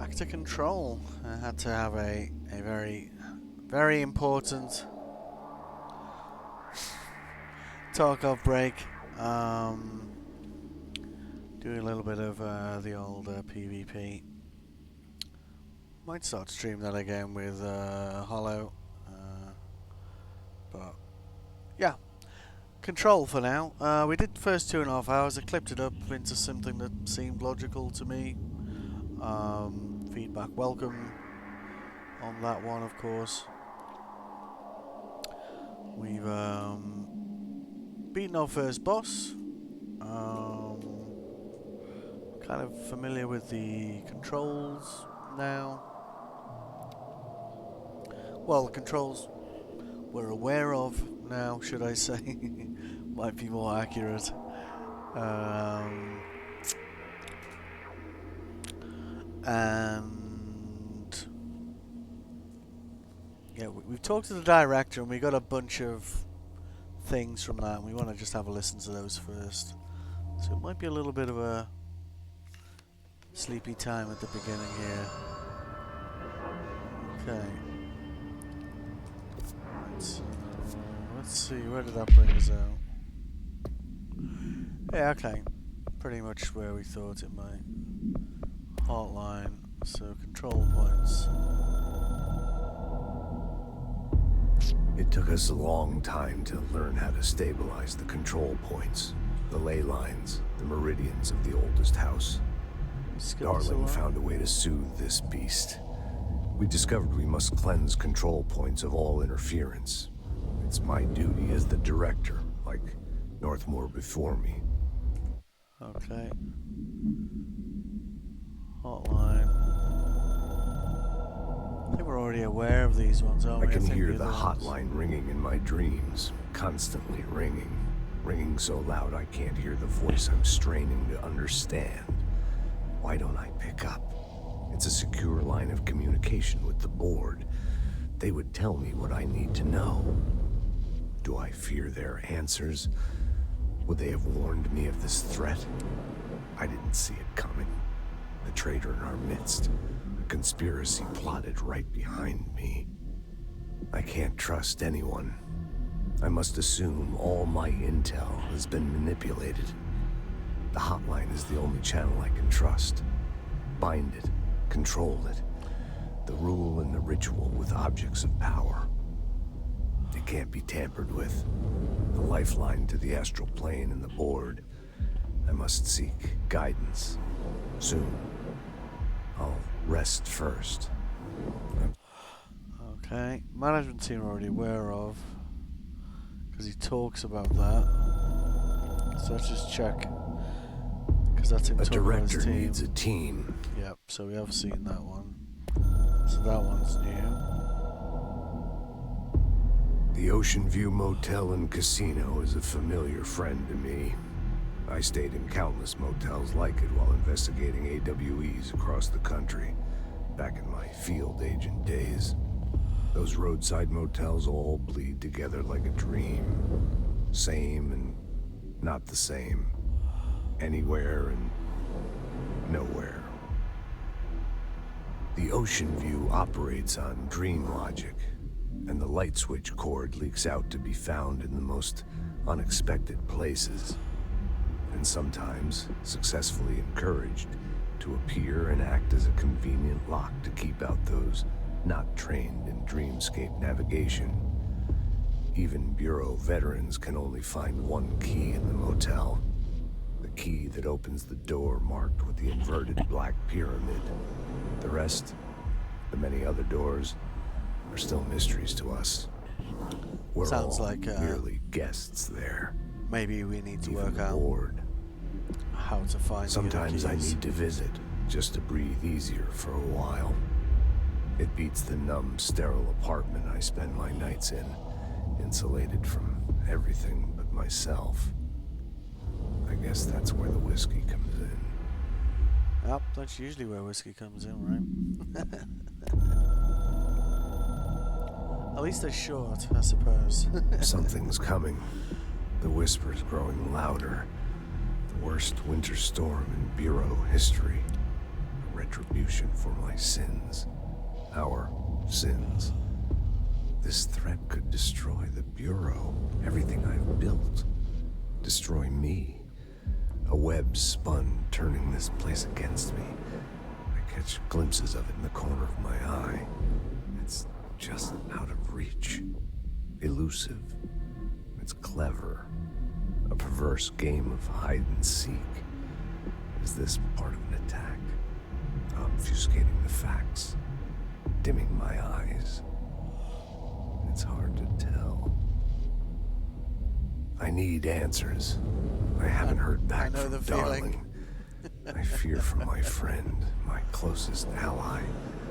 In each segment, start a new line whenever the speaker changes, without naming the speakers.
back to control. I had to have a very, very important talk-off break. Doing a little bit of the old PvP. Might start stream that again with Hollow. But yeah, control for now. We did the first 2.5 hours. I clipped it up into something that seemed logical to me. Feedback welcome on that one, of course. We've beaten our first boss. Kind of familiar with the controls now. Well, the controls we're aware of now, should I say. Might be more accurate. And yeah, we've talked to the director and we got a bunch of things from that, and we want to just have a listen to those first. So it might be a little bit of a sleepy time at the beginning here. Okay. Let's see, where did that bring us out? Yeah, okay. Pretty much where we thought it might. Hotline, so control points.
It took us a long time to learn how to stabilize the control points, the ley lines, the meridians of the oldest house. Darling found a way to soothe this beast. We discovered we must cleanse control points of all interference. It's my duty as the director, like Northmore before me.
Okay. Hotline. I think we're already aware of these ones, aren't we?
I can hear the hotline ringing in my dreams, constantly ringing. Ringing so loud I can't hear the voice I'm straining to understand. Why don't I pick up? It's a secure line of communication with the board. They would tell me what I need to know. Do I fear their answers? Would they have warned me of this threat? I didn't see it coming. The traitor in our midst. A conspiracy plotted right behind me. I can't trust anyone. I must assume all my intel has been manipulated. The hotline is the only channel I can trust. Bind it, control it. The rule and the ritual with objects of power. It can't be tampered with. The lifeline to the astral plane and the board. I must seek guidance. Soon. I'll rest first.
Okay. Management team are already aware of. Because he talks about that. So let's just check. Because that's him
A
talking about his
director
team.
needs a team.
Yep, so we have seen that one. So that one's new.
The Ocean View Motel and Casino is a familiar friend to me. I stayed in countless motels like it while investigating AWEs across the country, back in my field agent days. Those roadside motels all bleed together like a dream. Same and not the same. Anywhere and nowhere. The Ocean View operates on dream logic, and the light switch cord leaks out to be found in the most unexpected places, and sometimes successfully encouraged to appear and act as a convenient lock to keep out those not trained in dreamscape navigation. Even Bureau veterans can only find one key in the motel. The key that opens the door marked with the inverted black pyramid. The rest, the many other doors, are still mysteries to us. We're
Sounds
all
like
merely guests there.
maybe we need to
Even
work
the
out
board.
how to find
Sometimes
the
I
other keys.
need to visit, just to breathe easier for a while. It beats the numb, sterile apartment I spend my nights in, insulated from everything but myself. I guess that's where the whiskey comes in.
Yep, that's usually where whiskey comes in, right? At least they're short, I suppose.
Something's coming. The whispers growing louder. The worst winter storm in Bureau history. A retribution for my sins. Our sins. This threat could destroy the Bureau, everything I've built. Destroy me. A web spun, turning this place against me. I catch glimpses of it in the corner of my eye. It's just out of reach. Elusive. It's clever. A perverse game of hide and seek. Is this part of an attack? Obfuscating the facts. Dimming my eyes. It's hard to tell. I need answers. I haven't heard back
know
from
the feeling.
Darling. I fear for my friend, my closest ally.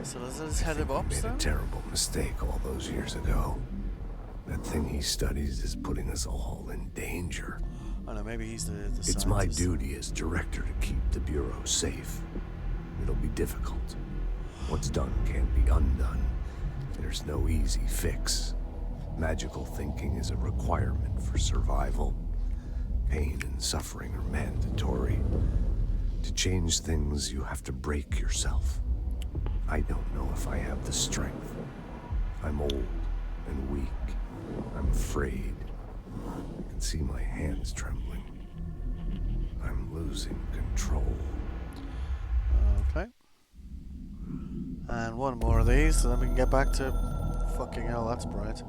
So does this head
I
of
think
ops
he made
then?
a terrible mistake all those years ago. That thing he studies is putting us all in danger.
I know, maybe he's the
It's my
scientist.
duty as director to keep the Bureau safe. It'll be difficult. What's done can't be undone. There's no easy fix. Magical thinking is a requirement for survival. Pain and suffering are mandatory. To change things, you have to break yourself. I don't know if I have the strength. I'm old and weak. I'm afraid. I can see my hands trembling. I'm losing control.
Okay. And one more of these, and then we can get back to... Fucking hell, that's bright.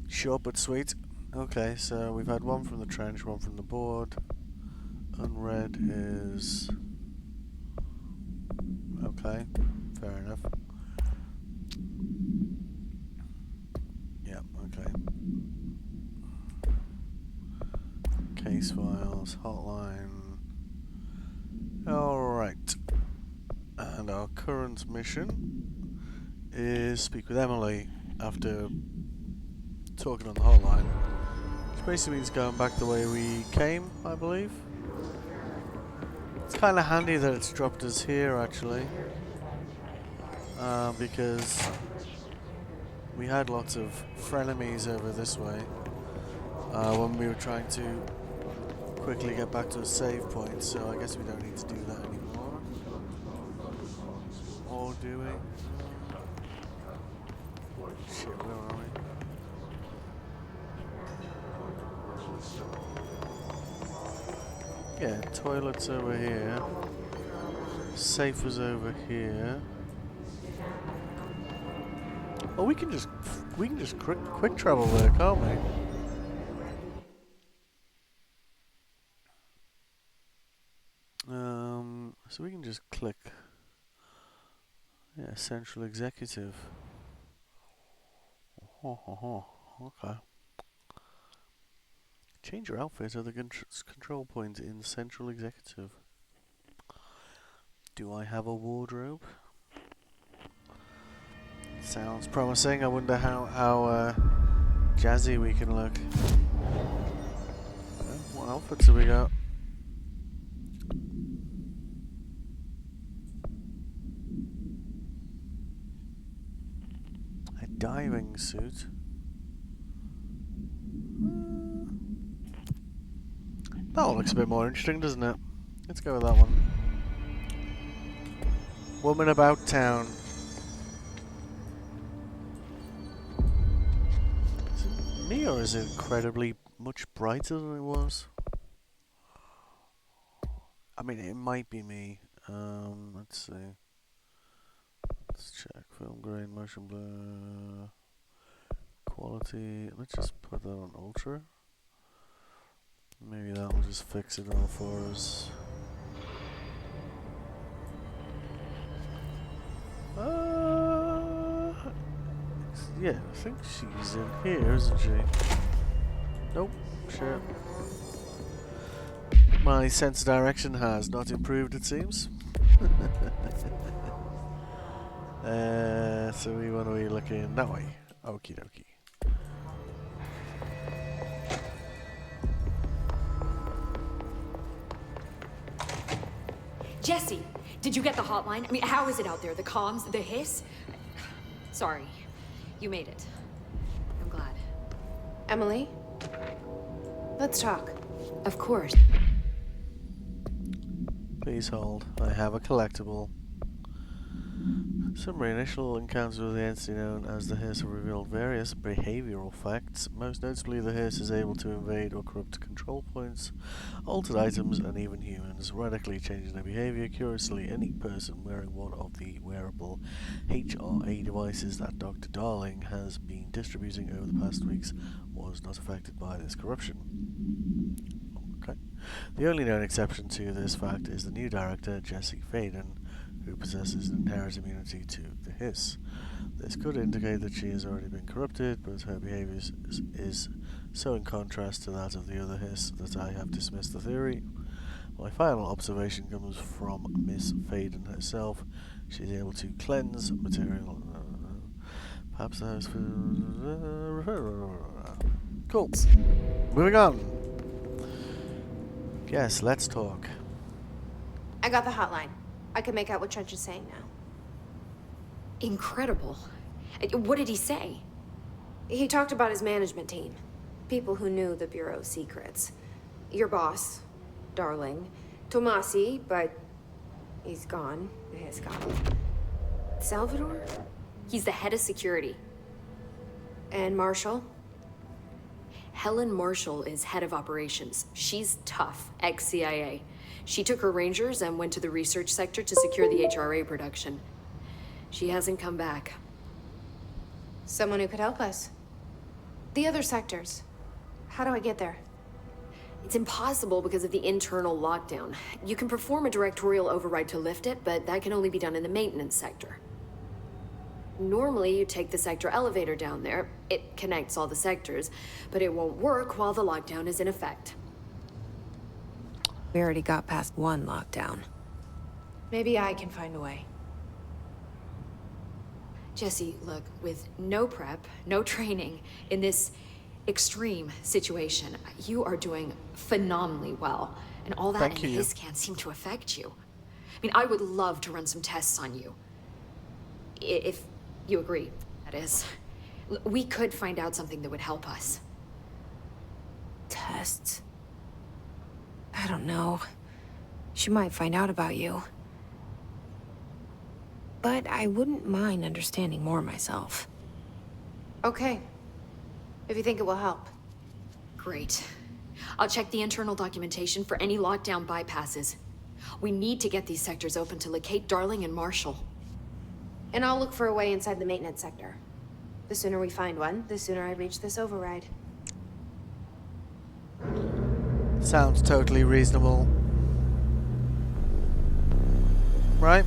Short but sweet. Okay, so we've had one from the trench, one from the board. Unread is... Okay, fair enough. Yeah, okay. Case files, hotline. Alright. And our current mission is speak with Emily after talking on the hotline. Which basically means going back the way we came, I believe. It's kind of handy that it's dropped us here, actually. Because we had lots of frenemies over this way when we were trying to quickly get back to a save point, so I guess we don't need to do that anymore. Or do we? Shit, where are we? Yeah, toilet's over here. Safe was over here. Oh, we can just quick travel there, can't we? So we can just click. Yeah, central executive. Okay. Change your outfit at the control point in central executive. Do I have a wardrobe? Sounds promising. I wonder how jazzy we can look. What outfits have we got? A diving suit. That one looks a bit more interesting, doesn't it? Let's go with that one. Woman about town. Is it me or is it incredibly much brighter than it was? I mean, it might be me. Let's see. Let's check. Film grain, motion blur, quality. Let's just put that on ultra. Maybe that will just fix it all for us. Yeah, I think she's in here, isn't she? Nope, shit. My sense of direction has not improved, it seems. So we want to be looking that way. Okie dokie.
Jesse, Did you get the hotline? I mean, how is it out there? The comms? The hiss? Sorry. You made it. I'm glad.
Emily? Let's talk.
Of course.
Please hold. I have a collectible. Some initial encounters with the entity known as the Hiss have revealed various behavioral facts. Most notably, the Hiss is able to invade or corrupt control points, altered items, and even humans, radically changing their behavior. Curiously, any person wearing one of the wearable HRA devices that Dr. Darling has been distributing over the past weeks was not affected by this corruption. Okay. The only known exception to this fact is the new director, Jesse Faden, who possesses an inherent immunity to the Hiss. This could indicate that she has already been corrupted, but her behaviour is so in contrast to that of the other Hiss that I have dismissed the theory. My final observation comes from Miss Faden herself. She is able to cleanse material. Perhaps that was cool. Moving on. Yes, let's talk.
I got the hotline. I can make out what Trench is saying now.
Incredible. What did he say?
He talked about his management team. People who knew the Bureau's secrets. Your boss, Darling. Tomasi, but he's gone. He's gone. Salvador?
He's the head of security.
And Marshall?
Helen Marshall is head of operations. She's tough, ex-CIA. She took her Rangers and went to the research sector to secure the HRA production. She hasn't come back.
Someone who could help us. The other sectors. How do I get there?
It's impossible because of the internal lockdown. You can perform a directorial override to lift it, but that can only be done in the maintenance sector. Normally, you take the sector elevator down there. It connects all the sectors, but it won't work while the lockdown is in effect.
We already got past one lockdown. Maybe I can find a way.
Jesse, look, with no prep, no training, in this extreme situation, you are doing phenomenally well. And all that
Thank
and
you.
his can't seem to affect you. I mean, I would love to run some tests on you. If you agree, that is. We could find out something that would help us.
Tests? I don't know. She might find out about you. But I wouldn't mind understanding more myself. Okay. If you think it will help.
Great. I'll check the internal documentation for any lockdown bypasses. We need to get these sectors open to locate Darling and Marshall.
And I'll look for a way inside the maintenance sector. The sooner we find one, the sooner I reach this override.
Sounds totally reasonable. Right?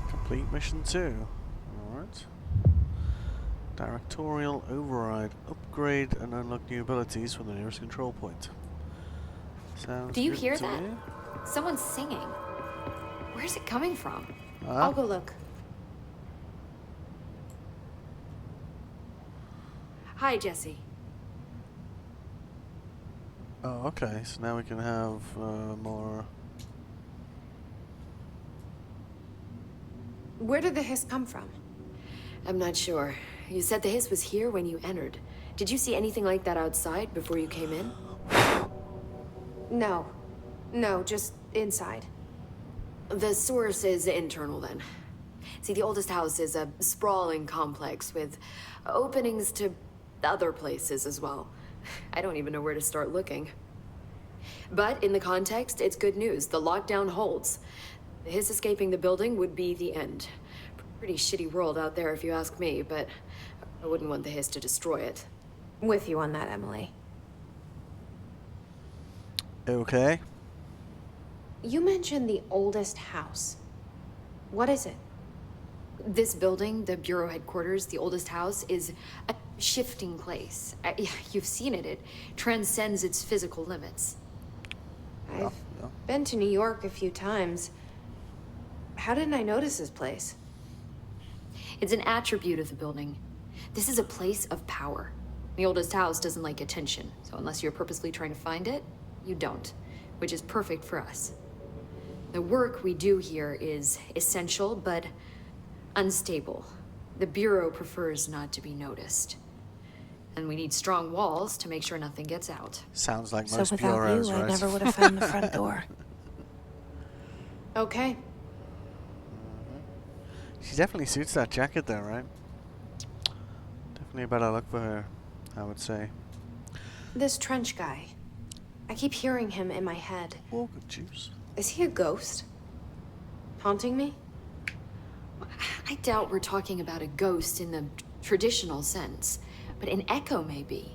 Complete mission 2. Alright. Directorial override. Upgrade and unlock new abilities from the nearest control point. Sounds
Do you
good
hear
to
that?
me.
Someone's singing. Where's it coming from?
I'll go look.
Hi, Jesse.
Oh, okay. So now we can have more.
Where did the hiss come from?
I'm not sure. You said the hiss was here when you entered. Did you see anything like that outside before you came in?
No. No, just inside.
The source is internal then. See, the oldest house is a sprawling complex with openings to other places as well. I don't even know where to start looking. But in the context, it's good news. The lockdown holds. His escaping the building would be the end. Pretty shitty world out there if you ask me, but I wouldn't want the Hiss to destroy it.
With you on that, Emily.
Okay.
You mentioned the oldest house. What is it?
This building, the Bureau headquarters, the oldest house, is a shifting place. You've seen it. It transcends its physical limits.
I've been to New York a few times. How didn't I notice this place?
It's an attribute of the building. This is a place of power. The oldest house doesn't like attention, so unless you're purposely trying to find it, you don't, which is perfect for us. The work we do here is essential, but unstable. The Bureau prefers not to be noticed. And we need strong walls to make sure nothing gets out.
Sounds like
So
most
without
bureaus,
you,
right?
I never would have found the front door.
Okay.
She definitely suits that jacket though, right? Definitely a better look for her, I would say.
This trench guy. I keep hearing him in my head.
Oh, good juice.
Is he a ghost? Haunting me?
I doubt we're talking about a ghost in the traditional sense, but an echo maybe.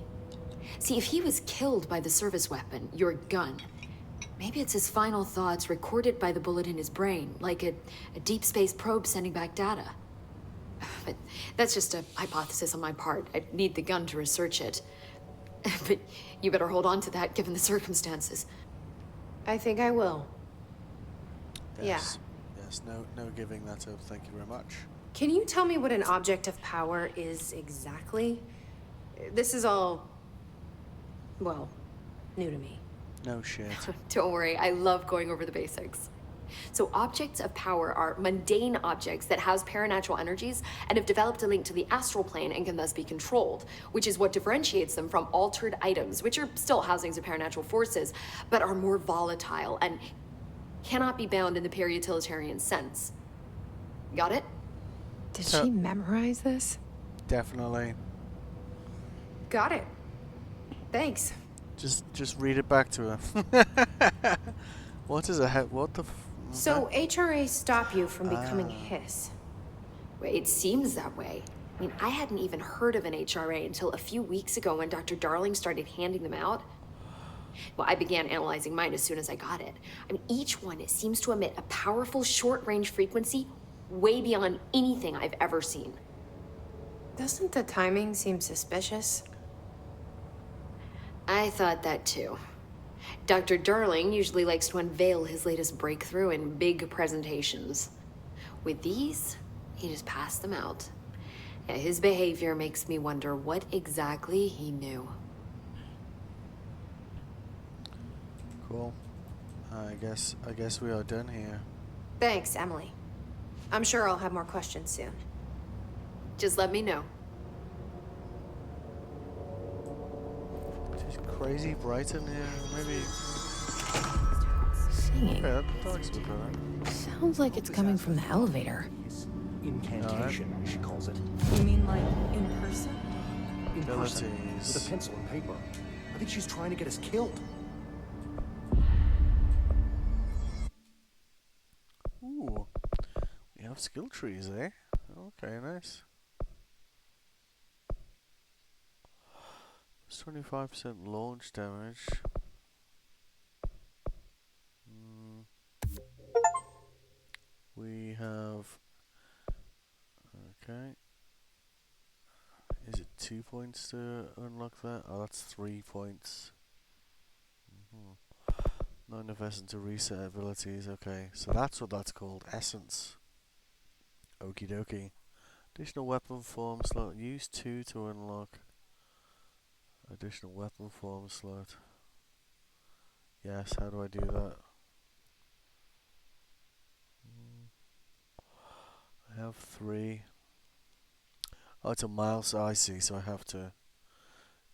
See, if he was killed by the service weapon, your gun, maybe it's his final thoughts recorded by the bullet in his brain, like a deep space probe sending back data. But that's just a hypothesis on my part. I need the gun to research it. But you better hold on to that given the circumstances.
I think I will.
Yes. Yes, no giving that up, thank you very much.
Can you tell me what an object of power is exactly? This is all, well, new to me.
No shit.
Don't worry, I love going over the basics. So objects of power are mundane objects that house paranatural energies and have developed a link to the astral plane and can thus be controlled, which is what differentiates them from altered items, which are still housings of paranatural forces, but are more volatile and cannot be bound in the peri-utilitarian sense. Got it?
Did
So-
she memorize this?
Definitely.
Got it. Thanks.
Just read it back to her. What is a what the
So HRA stop you from becoming Hiss.
Wait, it seems that way. I mean, I hadn't even heard of an HRA until a few weeks ago when Dr. Darling started handing them out. Well, I began analyzing mine as soon as I got it. I mean, each one, it seems to emit a powerful short-range frequency way beyond anything I've ever seen.
Doesn't the timing seem suspicious?
I thought that too. Dr. Darling usually likes to unveil his latest breakthrough in big presentations. With these, he just passed them out. Yeah, his behavior makes me wonder what exactly he knew.
Cool. I guess we are done here.
Thanks, Emily. I'm sure I'll have more questions soon.
Just let me know.
It's crazy bright in here. Maybe.
Singing.
Yeah, that looks good, right?
Sounds like it's coming from the elevator.
Incantation, she calls it.
You mean like in person?
In person, with
Abilities.
a pencil and paper. I think she's trying to get us killed.
Ooh, we have skill trees, eh? Okay, nice. It's 25% launch damage. We have. Okay. Is it 2 points to unlock that? Oh, that's 3 points. Not enough essence to reset abilities. Okay, so that's what that's called. Essence. Okie dokie. Additional weapon form slot. Use 2 to unlock. Additional weapon form slot. Yes, how do I do that? I have 3. Oh, it's a milestone. I see, so I have to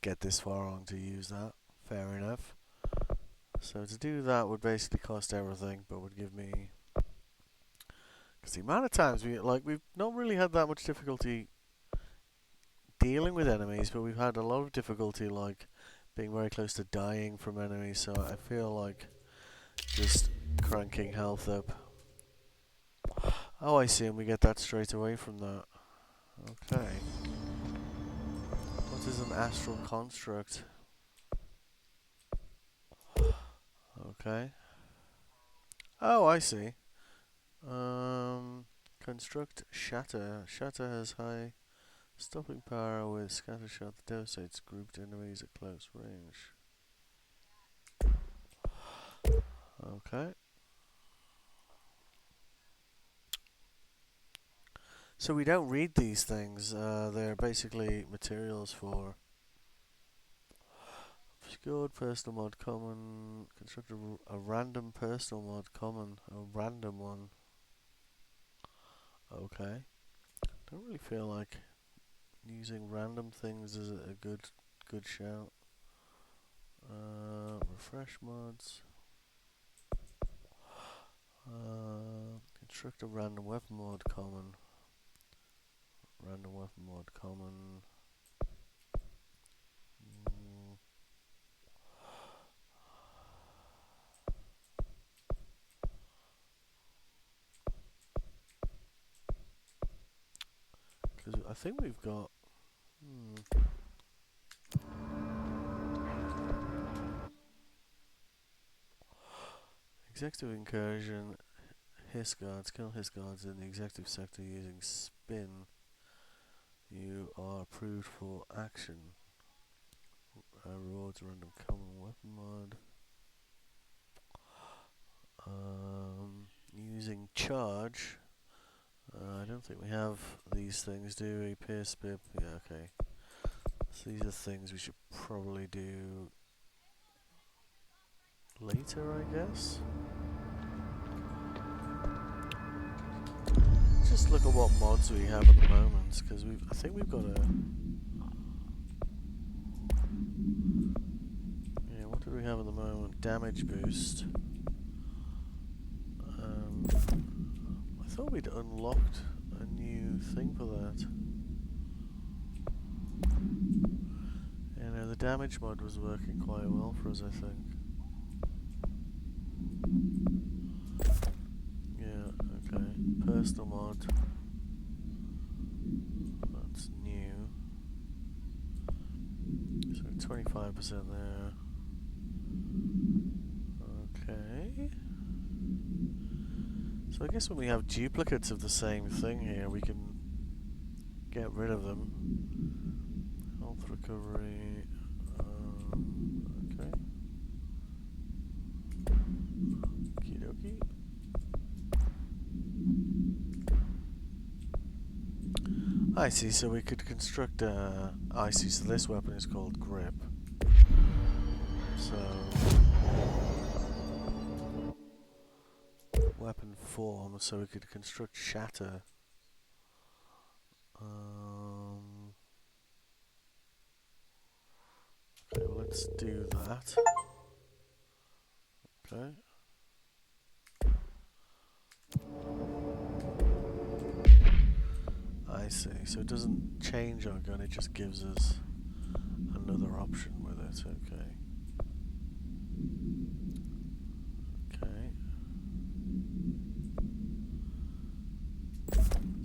get this far on to use that. Fair enough. So to do that would basically cost everything, but would give me... Because the amount of times we've not really had that much difficulty dealing with enemies, but we've had a lot of difficulty being very close to dying from enemies, so I feel like just cranking health up. Oh, I see, and we get that straight away from that. Okay. What is an astral construct? Okay. Oh, I see. Construct shatter. Shatter has high stopping power with scatter shot that devastates grouped enemies at close range. Okay. So we don't read these things. They're basically materials for obscured personal mod common. Construct a random personal mod common. A random one. Okay. Don't really feel like using random things is a good shout. Refresh mods. Construct a random weapon mod common. Random weapon mod common. Because I think we've got... Executive incursion. Hiss guards. Kill hiss guards in the executive sector using spin. You are approved for action. Rewards random common weapon mod. Using charge. I don't think we have these things, do we? Pierce, bib. Yeah, okay. So these are things we should probably do later, I guess. Let's just look at what mods we have at the moment, because I think we've got a... Yeah, what do we have at the moment? Damage boost. I thought we'd unlocked a new thing for that. Yeah, no, the damage mod was working quite well for us, I think. Yeah, okay. Personal mod. That's new. So 25% there. Okay. So I guess when we have duplicates of the same thing here, we can get rid of them. Health recovery. Okay. Okie dokie. I see, so we could construct I see, so this weapon is called grip. So... weapon form, so we could construct shatter. Okay, well, let's do that. Okay. I see, so it doesn't change our gun, it just gives us another option with it, okay. Okay.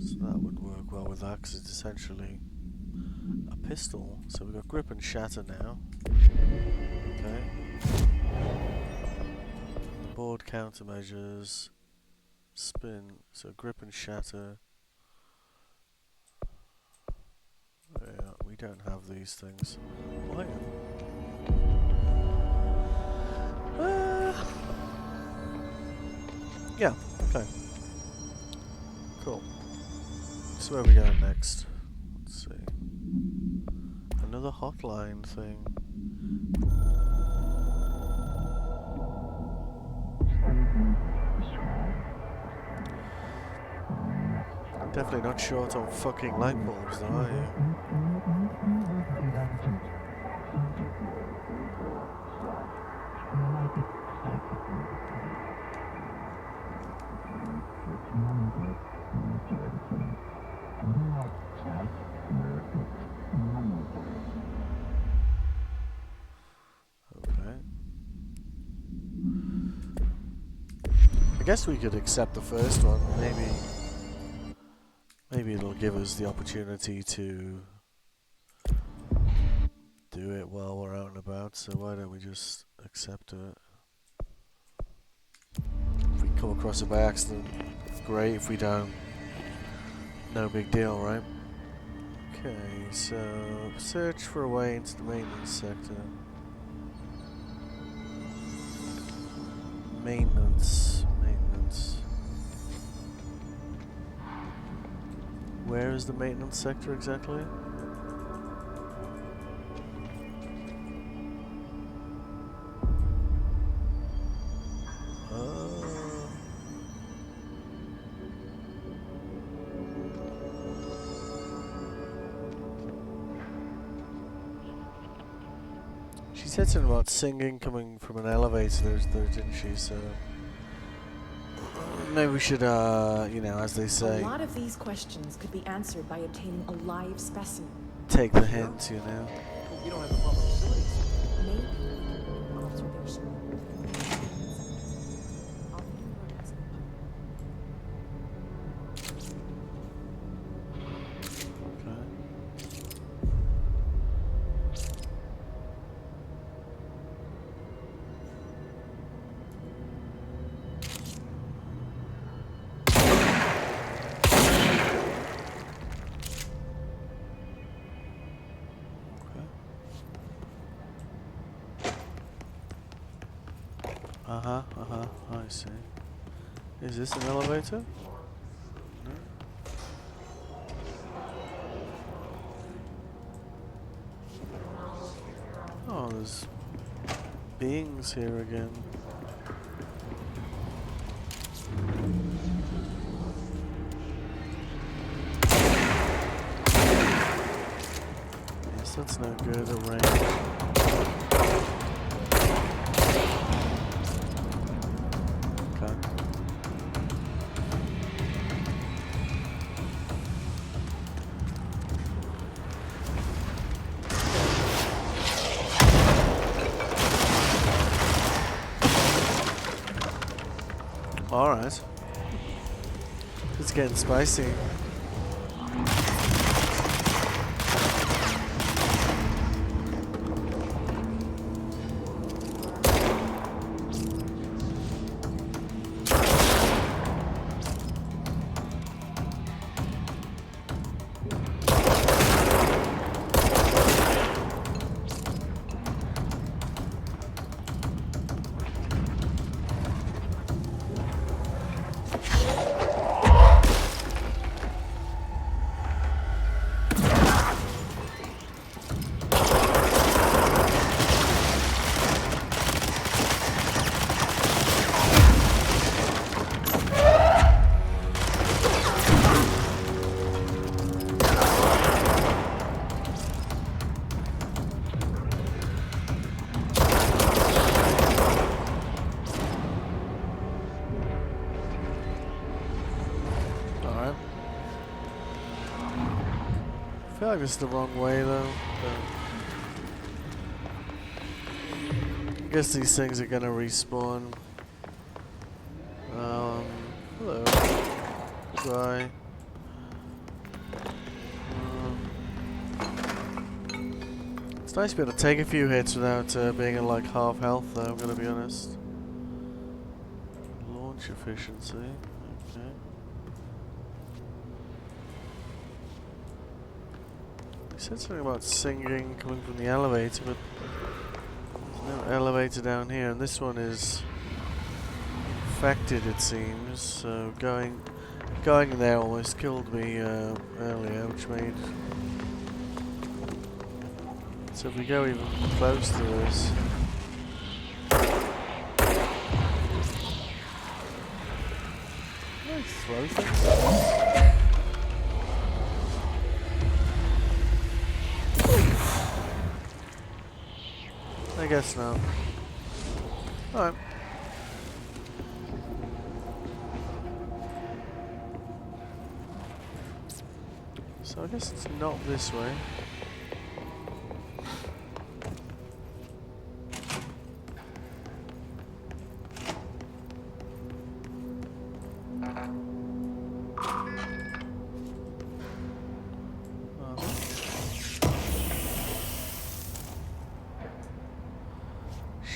So that would work well with that, because it's essentially a pistol. So we've got grip and shatter now. Okay. Board countermeasures. Spin. So grip and shatter. Yeah, we don't have these things. Why? Yeah, okay. Cool. So where are we going next? Let's see. Another hotline thing. Definitely not short on fucking light bulbs, though, are you? guess we could accept the first one. Maybe it'll give us the opportunity to do it while we're out and about. So why don't we just accept it? If we come across it by accident, great. If we don't, no big deal, right? Okay, so search for a way into the maintenance sector. Maintenance. Where is the maintenance sector exactly? She said something about singing coming from an elevator there, didn't she? So maybe we should, you know, as they say,
A lot of these questions could be answered by obtaining a live specimen.
take the hint, you know.
You don't have the proper facilities.
Maybe observation. I see. Is this an elevator? No. Oh, there's beings here again. Yes, that's no good, a range. Alright. It's getting spicy. I feel like this is the wrong way though. I guess these things are gonna respawn. Hello. Goodbye. It's nice to be able to take a few hits without being at like half health though, I'm gonna be honest. Launch efficiency. Okay. He said something about singing coming from the elevator, but there's no elevator down here, and this one is infected, it seems. So going there almost killed me earlier, which made. So if we go even close to this. Can I throw things? I guess not. Alright. So I guess it's not this way.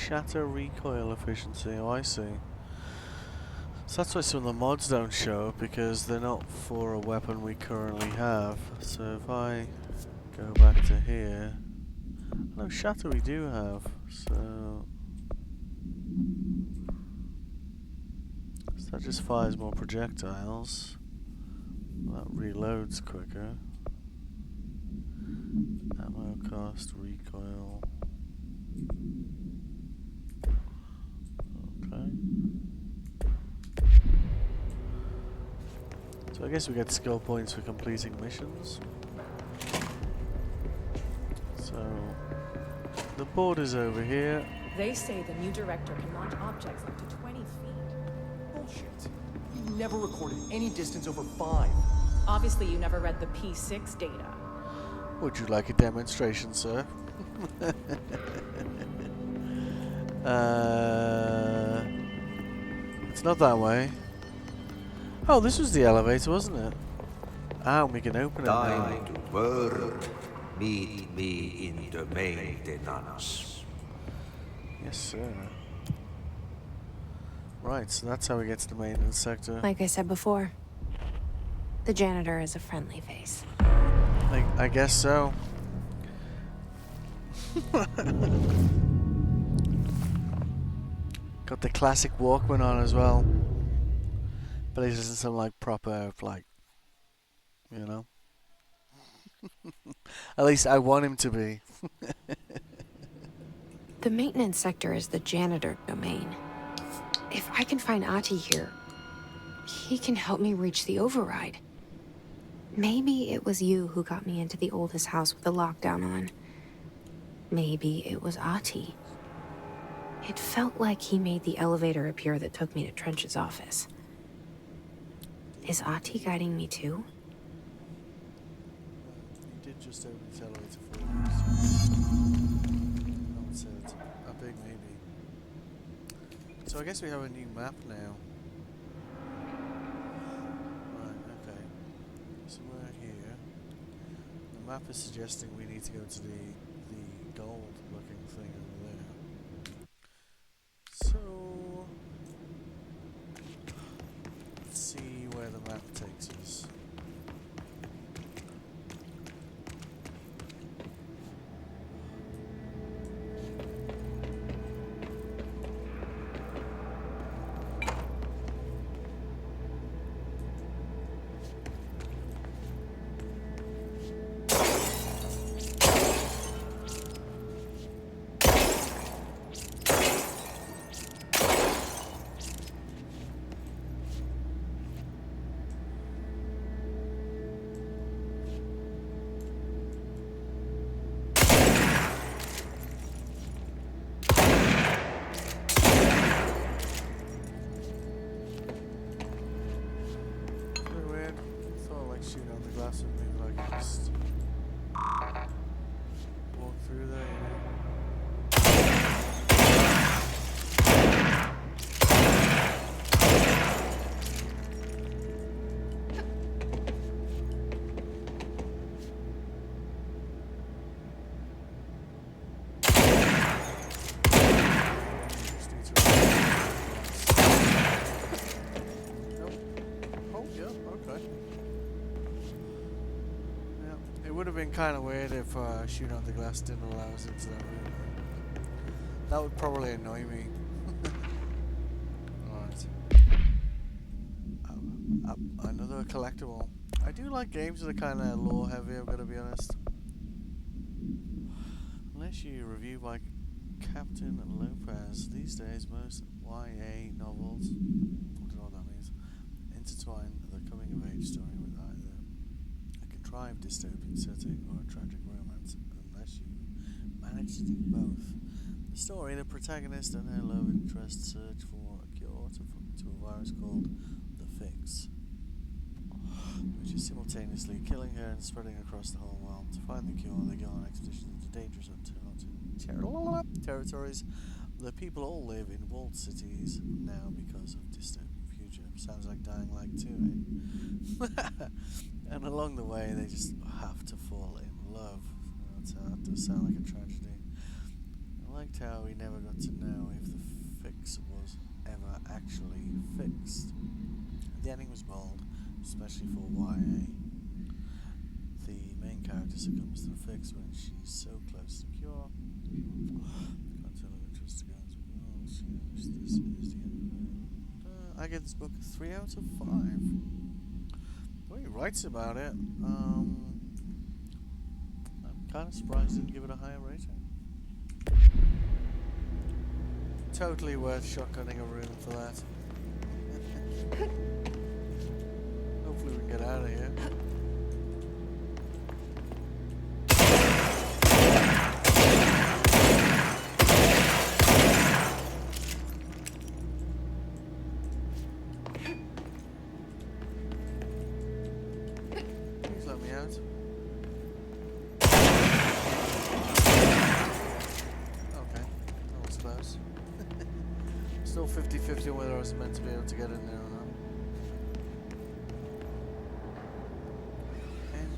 Shatter recoil efficiency. Oh, I see. So that's why some of the mods don't show, because they're not for a weapon we currently have. So if I go back to here, no, Shatter we do have. So that just fires more projectiles. That reloads quicker. Ammo cost, recoil. Okay. So I guess we get skill points for completing missions. So the board is over here.
They say the new director can launch objects up to 20 feet.
Bullshit. You never recorded any distance over 5.
Obviously, you never read the P6 data.
Would you like a demonstration, sir? It's not that way. Oh, this was the elevator, wasn't it? Ah, we can open it now.
Time to burn. Meet me in the maintenance.
Yes, sir. Right, so that's how we get to the maintenance sector.
Like I said before, the janitor is a friendly face.
I guess so. Got the classic Walkman on as well. But it isn't some like proper, like, you know. At least I want him to be.
The maintenance sector is the janitor domain. If I can find Ahti here, he can help me reach the override. Maybe it was you who got me into the oldest house with the lockdown on. Maybe it was Ahti. It felt like he made the elevator appear that took me to Trench's office. Is Ahti guiding me too?
You did just open the elevator for us. I would say it's a big maybe. So I guess we have a new map now. Right, okay. Somewhere here. The map is suggesting we need to go to the gold looking thing over there. So let's see where the map takes us. Shooting on the glass and maybe like just walk through there, you know. Just need to nope. Oh yeah, okay. It would have been kind of weird if shooting on the glass didn't allow us into that room. That would probably annoy me. Alright. Another collectible. I do like games that are kind of lore heavy, I've got to be honest. Unless you review by Captain Lopez. These days, most YA novels, I don't know what that means, intertwine the coming of age story with either a contrived dystopian setting or a tragic romance, unless you manage to do both. The story, the protagonist and her love interest search for a cure to a virus called the Fix, which is simultaneously killing her and spreading across the whole world. To find the cure, they go on expeditions into dangerous territories. The people all live in walled cities now because of dystopian future. Sounds like Dying Light 2, eh? And along the way, they just have to fall in love. That does sound like a tragedy. liked how we never got to know if the fix was ever actually fixed. The ending was bold, especially for YA. The main character succumbs to the fix when she's so close to cure. Can't tell if interest goes well. This is the end of it. I give this book a 3 out of 5. The way he writes about it, I'm kind of surprised he didn't give it a higher rating. Totally worth shotgunning a room for that. Hopefully we can get out of here. Please let me out. Okay, that was close. Still 50-50 on whether I was meant to be able to get in there or not. And,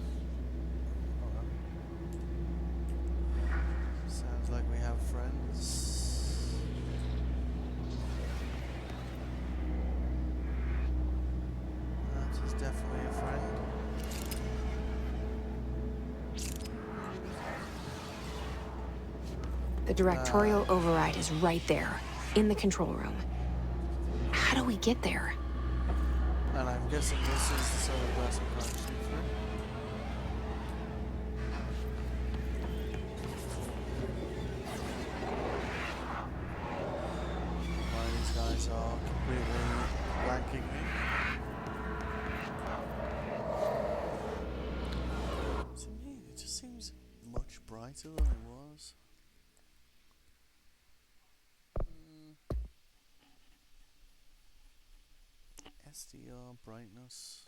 hold on. Sounds like we have friends. That is definitely a friend.
The directorial override is right there, in the control room. How do we get there?
And I'm guessing this is the sort of glass I'm trying to shoot through. Why these guys are completely blanking me. To me, it just seems much brighter than it was. SDR brightness.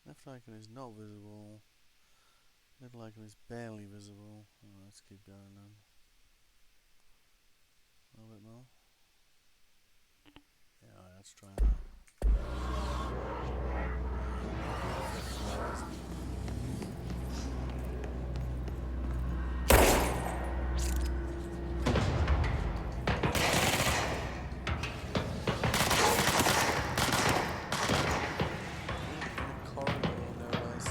Left icon is not visible. Middle icon is barely visible. Oh, let's keep going then. A little bit more. Yeah, alright, let's try that. Corridor, no less.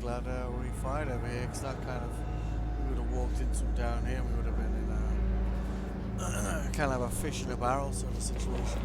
Glad we fired over here, because that kind of, we would have walked into down here, we would have been in a kind of a fish in a barrel sort of situation.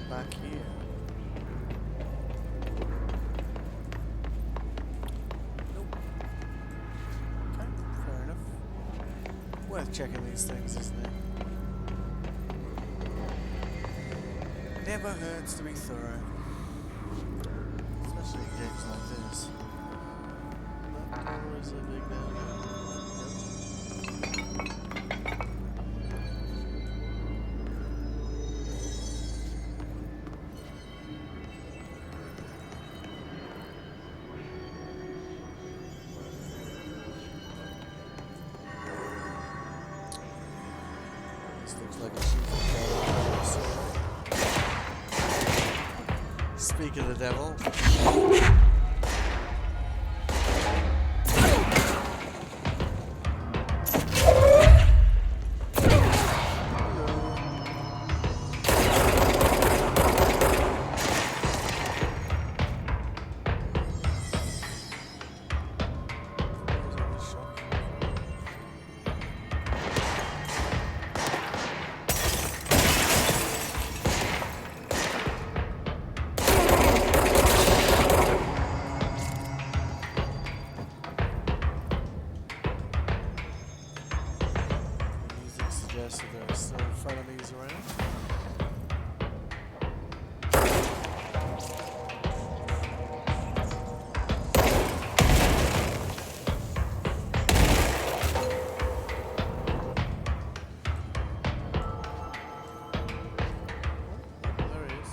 Back here. Nope. Okay, fair enough. Worth checking these things, isn't it? Never hurts to be thorough. Especially in games like this.
Or is it big now? This looks like a super. Speak of the devil. So there are still frenemies around. There he is.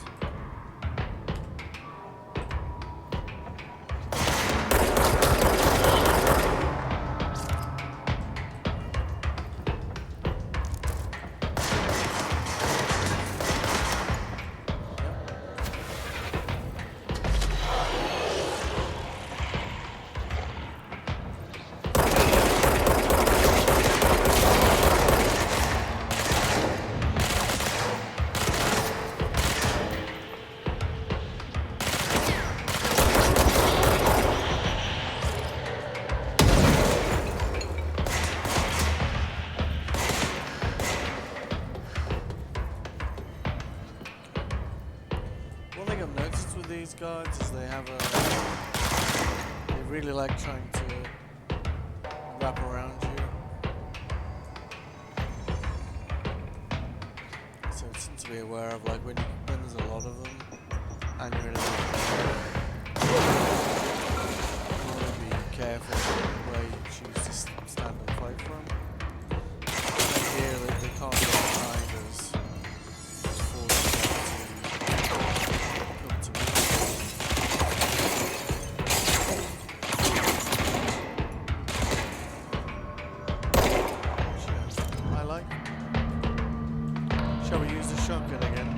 One thing I've noticed with these guards is they have they really like trying to wrap around you. So it's something to be aware of, like when there's a lot of them and you're in a you want to be careful where you choose to stand and fight from. And here they can't get behind us. Shall we use the shotgun again?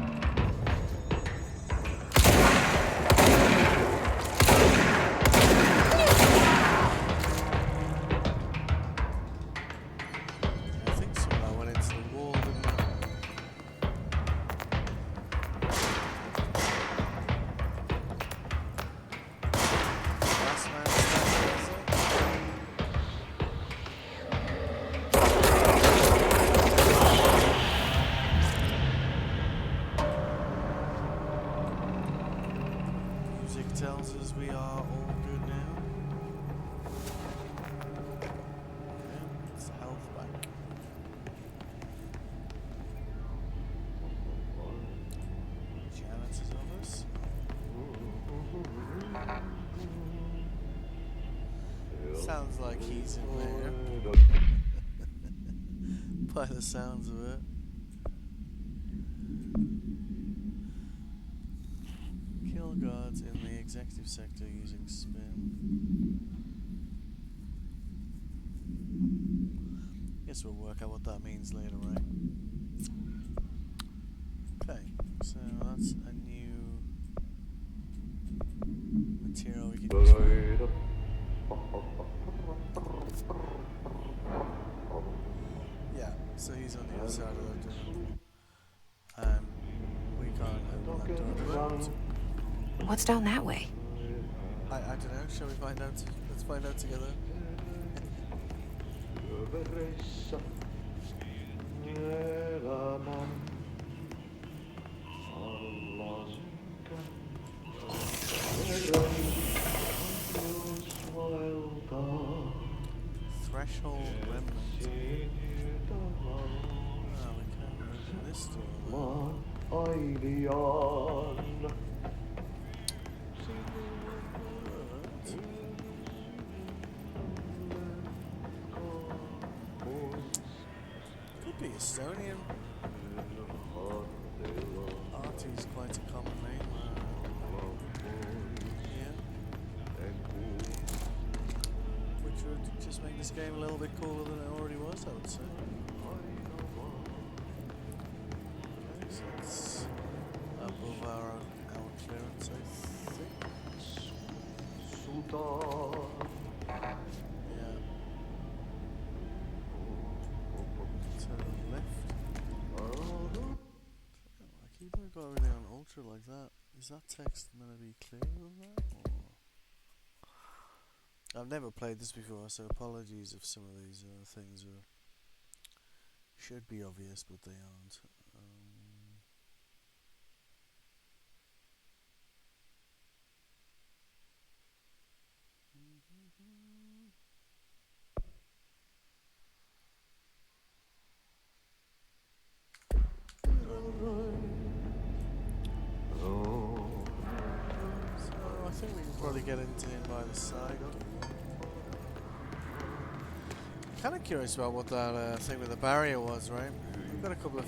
I think so. I went into the wall, didn't I? Last man standing, is it? Music tells us we are all good now. Okay, it's health back. Janitor's office. Sounds like he's in there. By the sounds of it. Kill guards in the executive sector using spin. Guess we'll work out what that means later, right? Okay, so that's a new material we can use. Yeah, so he's on the other side of the door. And we can't open that door.
What's down that way?
I don't know, shall we find out? Let's find out together. Threshold remnant. Oh, we can't open this door.
Estonian. Artie is quite a common name. Yeah. Which would just make this game a little bit cooler than it already was, I would say. Okay, so it's above our clearance, I think. Yeah. To the left. I keep on got everything on ultra like that. Is that text meant to be clearer than that? Or? I've never played this before, so apologies if some of these things should be obvious, but they aren't. I think we can probably get into him by the side. Kind of curious about what that thing with the barrier was, right? We've got a couple of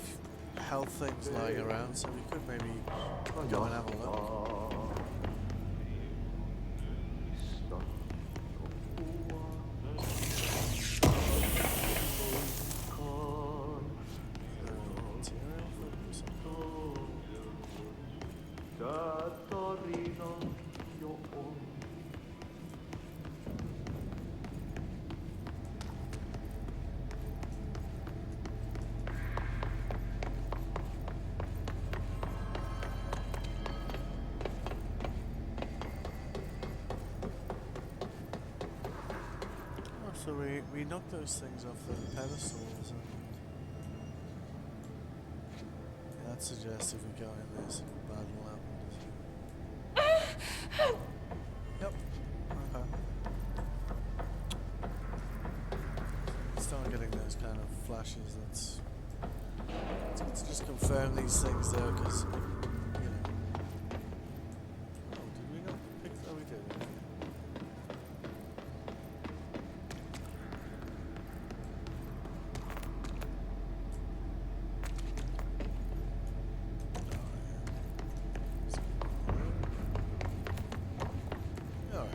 health things lying around, so we could maybe go and have a look. So we knocked those things off the pedestals, and that suggests if we go in there, something bad will happen. Yep. Okay. Start getting those kind of flashes. It's good to just confirm these things though, because you know. Oh, did we not pick that? We did. Okay.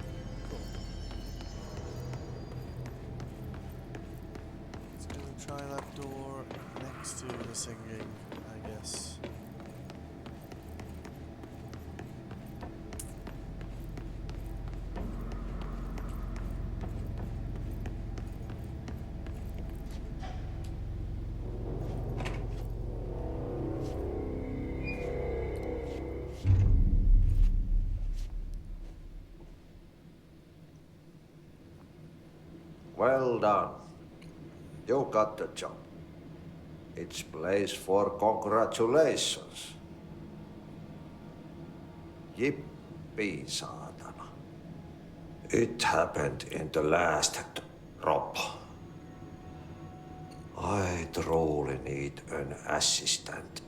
Try that door next to the singing, I guess.
Well done. You got the job. It's place for congratulations. Yippee, saatana. It happened in the last drop. I truly need an assistant.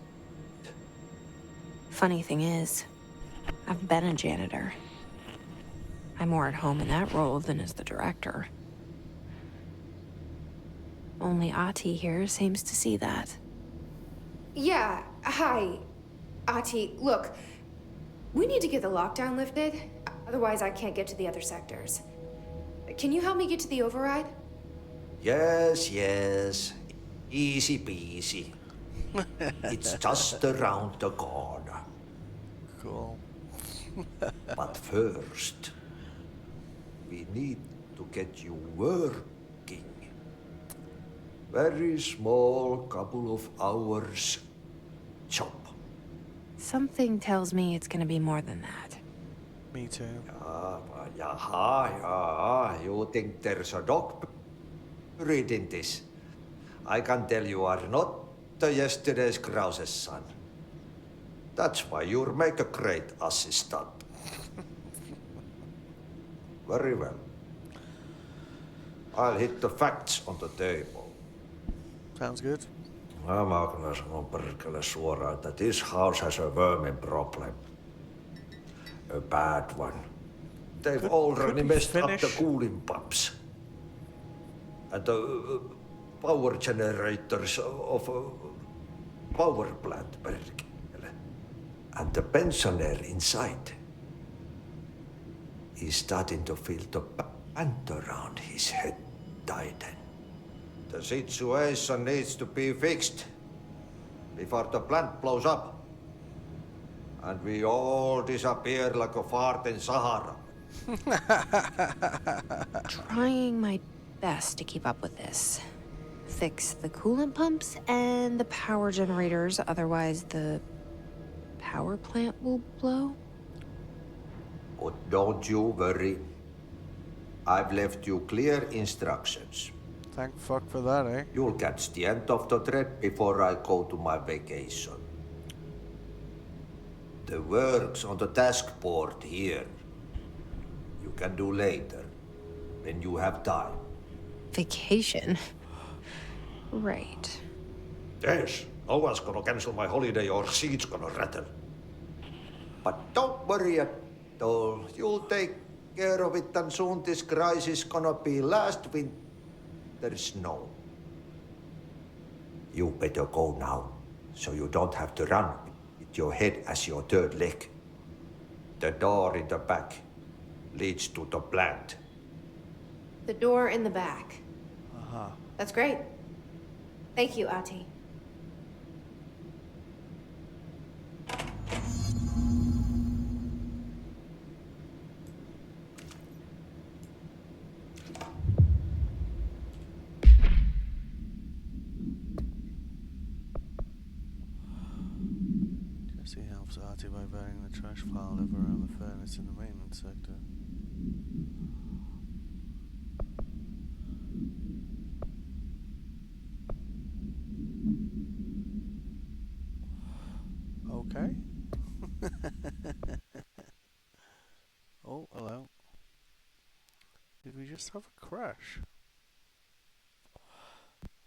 Funny thing is, I've been a janitor. I'm more at home in that role than as the director. Only Ahti here seems to see that.
Yeah, hi. Ahti, look. We need to get the lockdown lifted. Otherwise, I can't get to the other sectors. Can you help me get to the override?
Yes, yes. Easy peasy. It's just around the corner.
Cool.
But first, we need to get you working. Very small, couple of hours job.
Something tells me it's gonna be more than that.
Me too.
Yeah. You think there's a dog buried in this? I can tell you are not the yesterday's Krause's son. That's why you'll make a great assistant. Very well. I'll hit the facts on the table.
Sounds good.
Mä kyllä sanon perkele suoraan, että this house has a vermin problem. A bad one. They've already messed up the cooling pumps. And the power generators of a power plant, perkele. And the pensioner inside is starting to feel the band around his head tighten. The situation needs to be fixed before the plant blows up. And we all disappear like a fart in Sahara.
Trying my best to keep up with this. Fix the coolant pumps and the power generators, otherwise the power plant will blow.
But don't you worry. I've left you clear instructions.
Thank fuck for that, eh?
You'll catch the end of the thread before I go to my vacation. The work's on the task board here. You can do later, when you have time.
Vacation? Right.
Yes, no one's gonna cancel my holiday or seat's gonna rattle. But don't worry at all. You'll take care of it, and soon this crisis gonna be last winter's snow. You better go now, so you don't have to run with your head as your third leg. The door in the back leads to the plant.
The door in the back.
Uh-huh.
That's great. Thank you, Ati.
Jesse helps Artie by burying the trash pile over around the furnace in the maintenance sector. Okay. Oh, hello. Did we just have a crash?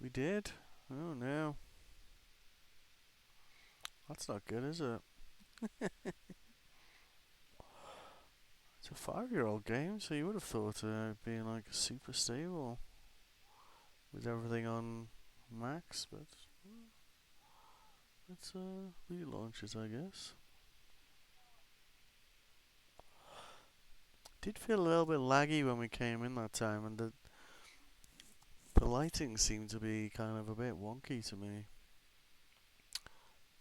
We did? Oh no. That's not good, is it? It's a 5-year-old game, so you would have thought it'd be like super stable with everything on max, but it's relaunches, I guess. Did feel a little bit laggy when we came in that time, and the lighting seemed to be kind of a bit wonky to me.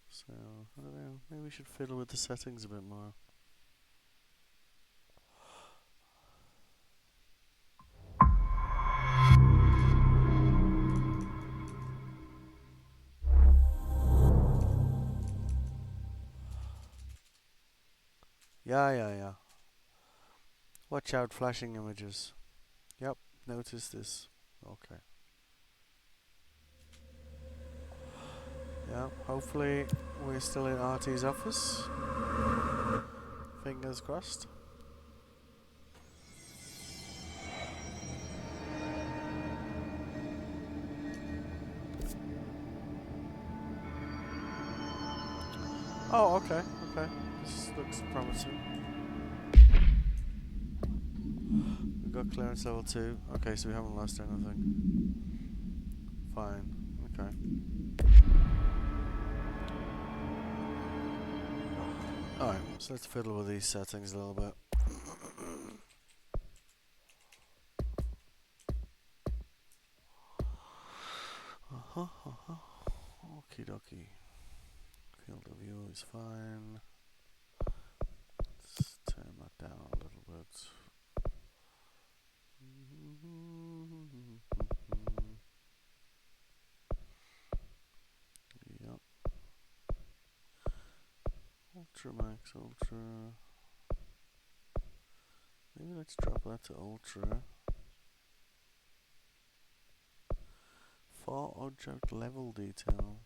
So, I don't know, maybe we should fiddle with the settings a bit more. Yeah. Watch out, flashing images. Yep, notice this. Okay. Yeah, hopefully we're still in RT's office. Fingers crossed. Oh, okay. This looks promising. We've got clearance level 2. Okay, so we haven't lost anything. Fine. Okay. Alright, so let's fiddle with these settings a little bit. Okie dokie. Field of view is fine. Let's turn that down a little bit. Yep. Ultra max, ultra. Maybe let's drop that to ultra. For object level detail.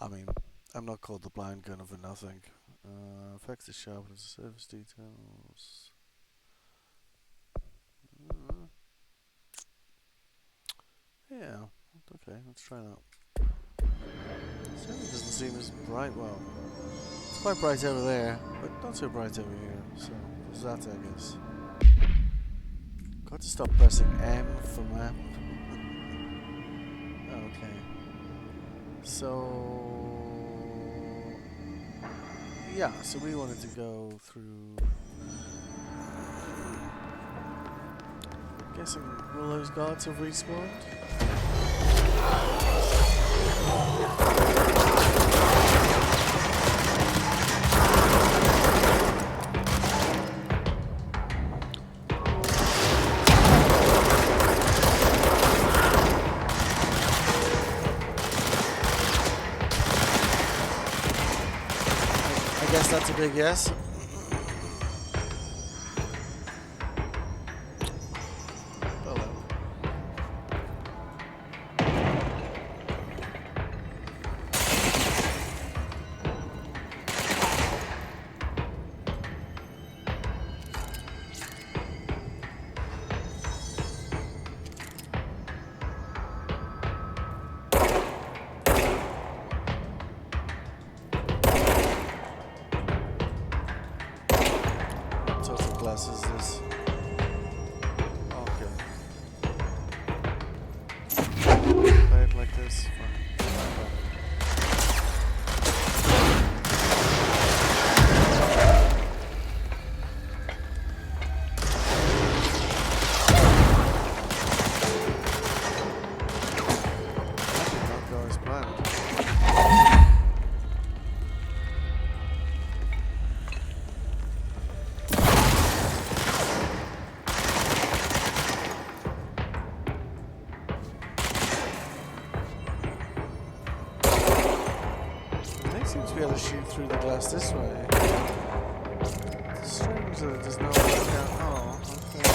I mean, I'm not called the blind gunner for nothing. Affects the sharpness of surface details. Yeah, okay, let's try that. Certainly doesn't seem as bright. Well, it's quite bright over there, but not so bright over here. So there's that, I guess. Got to stop pressing M for map. Okay. So yeah, so we wanted to go through. Guessing will those guards have respawned? I guess that's a big yes. Is this? Okay. Play it like this. Fine. That did not go as planned. Seems to be able to shoot through the glass this way. It's strange that it does not work out. Oh, okay.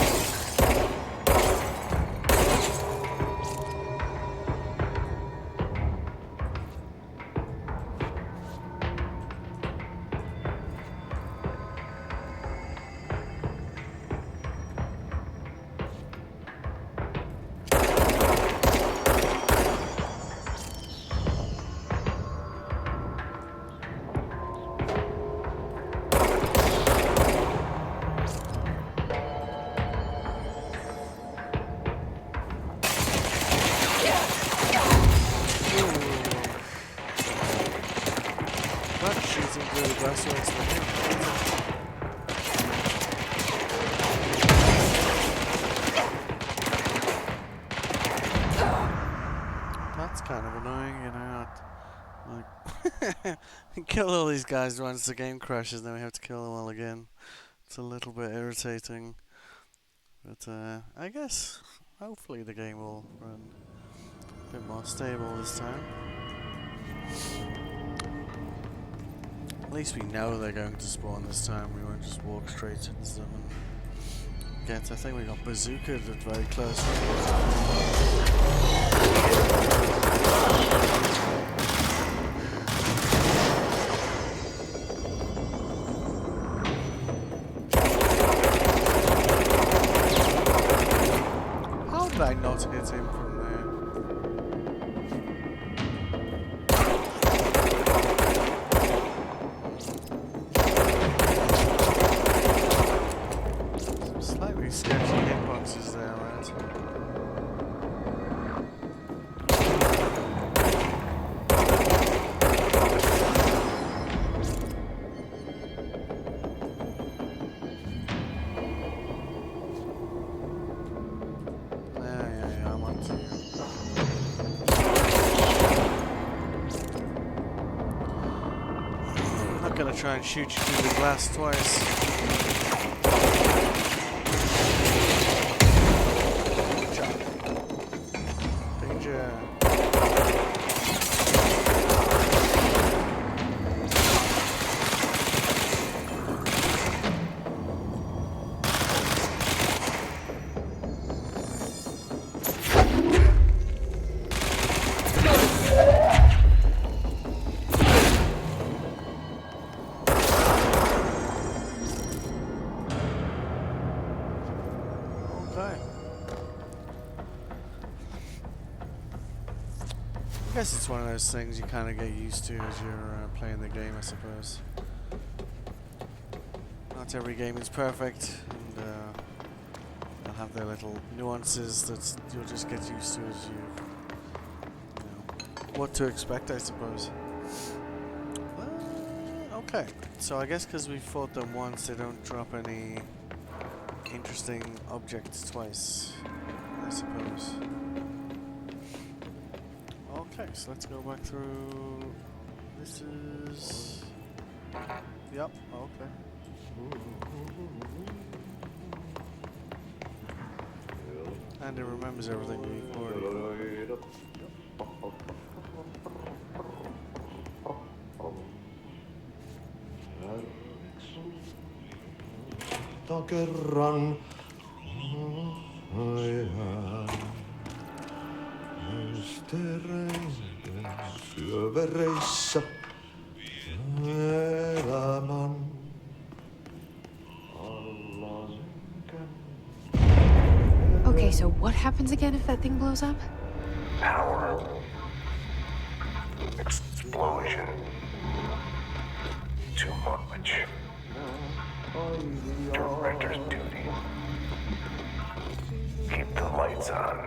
That's kind of annoying, you know. Like, kill all these guys once the game crashes, then we have to kill them all again. It's a little bit irritating, but I guess hopefully the game will run a bit more stable this time. At least we know they're going to spawn this time. We won't just walk straight into them and get. I think we got bazookaed at very close range. How did I not hit him from there? Slightly sketchy hitboxes there, right? Yeah, I'm on to you. I'm not gonna try and shoot you through the glass twice. I guess it's one of those things you kind of get used to as you're playing the game, I suppose. Not every game is perfect, and they'll have their little nuances that you'll just get used to as you what to expect, I suppose. Okay, so I guess because we fought them once, they don't drop any interesting objects twice, I suppose. Okay, so let's go back through. This is... Yep, okay. And it remembers everything we've already.
Kerran syövereissä elämän
Okay, so what happens again if that thing blows up?
Power. Explosion. Too much. Director's duty. Keep the lights on.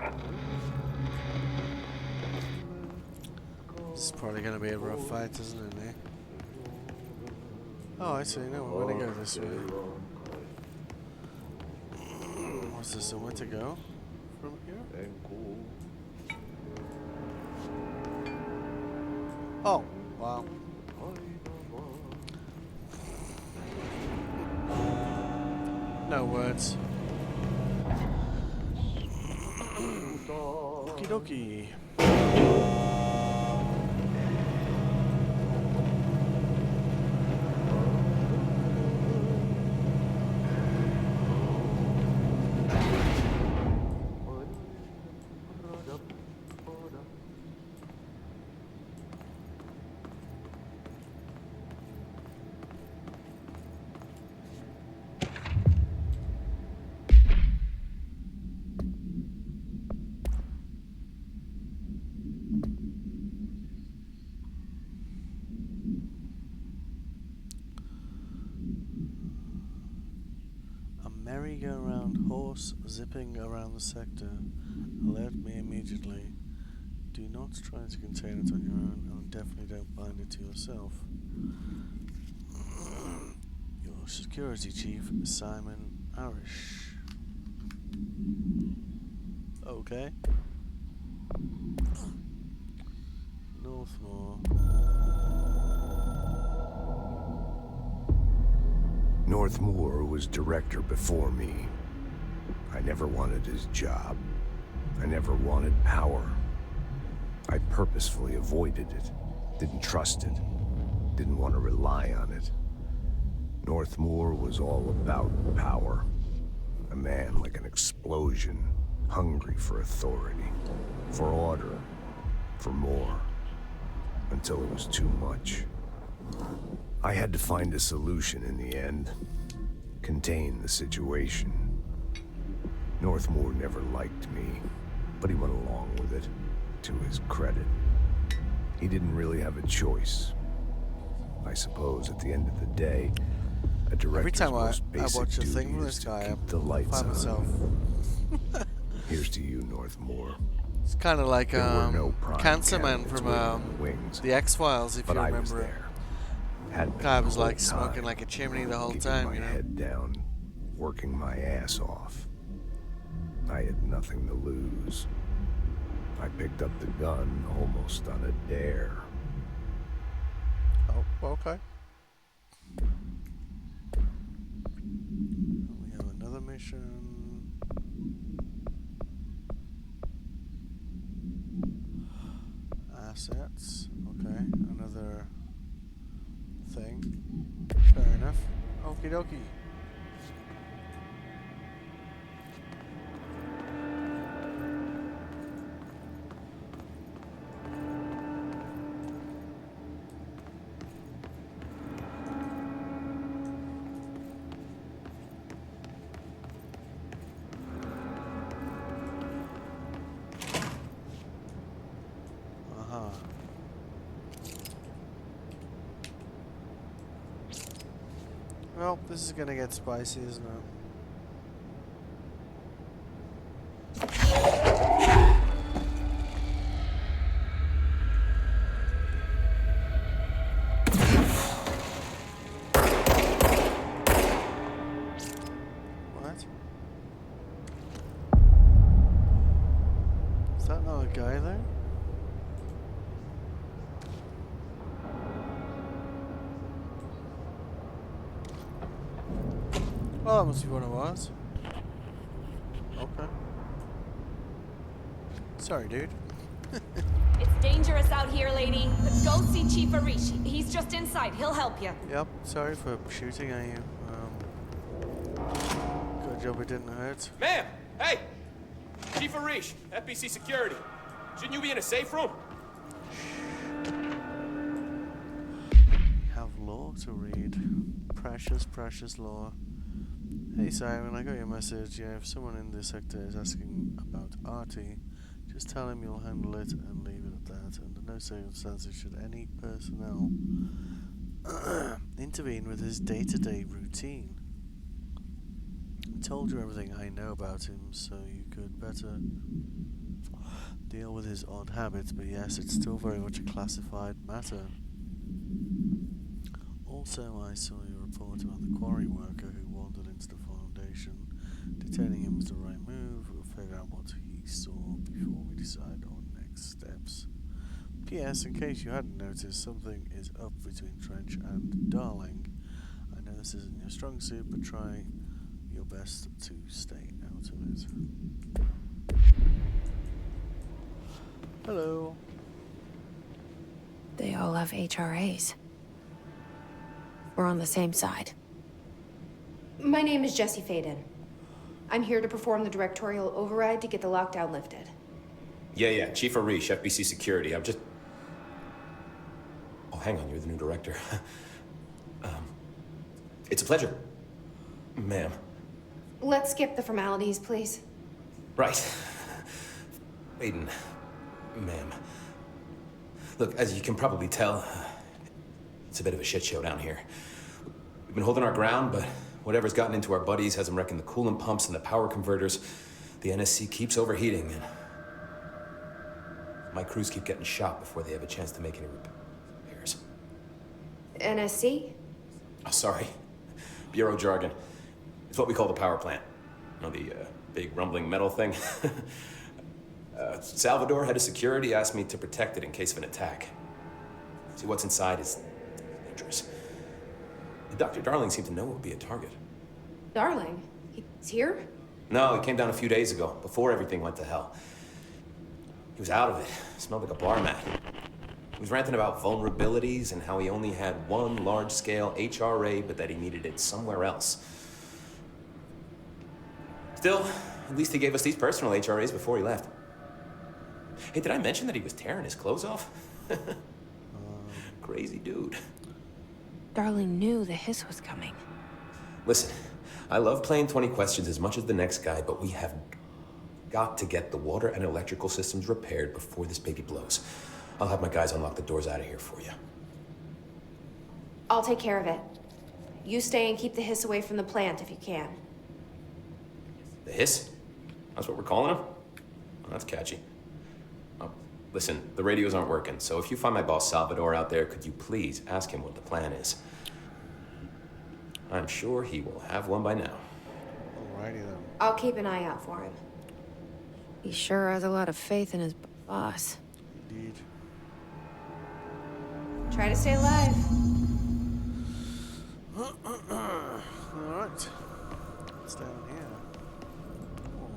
This is probably going to be a rough fight, isn't it, eh? Oh, I see. No, we're going to go this way. Was there somewhere to go from here? Oh, wow. No words. Okie dokie. Merry-go-round horse zipping around the sector. Alert me immediately. Do not try to contain it on your own, and definitely don't bind it to yourself. Your security chief, Simon Arish. Okay. Northmore.
Northmore was director before me. I never wanted his job. I never wanted power. I purposefully avoided it. Didn't trust it. Didn't want to rely on it. Northmore was all about power. A man like an explosion, hungry for authority, for order, for more, until it was too much. I had to find a solution in the end. Contain the situation. Northmore never liked me, but he went along with it, to his credit. He didn't really have a choice. I suppose at the end of the day, a director's most basic
watch a
duty
thing from
is
this
to
guy,
keep the lights
find
on.
myself.
Here's to you, Northmore.
It's kind of like
There were no prime
Cancer Man
candidates
from
waiting in the wings,
the X-Files, if
but
you
I was
remember it.
there. Had been
Guy
the
was
whole
like smoking
time,
like a chimney the whole
keeping
time,
my
you know.
head down, working my ass off. I had nothing to lose. I picked up the gun almost on a dare.
Oh, okay. We have another mission. Assets. Okay, another thing. Fair enough. Okie dokie. Well, this is gonna get spicy, isn't it? our guy there? Well, that must be one of ours. Okay. Sorry, dude.
It's dangerous out here, lady. But go see Chief Arish. He's just inside. He'll help you.
Yep, sorry for shooting at you. Good job it didn't hurt.
Ma'am! Hey! Chief Arish, FBC Security. Shouldn't you be in a safe room?
Have law to read. Precious, precious law. Hey Simon, I got your message. Yeah, if someone in this sector is asking about Artie, just tell him you'll handle it and leave it at that. Under no circumstances should any personnel intervene with his day-to-day routine. I told you everything I know about him, so you could better deal with his odd habits, but yes, it's still very much a classified matter. Also, I saw your report about the quarry worker who wandered into the Foundation. Detaining him was the right move. We'll figure out what he saw before we decide on next steps. P.S. In case you hadn't noticed, something is up between Trench and Darling. I know this isn't your strong suit, but try your best to stay out of it. Hello.
They all have HRAs. We're on the same side.
My name is Jesse Faden. I'm here to perform the directorial override to get the lockdown lifted.
Yeah, Chief Arish, FBC Security. I'm just... Oh, hang on, you're the new director. It's a pleasure. Ma'am.
Let's skip the formalities, please.
Right. Aiden. Ma'am. Look, as you can probably tell, it's a bit of a shit show down here. We've been holding our ground, but whatever's gotten into our buddies has them wrecking the coolant pumps and the power converters. The NSC keeps overheating, and my crews keep getting shot before they have a chance to make any repairs.
NSC?
Oh, sorry. Bureau jargon. It's what we call the power plant. You know, the big rumbling metal thing? Salvador, head of security, asked me to protect it in case of an attack. See, what's inside is dangerous. Dr. Darling seemed to know it would be a target.
Darling? He's here?
No, he came down a few days ago, before everything went to hell. He was out of it. Smelled like a bar mat. He was ranting about vulnerabilities and how he only had one large-scale HRA, but that he needed it somewhere else. Still, at least he gave us these personal HRAs before he left. Hey, did I mention that he was tearing his clothes off? Crazy dude.
Darling knew the hiss was coming.
Listen, I love playing 20 questions as much as the next guy, but we have got to get the water and electrical systems repaired before this baby blows. I'll have my guys unlock the doors out of here for you.
I'll take care of it. You stay and keep the hiss away from the plant if you can.
The hiss? That's what we're calling him? Oh, that's catchy. Oh, listen, the radios aren't working, so if you find my boss Salvador out there, could you please ask him what the plan is? I'm sure he will have one by now.
Alrighty then.
I'll keep an eye out for him.
He sure has a lot of faith in his boss.
Indeed.
Try to stay alive.
Alright. What's down here?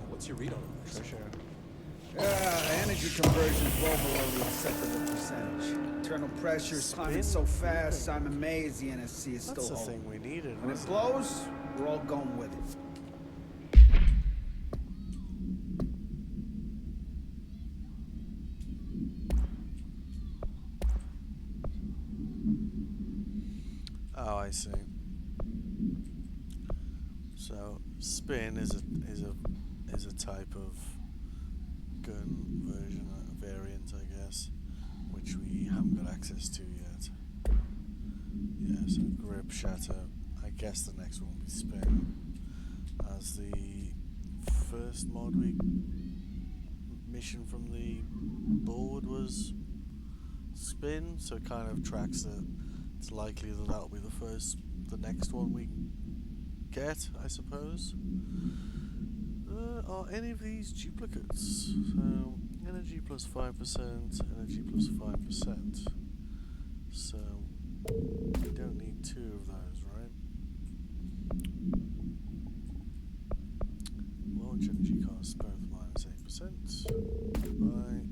What's your read on this?
Treasure.
Energy conversion is well below the acceptable percentage. Internal pressure is climbing so fast, I'm amazed the NSC is
That's
still
the
holding.
thing we needed,
When it
wasn't
blows, we're all going with it.
Oh, I see. So, spin is a type of gun version, variant, I guess, which we haven't got access to yet. Yeah, so grip, shatter. I guess the next one will be spin. As the first mod mission from the board was spin, so it kind of tracks that it's likely that that'll be the next one we get, I suppose. Are any of these duplicates? So, Energy plus 5%, energy plus 5%. So we don't need two of those, right? Launch energy costs both minus 8%. Goodbye.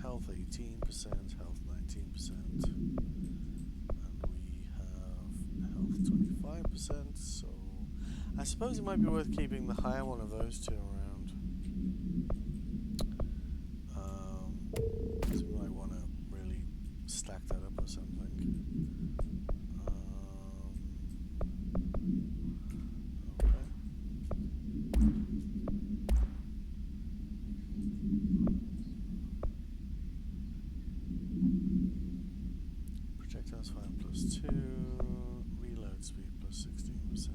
Health 18%, health 19%. And we have health 25%, so I suppose it might be worth keeping the higher one of those two around. So we might want to really stack that up or something. Okay. Projectiles fire plus 2, reload speed plus 16%.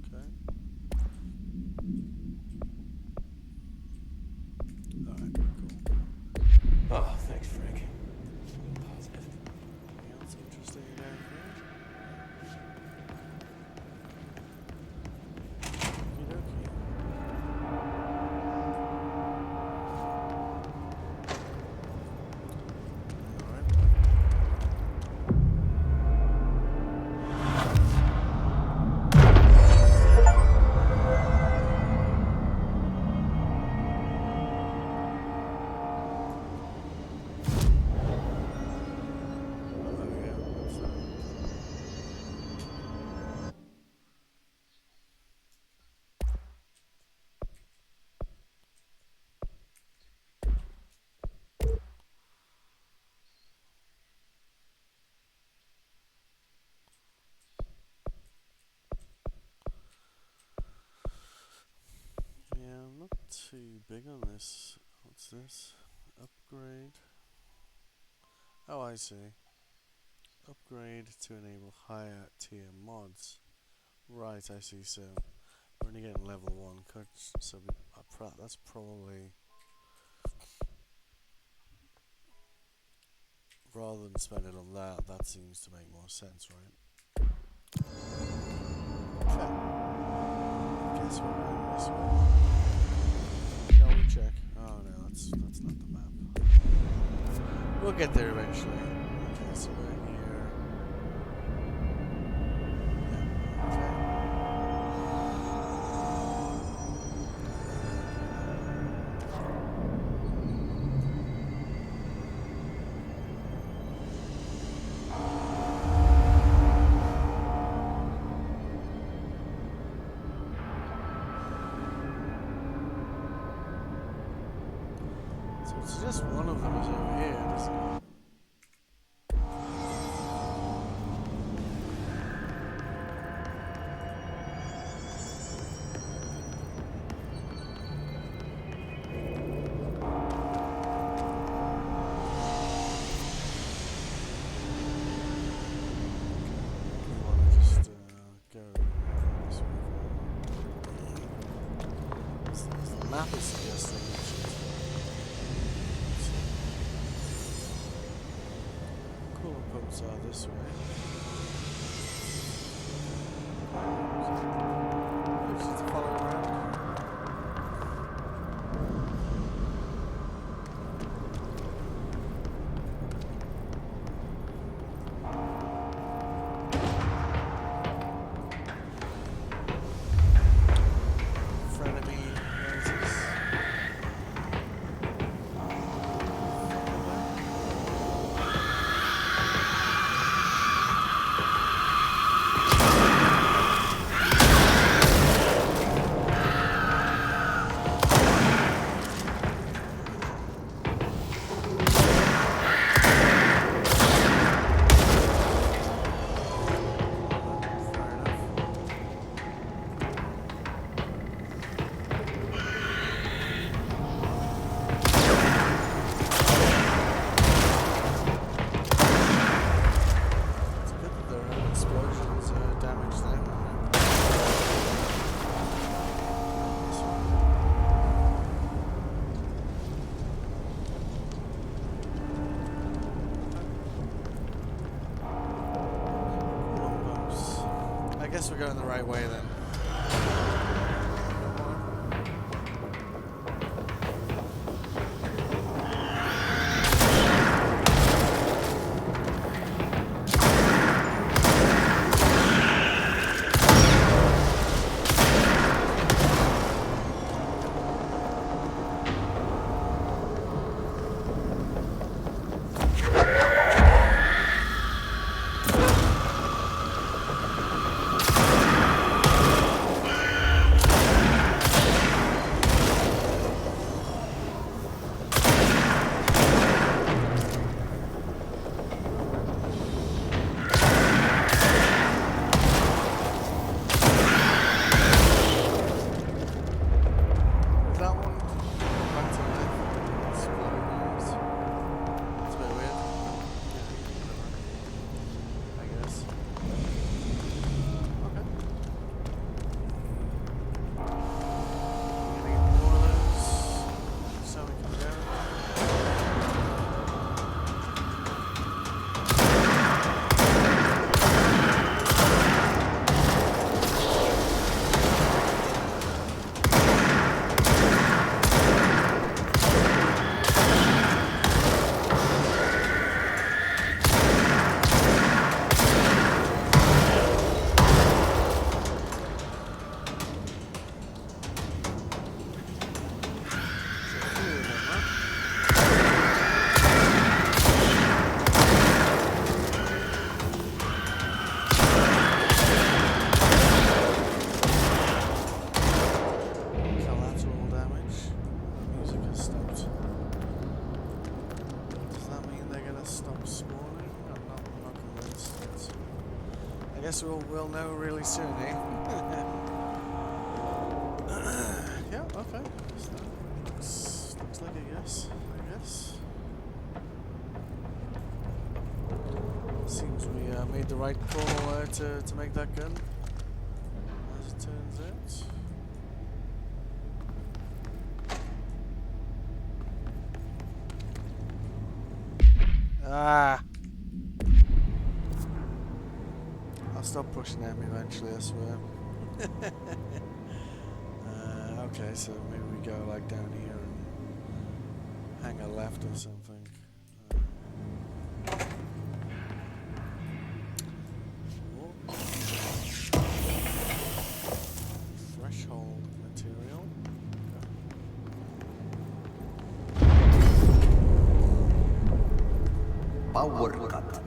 Okay. Alright, cool.
Oh, thanks, Frank. Positive.
Anything else interesting down here? Okey-dokey. Alright. Oh, there we go. What's that? Yeah, I'm not too big on this. What's this? Upgrade. Oh, I see. Upgrade to enable higher tier mods. Right, I see. So we're only getting level 1 cuts. So that's probably, rather than spend it on that, that seems to make more sense, right? Okay. Guess we're going this way. Shall we check? Oh no, that's not the map. We'll get there eventually. Okay, so we're here. Yeah, okay. So it's just one of them is over here, isn't it? We want to just go this way. So the map is suggesting that she's coolant pumps are this way. Just to follow around. Frenemy, where is this? Fair enough. It's good that there are explosions damage them. This one. Coolant pumps. I guess we're going the right way then.
guess we'll know really soon, eh? Yeah, okay. So looks like a yes, I guess. Seems we made the right call to make that gun, as it turns out. Ah! I'll stop pushing them eventually, I swear. Okay, so maybe we go like down here and hang a left or something. Oh. Threshold material.
Power cut.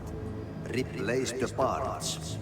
Replace the parts.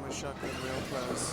Shotgun real close.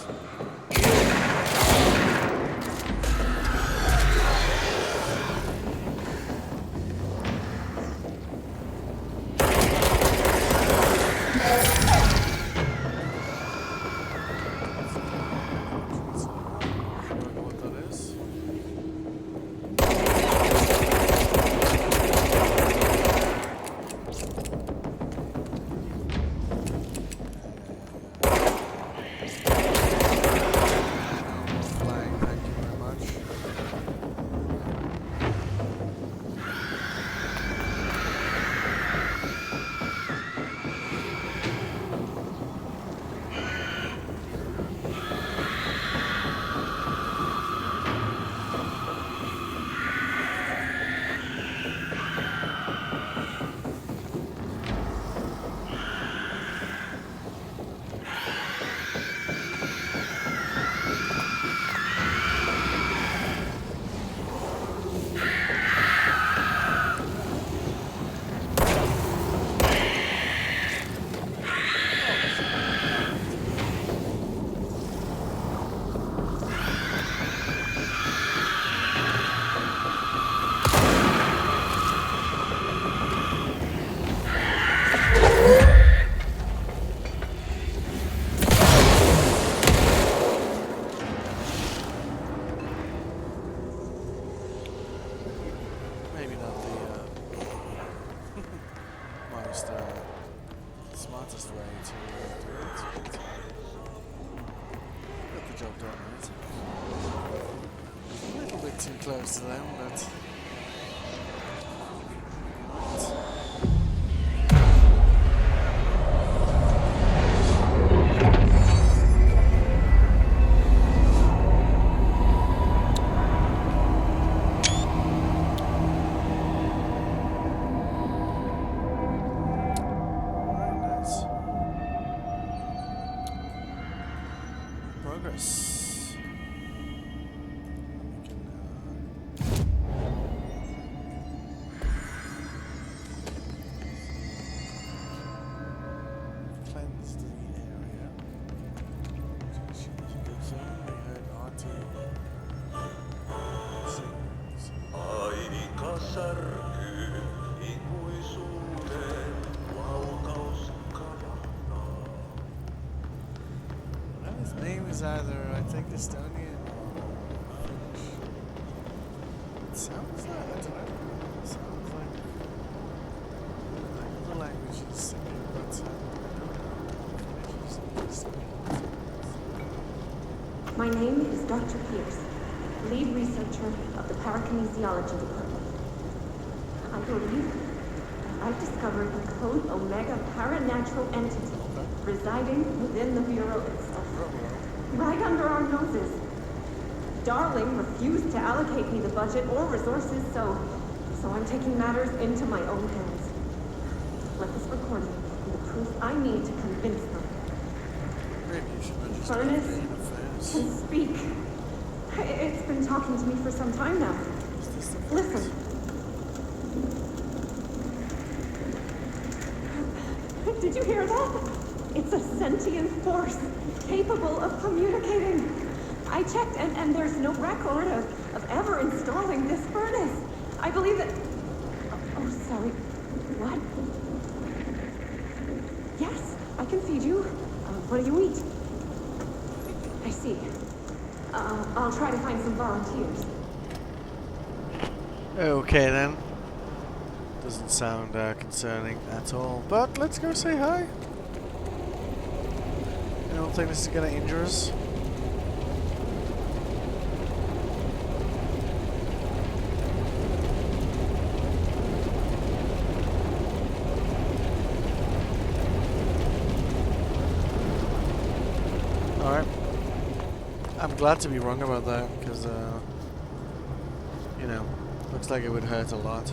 Smartest way to do it. Got the job done, right? A little bit too close to them, but...
progress. We can cleanse the area. Which is a good thing. We heard Auntie sing. Well, his name is either, I think, Estonian or Finnish. It sounds like, I don't know, it sounds like the language is singing, but Finnish is Estonian.
My name is Dr. Pierce, lead researcher of the Parakinesiology Department. I believe that I've discovered a Code Omega paranatural entity residing within the Bureau itself. Right under our noses. Darling refused to allocate me the budget or resources, so I'm taking matters into my own hands. Let this recording be the proof I need to convince them.
Maybe you should register
Furnace
Foreign Affairs.
can speak. It's been talking to me for some time now. Listen. Did you hear that? It's a sentient force, capable of communicating. I checked, and there's no record of ever installing this furnace. I believe that... Oh, sorry. What? Yes, I can feed you. What do you eat? I see. I'll try to find some volunteers.
Okay then. Doesn't sound concerning at all. But let's go say hi. I don't think this is gonna injure us. Alright. I'm glad to be wrong about that, because, you know, looks like it would hurt a lot.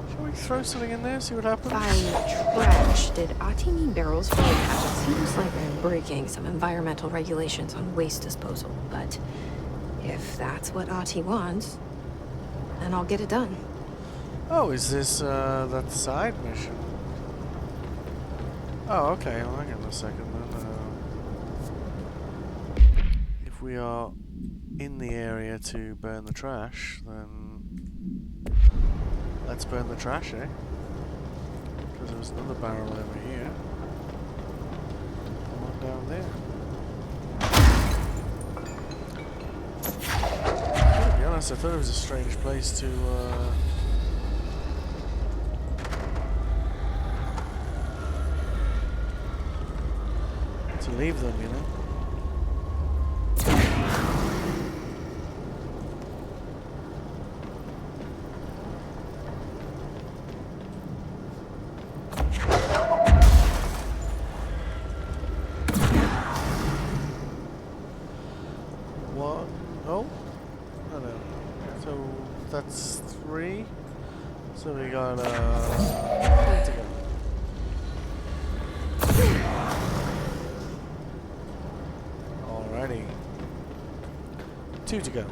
Shall we throw something in there, see what happens?
By trash, did Ati mean barrels full of trash? It seems like I'm breaking some environmental regulations on waste disposal, but if that's what Ati wants, then I'll get it done.
Oh, is this that side mission? Oh, okay. Well, hang on a second then. If we are in the area to burn the trash, then let's burn the trash, eh? Because there was another barrel over here. And one down there. To be honest, I thought it was a strange place to leave them, you know. One, oh, no, no. So that's 3. So we got 3 to go. Alrighty. 2 to go.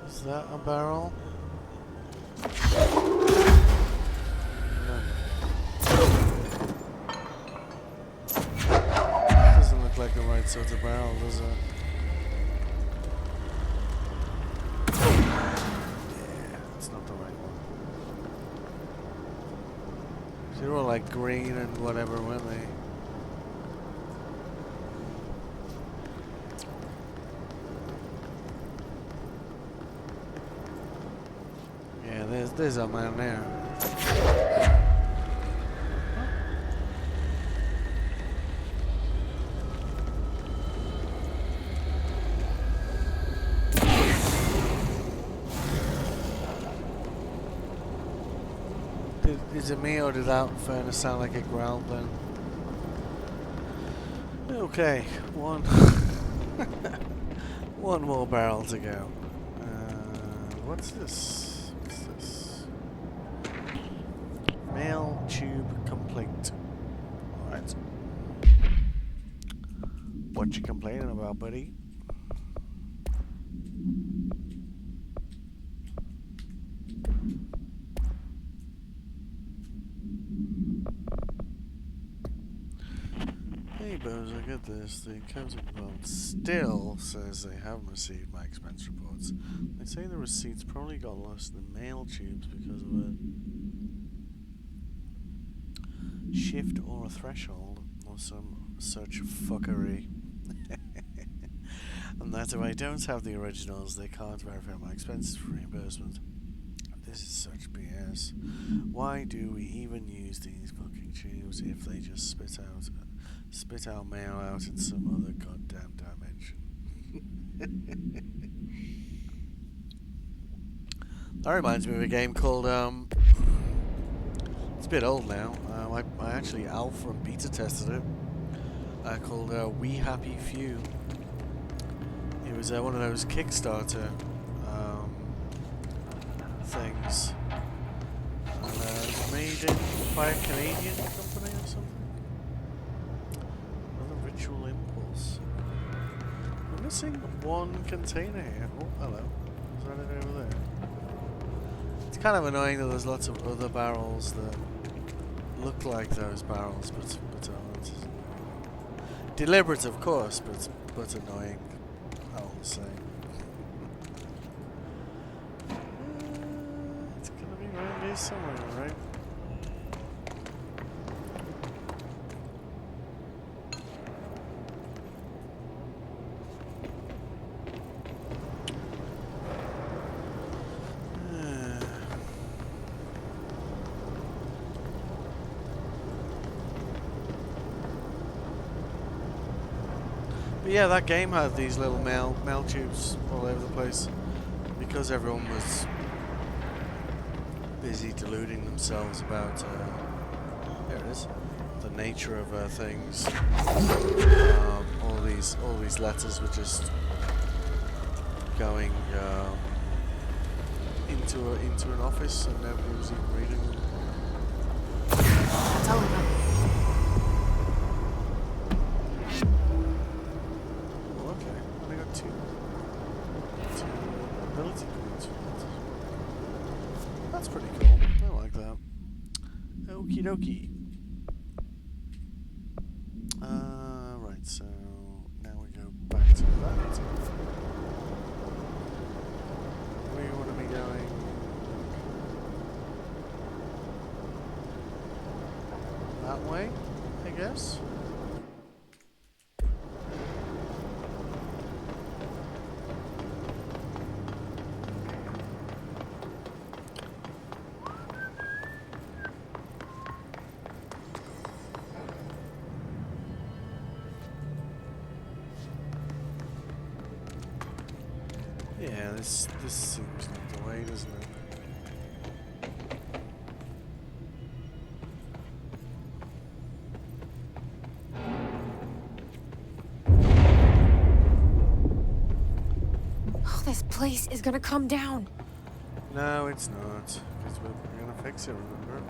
Is that a barrel? Doesn't look like the right sort of barrel, does it? They were all like green and whatever, weren't they? Yeah, there's a man there. Is it me or did that furnace sound like it growled then? Okay, one one more barrel to go. What's this? What's this? Mail tube complete. Alright. What you complaining about, buddy? Hey Bozo, get this. The accounting department still says they haven't received my expense reports. They say the receipts probably got lost in the mail tubes because of a shift or a threshold or some such fuckery. And that if I don't have the originals, they can't verify my expenses for reimbursement. This is such BS. Why do we even use these fucking tubes if they just spit our mail out in some other goddamn dimension? That reminds me of a game called it's a bit old now. I actually alpha and beta tested it. Called We Happy Few. It was one of those Kickstarter things. And it was made by a Canadian company or something. Another Ritual Impulse. We're missing one container here. Oh, hello. Is there anything over there? It's kind of annoying that there's lots of other barrels that look like those barrels, but aren't. Deliberate, of course, but annoying all the same. It's gonna be around here somewhere, right? But yeah, that game had these little mail tubes all over the place because everyone was busy deluding themselves about there it is, the nature of things. All these letters were just going into an office and nobody was even reading them.
That's all of them.
Ability points for that. That's pretty cool. I like that. Okie dokie. Right, so now we go back to that. We want to be going that way, I guess. Yeah, this seems like the way, doesn't it?
Oh, this place is gonna come down.
No, it's not. Because we're gonna fix it, remember?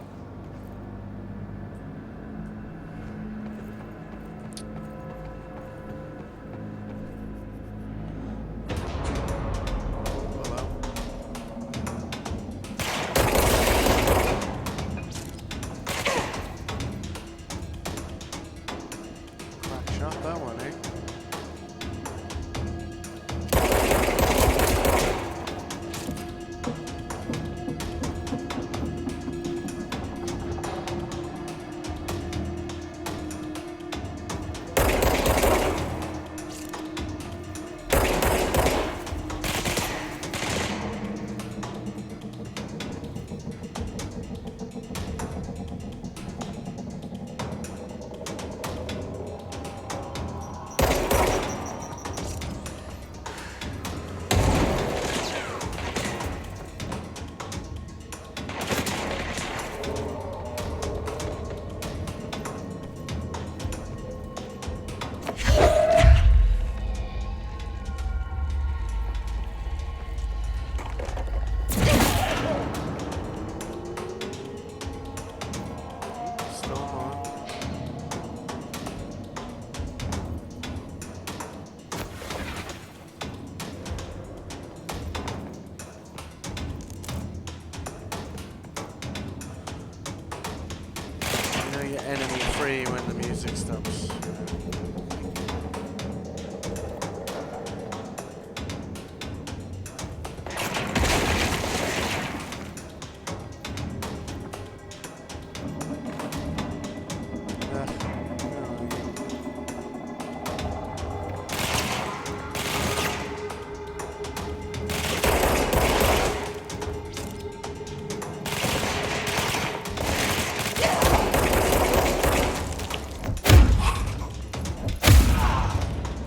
stops.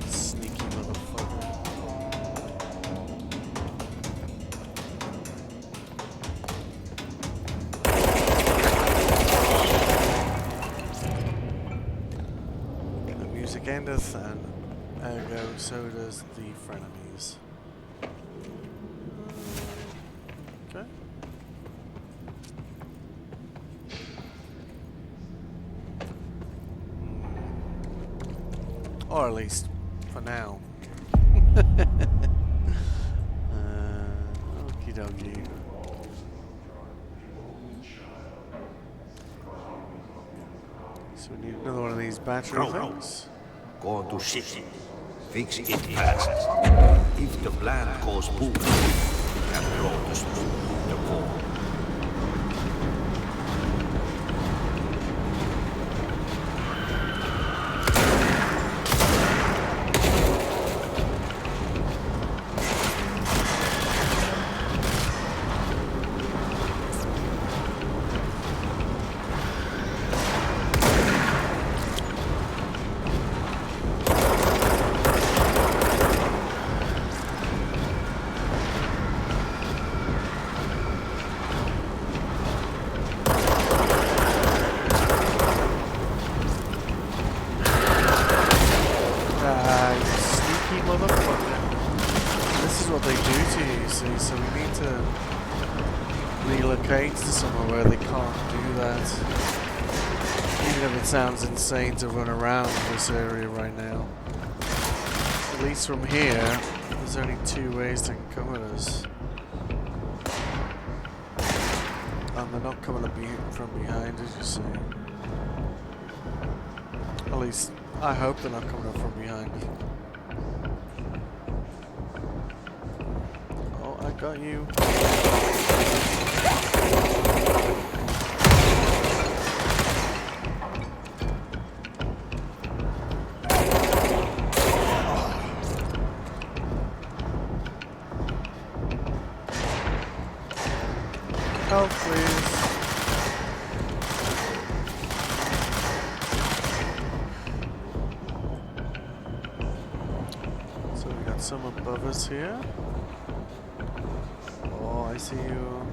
Sneaky motherfucker. The music endeth, and ergo so does the frenemies. Okay. Or at least for now. Okie dokie. So we need another one of these battery things.
Go to city. Fix it fast. If the plant goes boom, you can blow the smoke to the core.
Sneaky motherfucker. This is what they do to you, see, so we need to relocate to somewhere where they can't do that. Even if it sounds insane to run around this area right now. At least from here, there's only two ways they can come at us. And they're not coming up from behind, as you see. At least, I hope they're not coming up from behind. Oh, I got you. Help, please. So we got some above us here. Oh, I see you.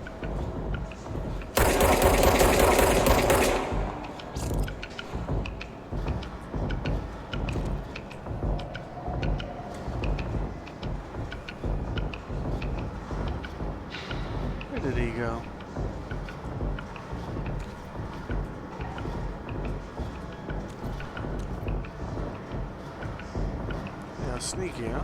Where did he go? Yeah, sneaky, huh?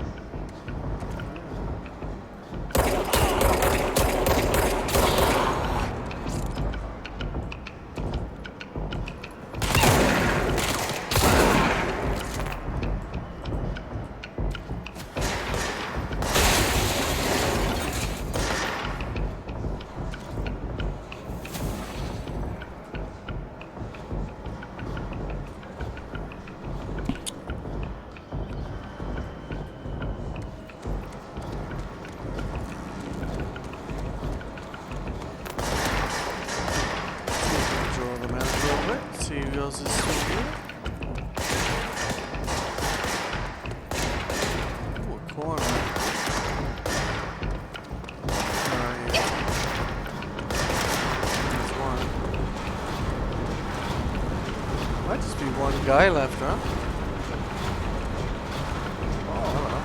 Draw them out a little bit. See who else is still here. Ooh, a corner. Alright. There's one. Might just be one guy left, huh? Oh, hello.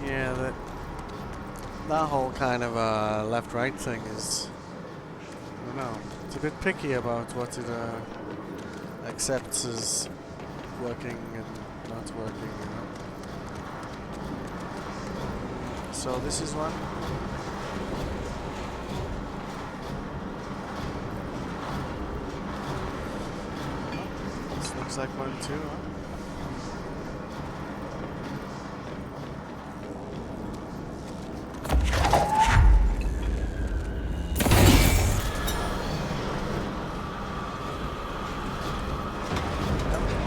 Yeah, that whole kind of left-right thing is, I don't know, it's a bit picky about what it accepts as working and not working, you know. So this is one. This looks like one too, huh?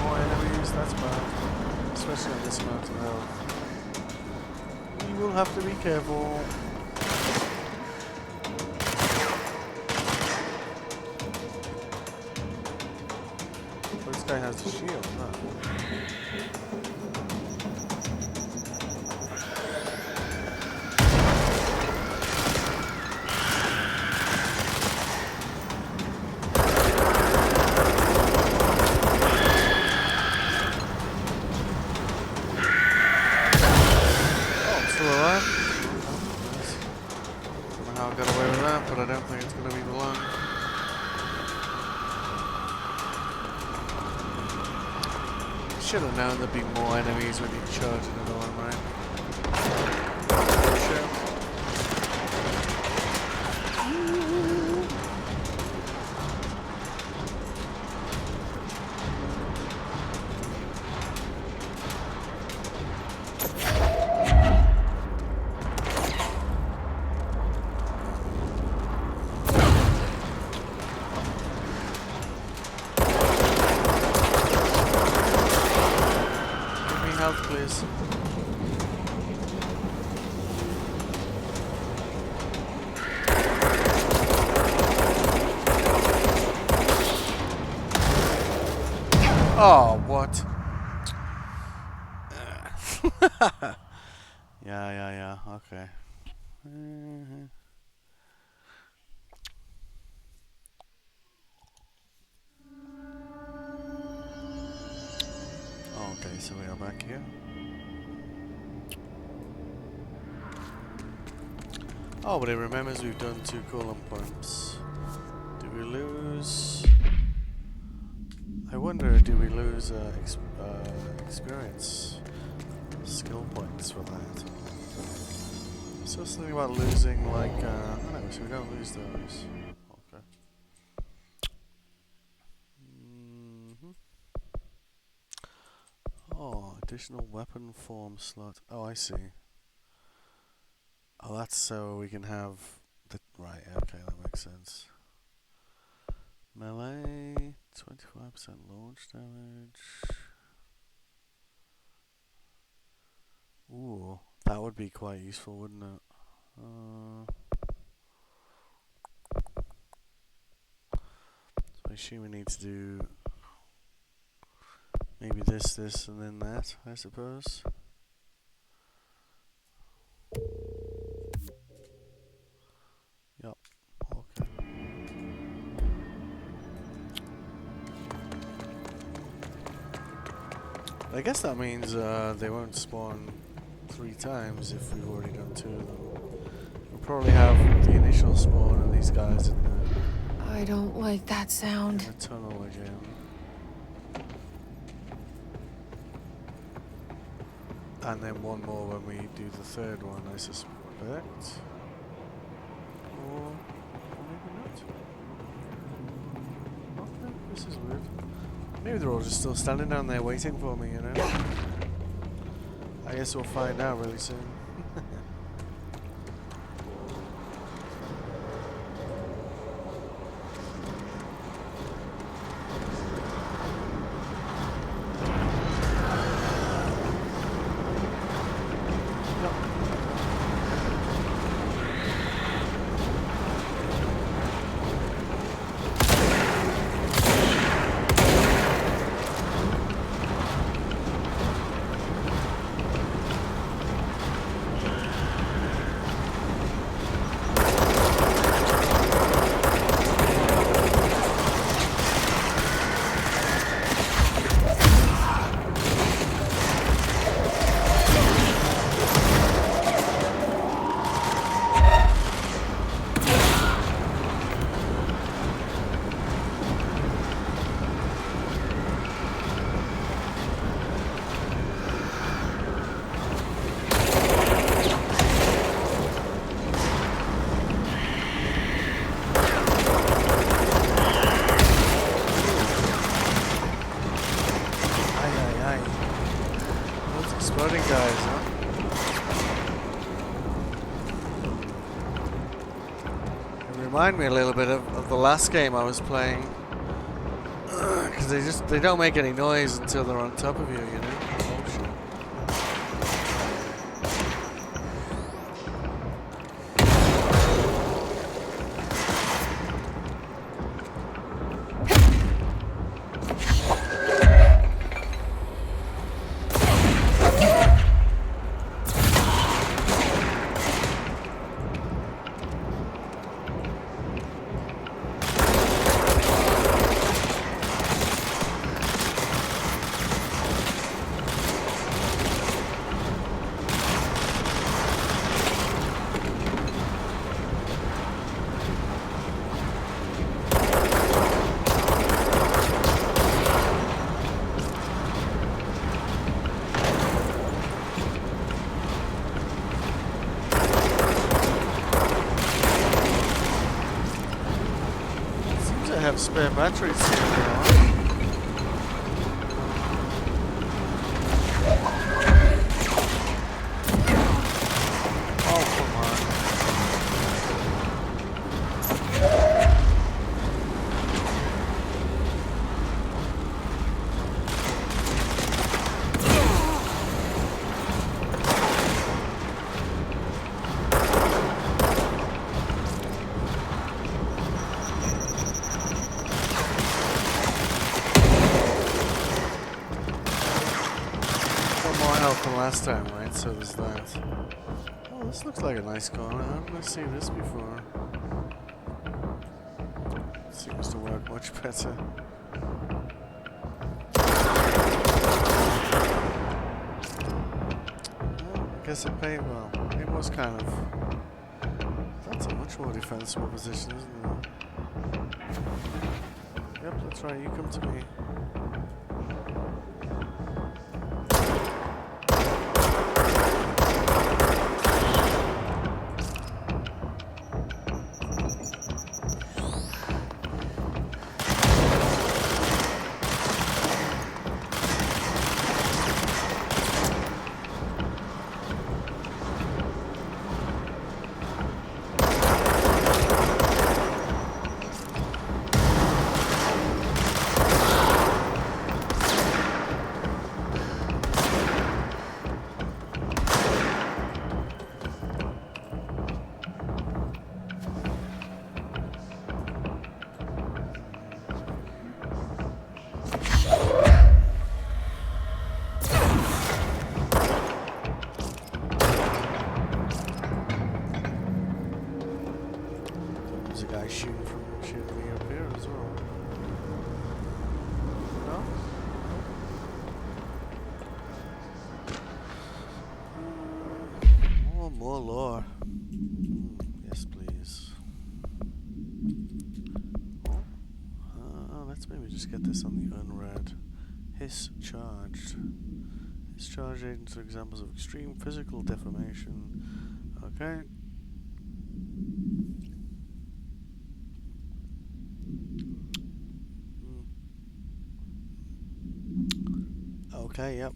More enemies, that's bad. Especially on this amount of health. You will have to be careful. Well, this guy has a shield, huh? But I don't think it's going to be long. Should have known there'd be more enemies when you charge another one, right? Sure. Please. Oh, what? Yeah, okay. Okay, so we are back here. Oh, but it remembers we've done 2 column points. Do we lose? I wonder, do we lose experience skill points for that? So something about losing, like, oh no, so we don't lose those. Okay. Oh, additional weapon form slot. Oh, I see. Oh, that's so we can have the right. Okay, that makes sense. Melee, 25% launch damage. Ooh, that would be quite useful, wouldn't it? So I assume we need to do maybe this, and then that, I suppose. Yep. Okay. I guess that means they won't spawn 3 times if we've already done 2 of them. We'll probably have the initial spawn and these guys in the
I don't like that sound.
in the tunnel again. And then one more when we do the 3rd one, I suspect. Or maybe not. Okay, this is weird. Maybe they're all just still standing down there waiting for me, you know? I guess we'll find out really soon. remind me a little bit of the last game I was playing, because they don't make any noise until they're on top of you, you know. Oh shit. Have spare batteries here now. Oh, come on. From last time, right? So there's that. Oh, this looks like a nice corner. I haven't seen this before. Seems to work much better. Well, I guess it paid well. It was kind of. That's a much more defensible position, isn't it? Yep, that's right. You come to me. Shooting me up here as well. No? More lore. Yes, please. Let's maybe just get this on the unread. Hiss charged. Hiss charged agents are examples of extreme physical deformation. Okay. Okay, yep.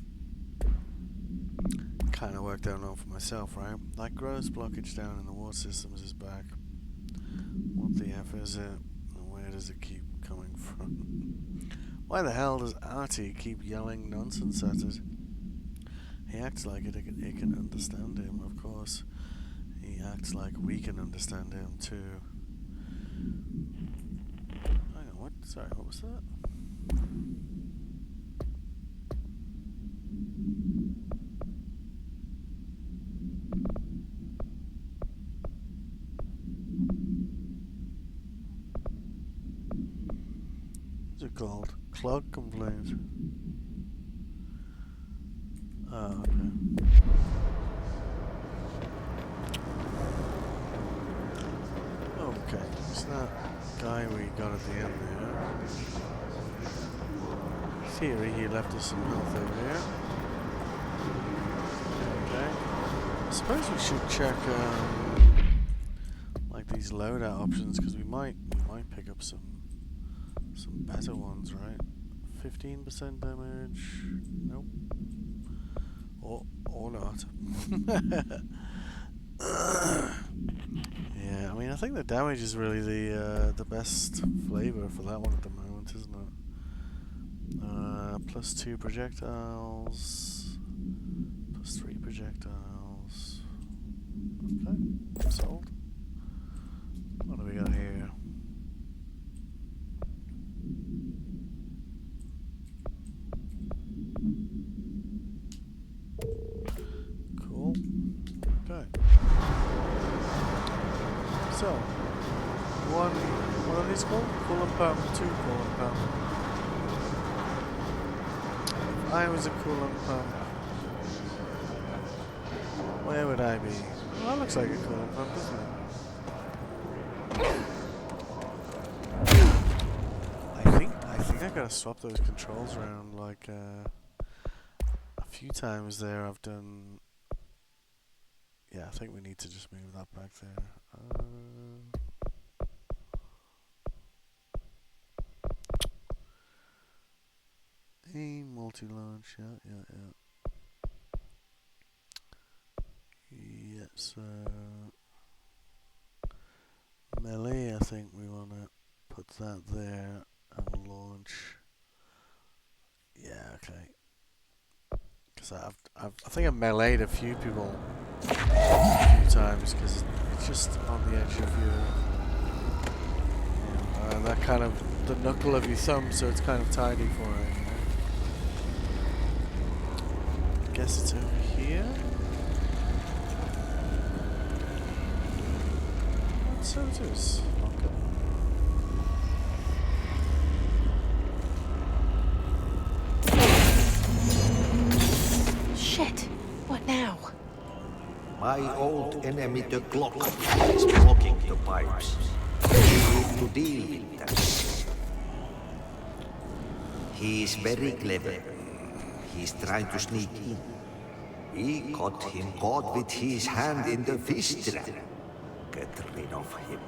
Kind of worked out for myself, right? That gross blockage down in the water systems is back. What the F is it? And where does it keep coming from? Why the hell does Artie keep yelling nonsense at it? He acts like it can understand him, of course. He acts like we can understand him, too. Hang on, what? Sorry, what was that? What's it called? Clog complaint. Oh, okay. Okay, it's that guy we got at the end there. Theory, he left us some health over here. Okay. I suppose we should check like these loadout options, because we might pick up some better ones, right? 15% damage. Nope. Or not. Yeah, I mean mean, I think the damage is really the best flavor for that one at the moment, isn't it? +2 projectiles, +3 projectiles. Okay, sold. What do we got here? Cool. Okay. So, what are these called? Coolant pump, 2 coolant pump. If I was a coolant pump, where would I be? Well, that looks like a coolant pump, doesn't it? I think I gotta swap those controls around. Like a few times there, I've done. Yeah, I think we need to just move that back there. A multi-launch, yeah. Yes, melee, I think we want to put that there and launch. Yeah, okay. Because I think I've meleeed a few people a few times because it's just on the edge of your, that kind of the knuckle of your thumb, so it's kind of tidy for it. You know? I guess it's over here. So it is. Okay.
Shit. What now?
My old enemy, the clock, is blocking the pipes. We need to deal with that. He's very clever. He's trying to sneak in. We got him caught with his hand in the fish trap. Get rid of him.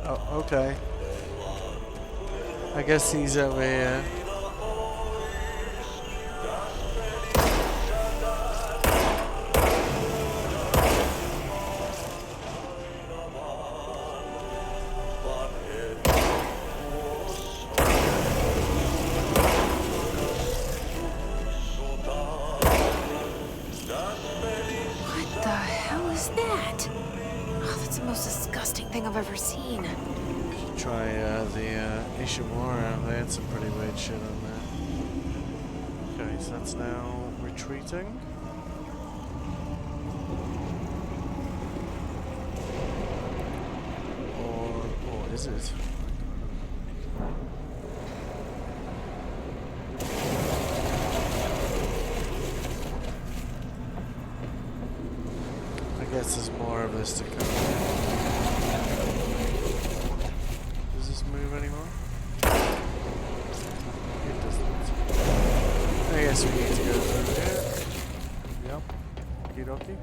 Oh, okay. I guess he's over here.
What the hell is that? Oh, that's the most disgusting thing I've ever seen.
Try the Ishimura. They had some pretty weird shit on there. Okay, so that's now retreating. Or is it? I guess there's more of this to come. Does this move anymore? It doesn't. I guess we need to go through here. Yep. Okie dokie.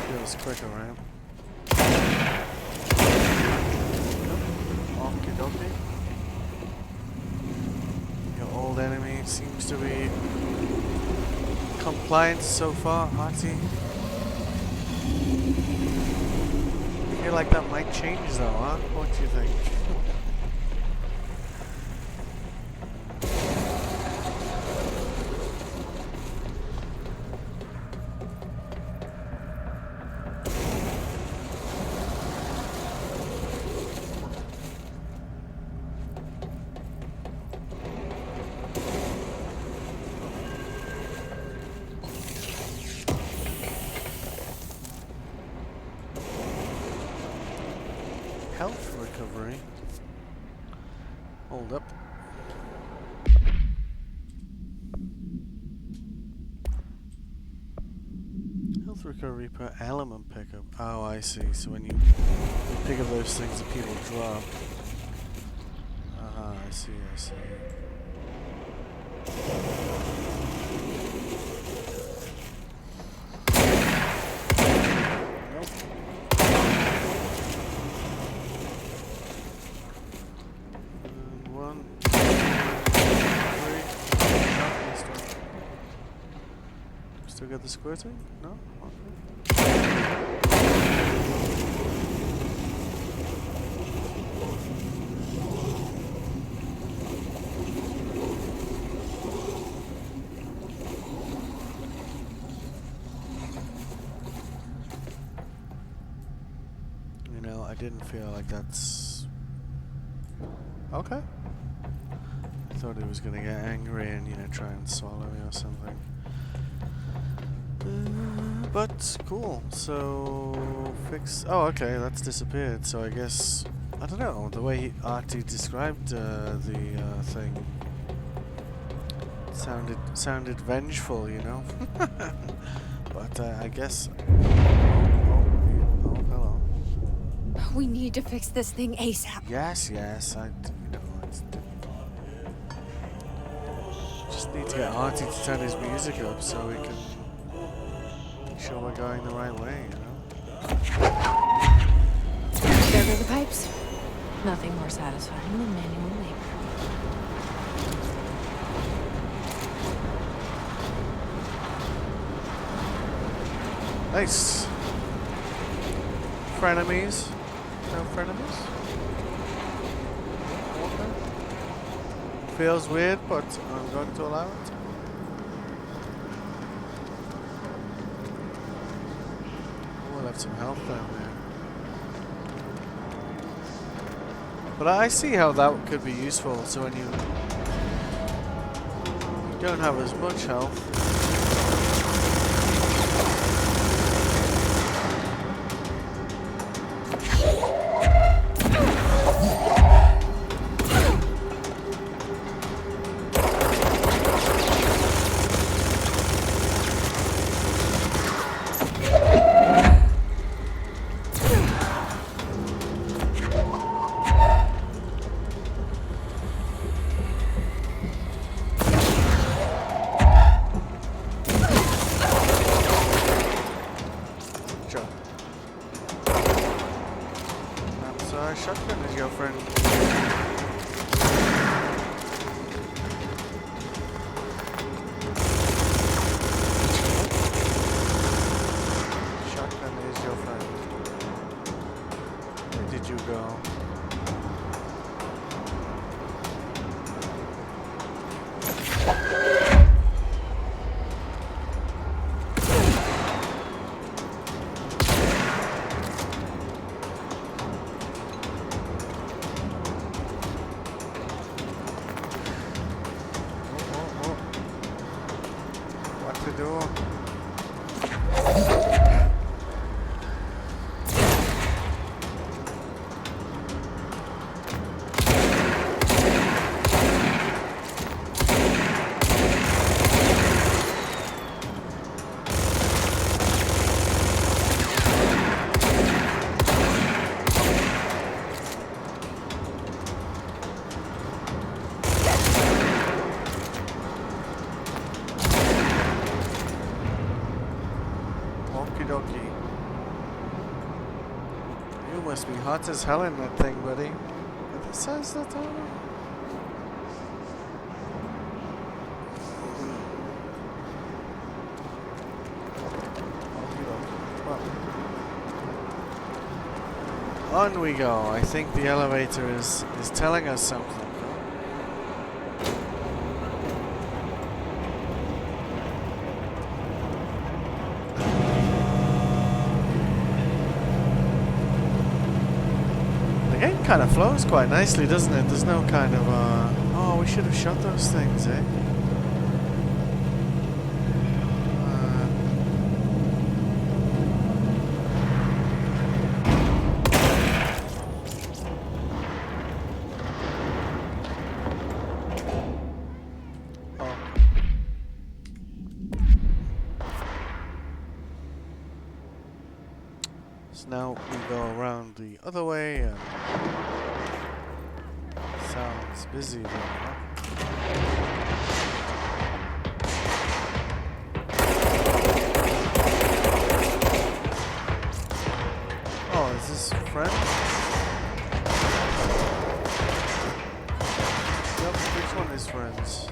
Feels quicker, right? Okie dokie. Your old enemy seems to be compliant so far, Marty. I feel like that might change though, huh? What do you think? Health recovery. Hold up. Health recovery per element pickup. Oh, I see. So when you pick up those things that people drop. I see, I see. Nope. Still got the squirting? No? Okay. You know, I didn't feel like that's... Okay. I thought he was gonna get angry and, you know, try and swallow me or something. But cool. So fix. Oh, okay. That's disappeared. So I guess I don't know. The way Artie described the thing sounded vengeful, you know. But I guess. Oh, hello.
We need to fix this thing ASAP.
Yes. Just need to get Artie to turn his music up so we can. Sure we're going the right way, you know?
There go the pipes. Nothing more satisfying than manual labor.
Nice. Frenemies? No frenemies? Okay. Feels weird, but I'm going to allow it. Some health down there. But I see how that could be useful, so when you don't have as much health. Shotgun is your friend. Shotgun is your friend. Where did you go? You must be hot as hell in that thing, buddy. But it says that on it. Well, on we go. I think the elevator is telling us something. Kind of flows quite nicely, doesn't it? There's no kind of oh, we should have shot those things, eh? So now we go around the other way and sounds busy there, huh? Oh, is this friend? Yep, which one is friends?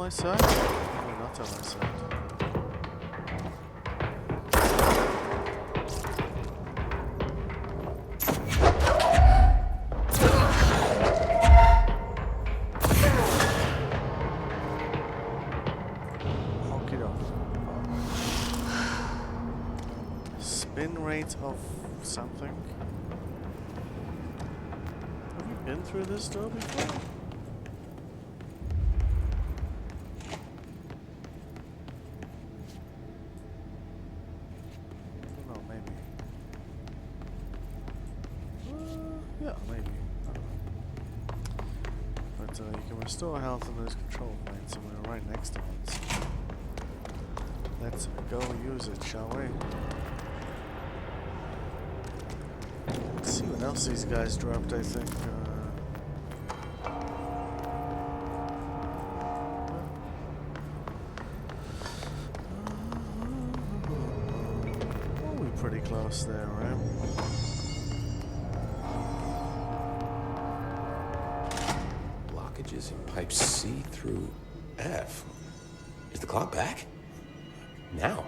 my side? Probably not on my side. Okie doke. Spin rate of something. Have you been through this door before? You can restore health in those control points, and we're right next to it. So let's go use it, shall we? Let's see what else these guys dropped, I think. Oh, we're pretty close there, right?
In pipe C through F. Is the clock back? Now?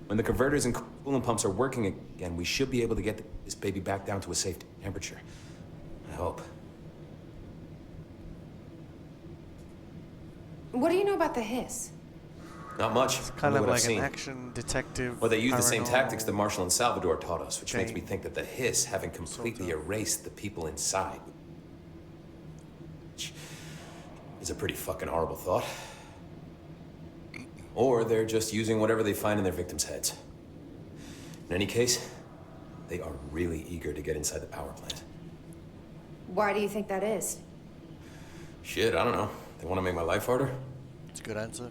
When the converters and coolant pumps are working again, we should be able to get this baby back down to a safe temperature. I hope.
What do you know about the hiss?
Not much.
It's kind of like an action detective.
Well, they use the same tactics that Marshall and Salvador taught us, which makes me think that the hiss haven't completely erased the people inside. Is a pretty fucking horrible thought. Or they're just using whatever they find in their victims' heads. In any case, they are really eager to get inside the power plant.
Why do you think that is?
Shit, I don't know. They want to make my life harder?
It's a good answer.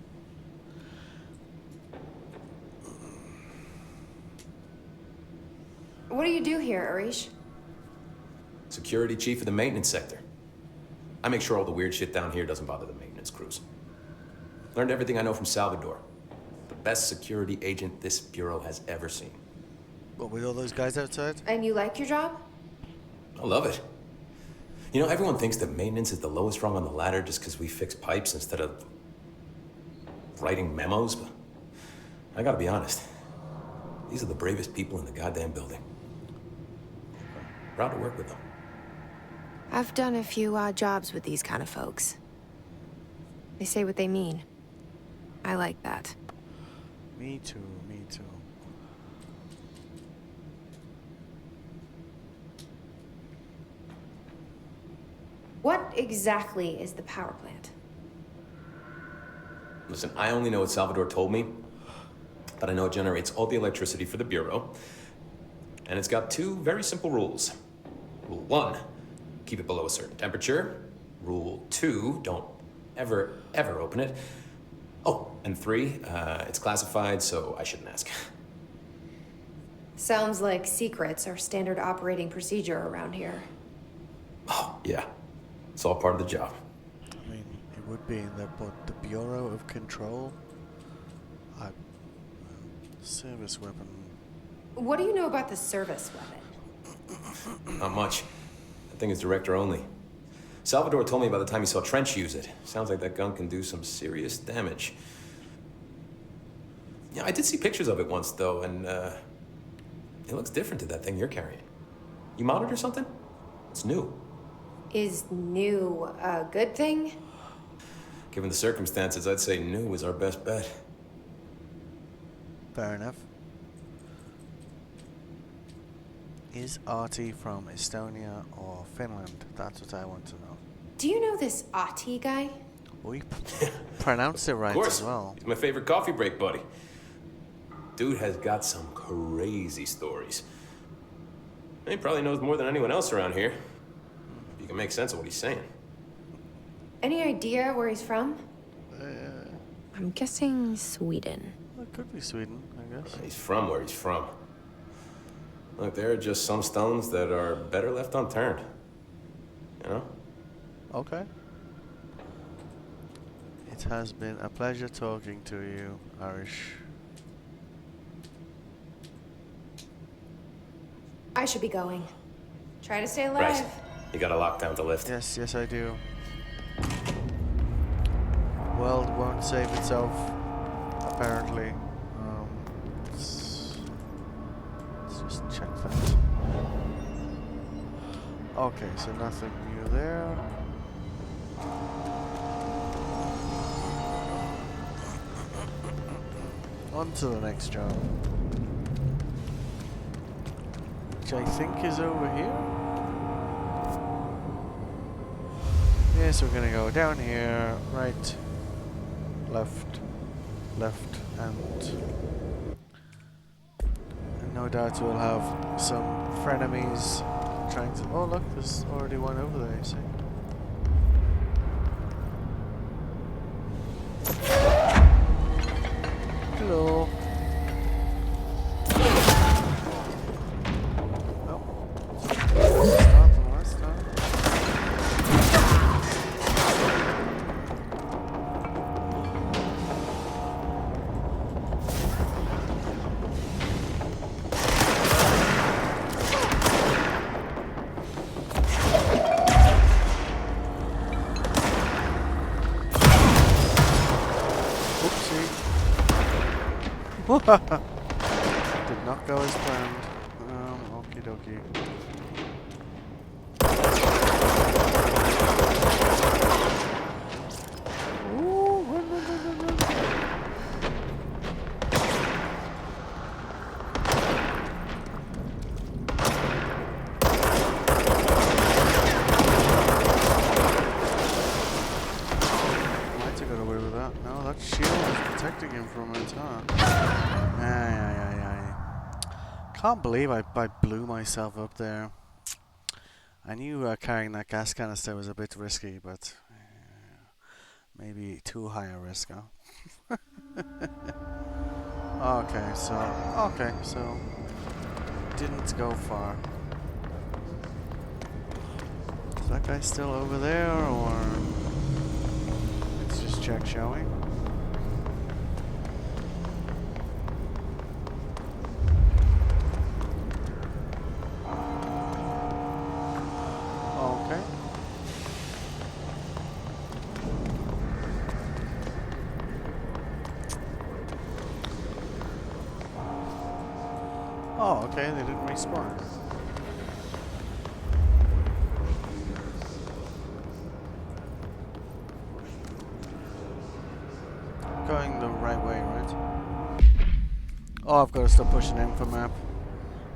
What do you do here, Arish?
Security chief of the maintenance sector. I make sure all the weird shit down here doesn't bother the maintenance crews. Learned everything I know from Salvador. The best security agent this bureau has ever seen.
What, with all those guys outside?
And you like your job?
I love it. You know, everyone thinks that maintenance is the lowest rung on the ladder just because we fix pipes instead of writing memos, but I gotta be honest. These are the bravest people in the goddamn building. Proud to work with them.
I've done a few odd jobs with these kind of folks. They say what they mean. I like that.
Me too, me too.
What exactly is the power plant?
Listen, I only know what Salvador told me, but I know it generates all the electricity for the bureau, and it's got two very simple rules. Rule 1, keep it below a certain temperature. Rule 2, don't ever open it. Oh, and 3, it's classified, so I shouldn't ask.
Sounds like secrets are standard operating procedure around here.
Oh, yeah. It's all part of the job.
I mean, it would be in the Bureau of Control. Service weapon.
What do you know about the service weapon?
Not much. That thing is director only. Salvador told me about the time he saw Trench use it. Sounds like that gun can do some serious damage. Yeah, I did see pictures of it once, though, and it looks different to that thing you're carrying. You modded or something? It's new.
Is new a good thing?
Given the circumstances, I'd say new was our best bet.
Fair enough. Is Artie from Estonia or Finland? That's what I want to know.
Do you know this Ahti guy?
We pronounced it right
Of course.
as well.
He's my favorite coffee break buddy. Dude has got some crazy stories. He probably knows more than anyone else around here. If you can make sense of what he's saying.
Any idea where he's from?
I'm guessing Sweden.
It could be Sweden, I guess.
He's from where he's from. Look, there are just some stones that are better left unturned. You know?
Okay. It has been a pleasure talking to you, Arish.
I should be going. Try to stay alive.
Right. You got a lockdown to lift.
Yes, I do. world won't save itself, apparently. Let's just check that. Okay, so nothing new there. On to the next job, which I think is over here. Yes, we're gonna go down here, right, left, left, and no doubt we'll have some frenemies trying to. Oh, look, there's already one over there, you see. Hello. Oh. Start the last time. Did not go as planned. Okie dokie. Ooh, run, run, run, run, run. Might have got away with that. No, that shield is protecting him from it, huh? Can't believe I blew myself up there. I knew carrying that gas canister was a bit risky, but maybe too high a risk, huh? Okay, so didn't go far. Is that guy still over there, or let's just check, shall we? Oh, okay, they didn't respawn. Going the right way, right? Oh, I've got to stop pushing info map.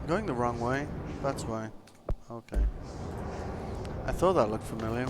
I'm going the wrong way, that's why. Okay. I thought that looked familiar.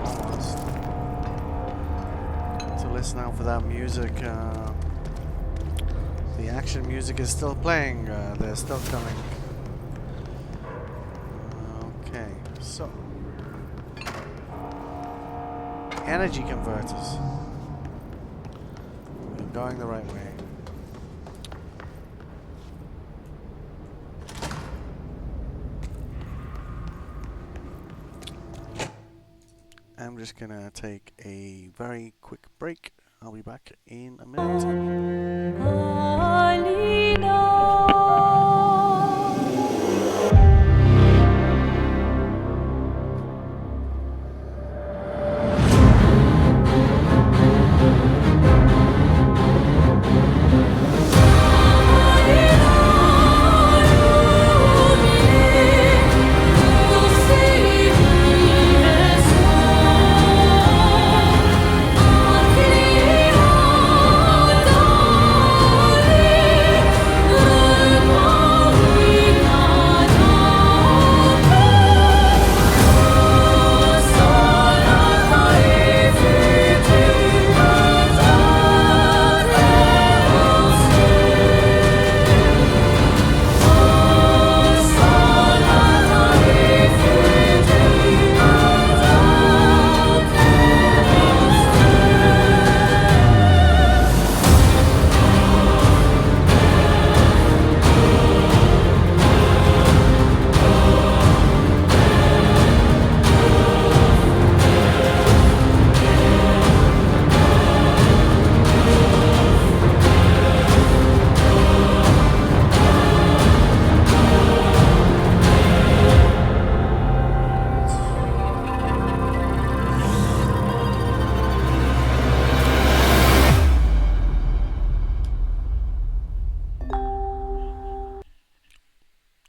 Almost. So listen out for that music. The action music is still playing. They're still coming. Okay, so energy converters. We're going the right way. I'm just gonna take a very quick break. I'll be back in a minute.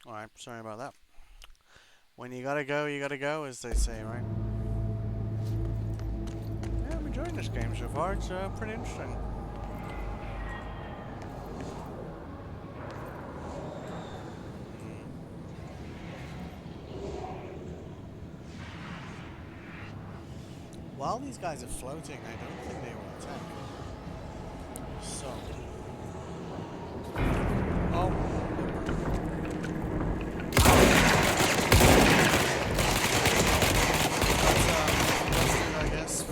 Alright, sorry about that. When you gotta go, as they say, right? Yeah, I'm enjoying this game so far. It's pretty interesting. While these guys are floating, I don't think they will attack. So. Oh. I guess.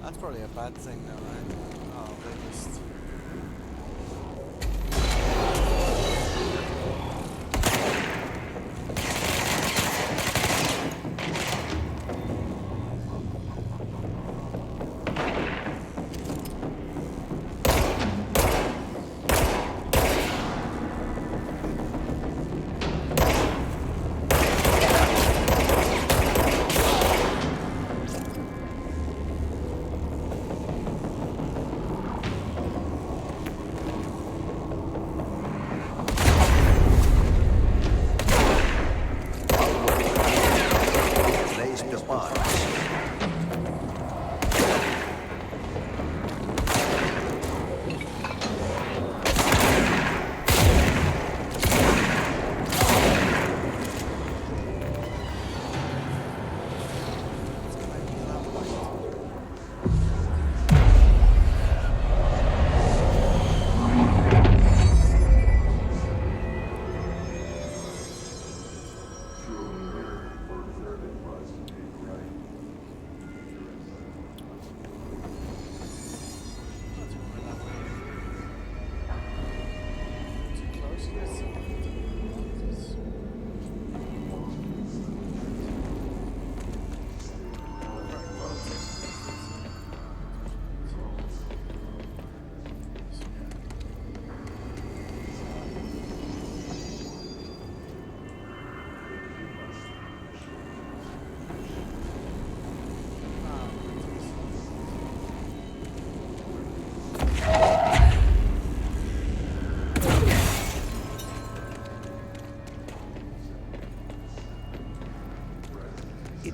That's probably a bad thing though, right? Oh, they just...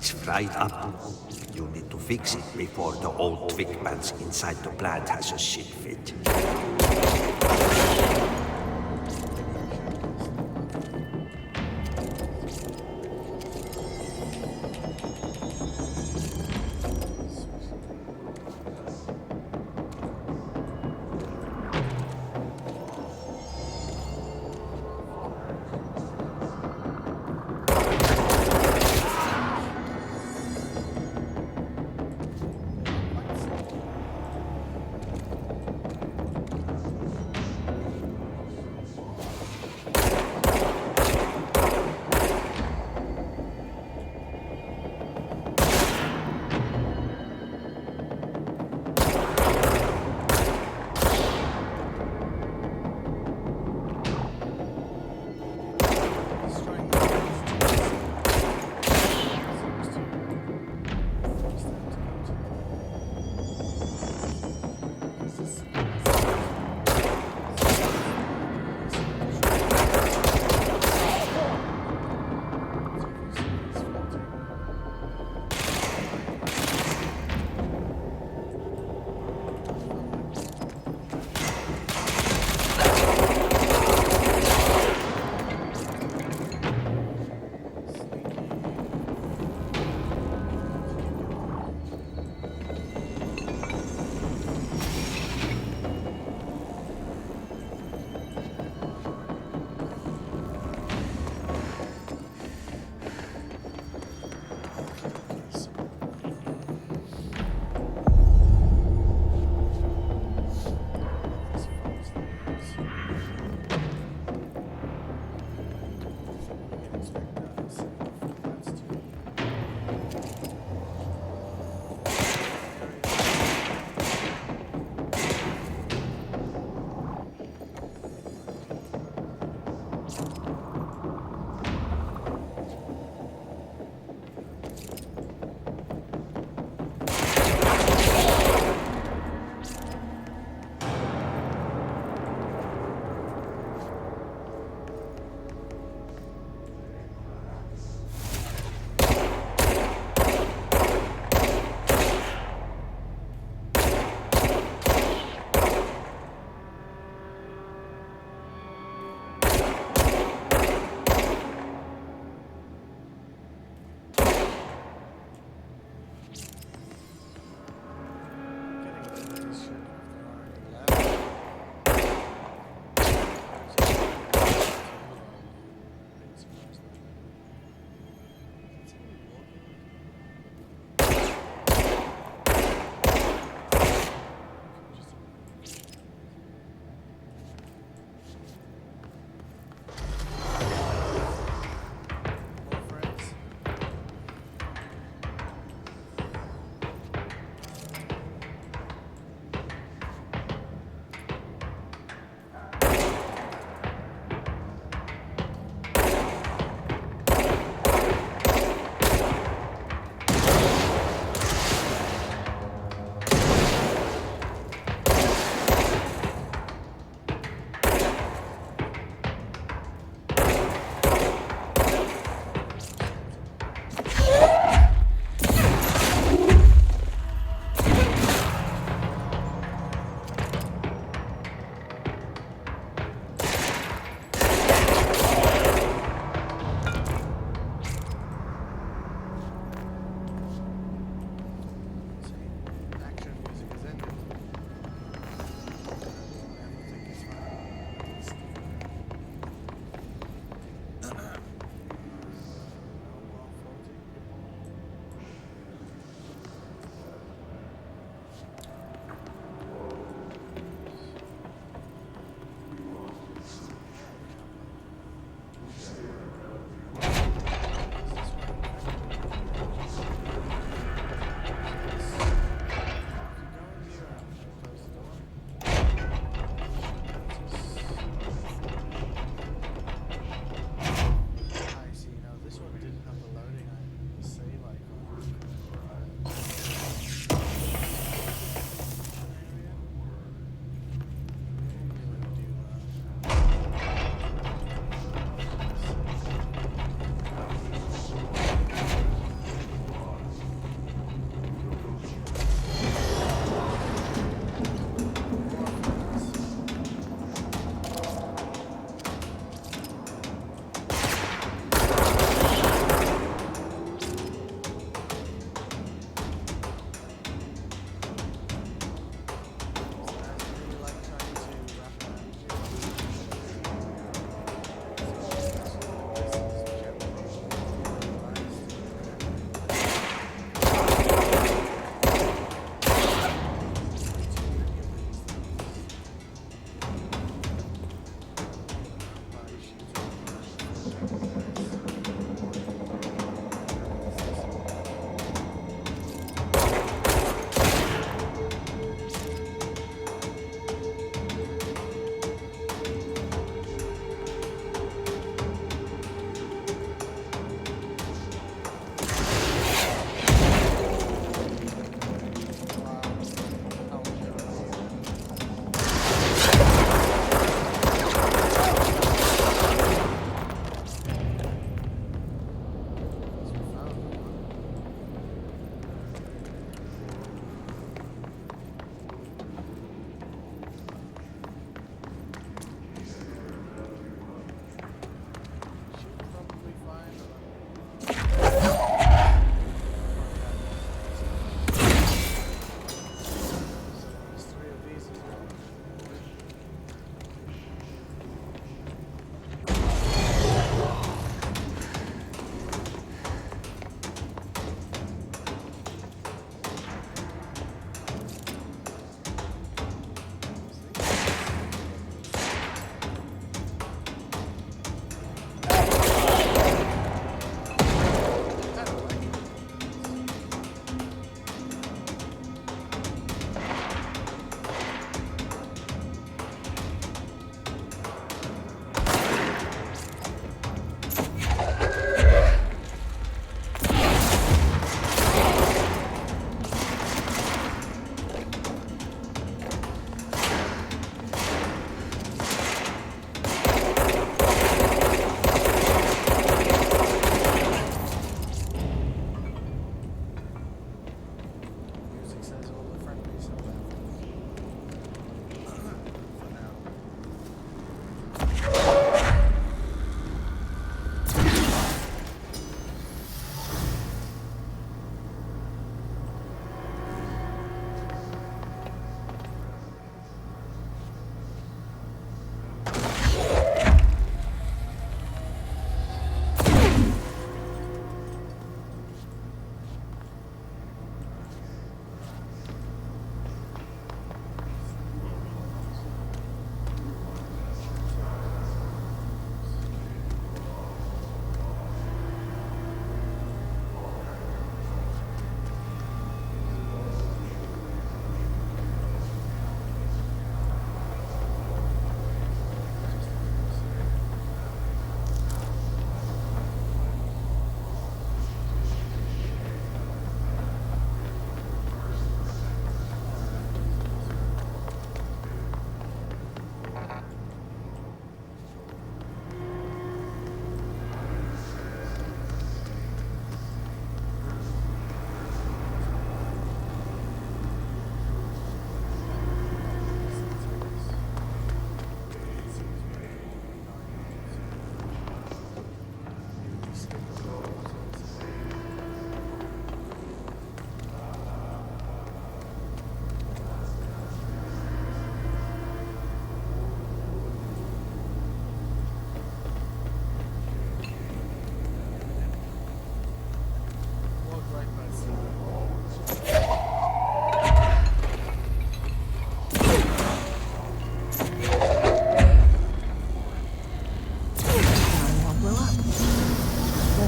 It's fried up. You need to fix it before the old twig pants inside the plant has a shit fit.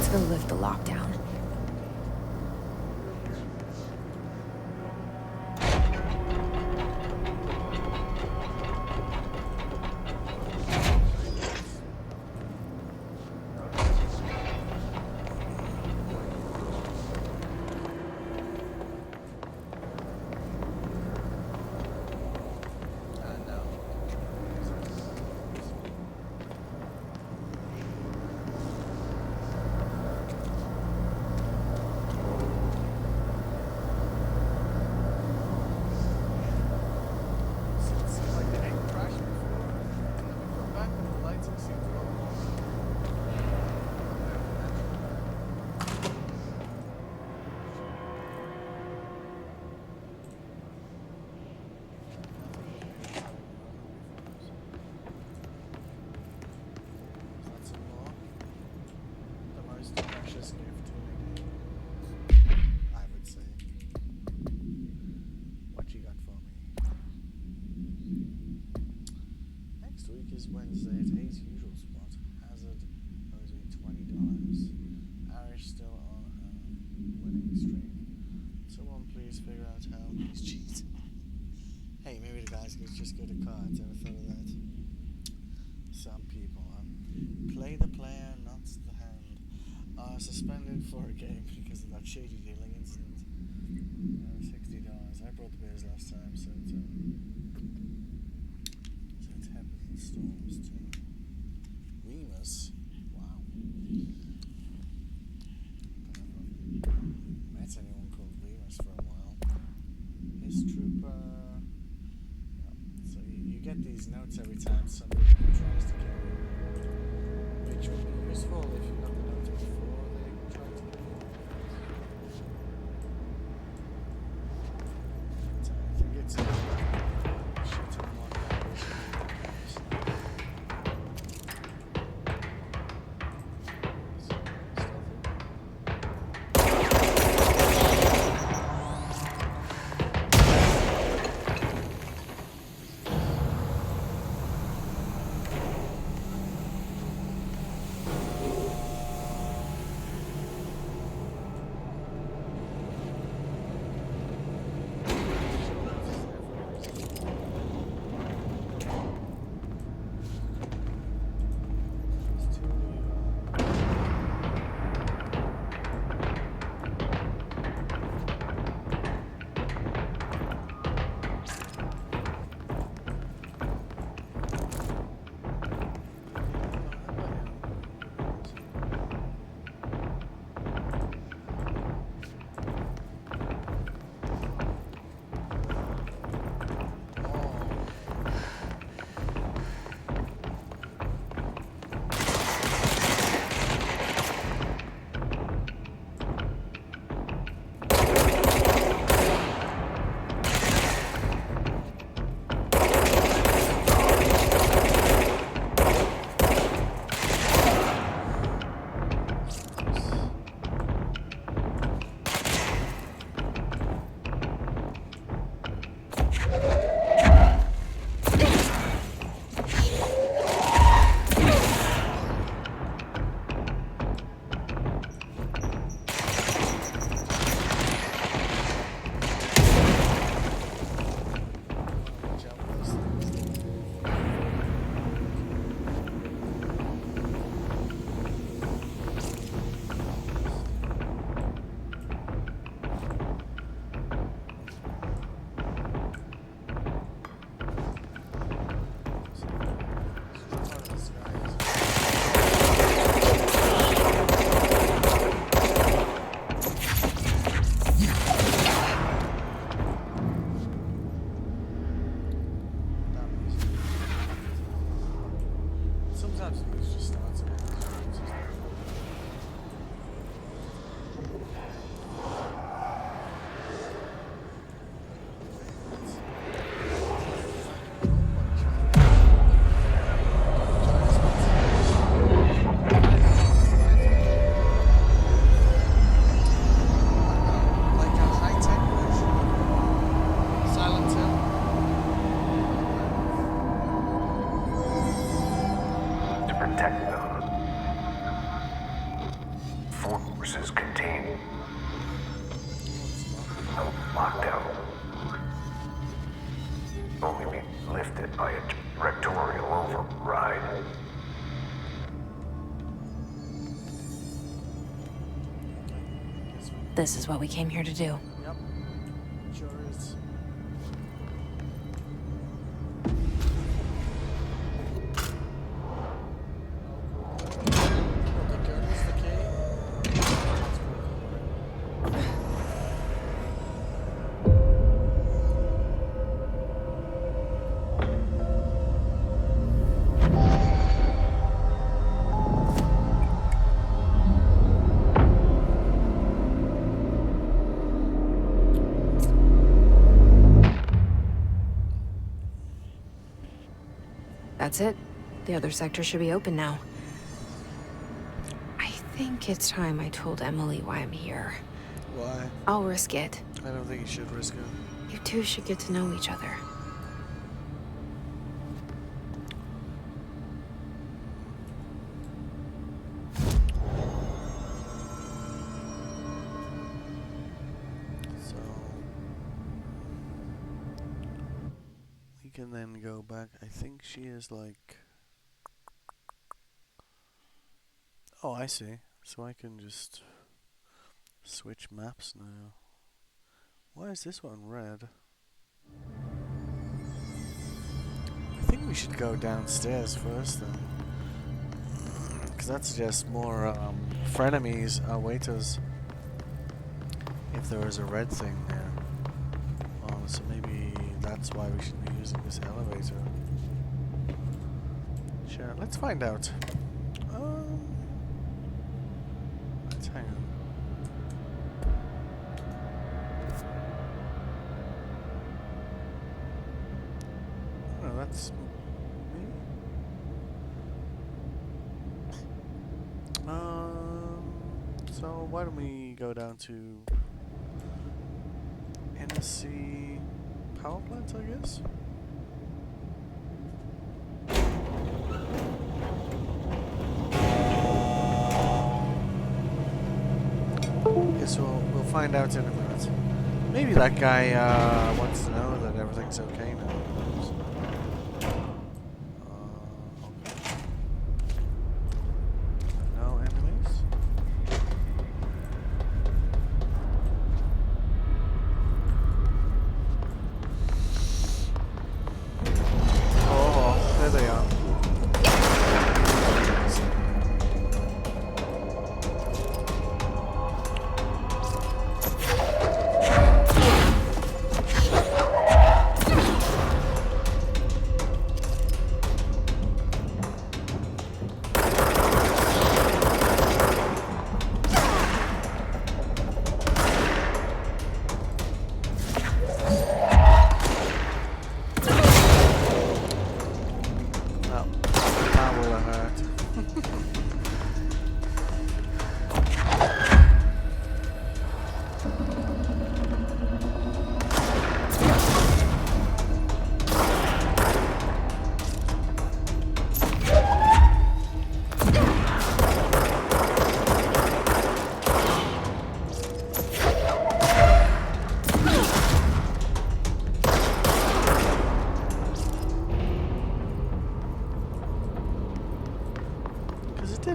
Let's go lift the lockdown.
Wednesday at A's usual spot. Hazard owes me $20. Irish still on a winning streak. Someone please figure out how he's cheating. Hey, maybe the guys could just go to cards. Ever thought of that? Some people play the player, not the hand. Are suspended for a game because of that shady dealing incident. $60. I brought the beers last time, so it's Tempest and Storms too. Remus. Wow. Don't know if I've met anyone called Remus for a while. His trooper. Yeah. So you get these notes every time somebody tries to kill you. Which would be useful if you got the notes before they try to kill you. So I think it's shit in one direction.
forces contained. No lockdown. Only be lifted by a directorial override.
This is what we came here to do.
Yep. Sure is. The gun is the key.
That's it. The other sector should be open now. I think it's time I told Emily why I'm here.
Why?
I'll risk it.
I don't think you should risk it.
You two should get to know each other.
So we can then go back. I think she is like. Oh, I see. So I can just switch maps now. Why is this one red? I think we should go downstairs first then. Because that suggests more frenemies await us. If there is a red thing there. Oh, so maybe that's why we should be using this elevator. Sure, let's find out. Let's hang on. Oh, that's me. So why don't we go down to NSC power plants, I guess? Guess we'll find out in a minute. Maybe that guy wants to know that everything's okay now. Okay. No enemies? Oh, there they are.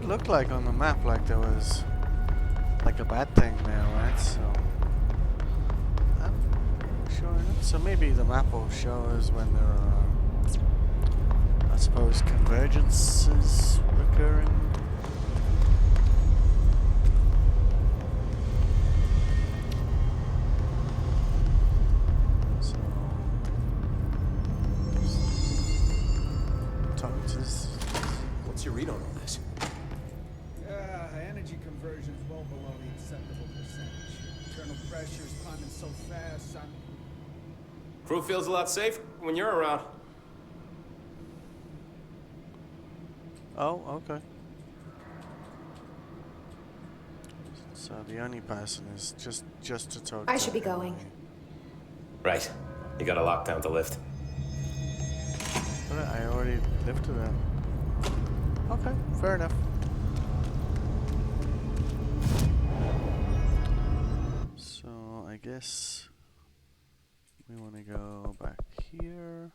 Looked like on the map like there was like a bad thing there, right? So I'm sure enough. So maybe the map will show us when there are, I suppose, convergences occurring. So talking to this.
What's your read on all this?
Energy conversion is well below the acceptable percentage. Internal pressure is climbing so fast,
Crew feels a lot safer when you're around.
Oh, okay. So the only person is just to talk.
I should be going.
Right. You got a lockdown to lift.
But I already lifted it. Okay, fair enough.
this. We want to go back here.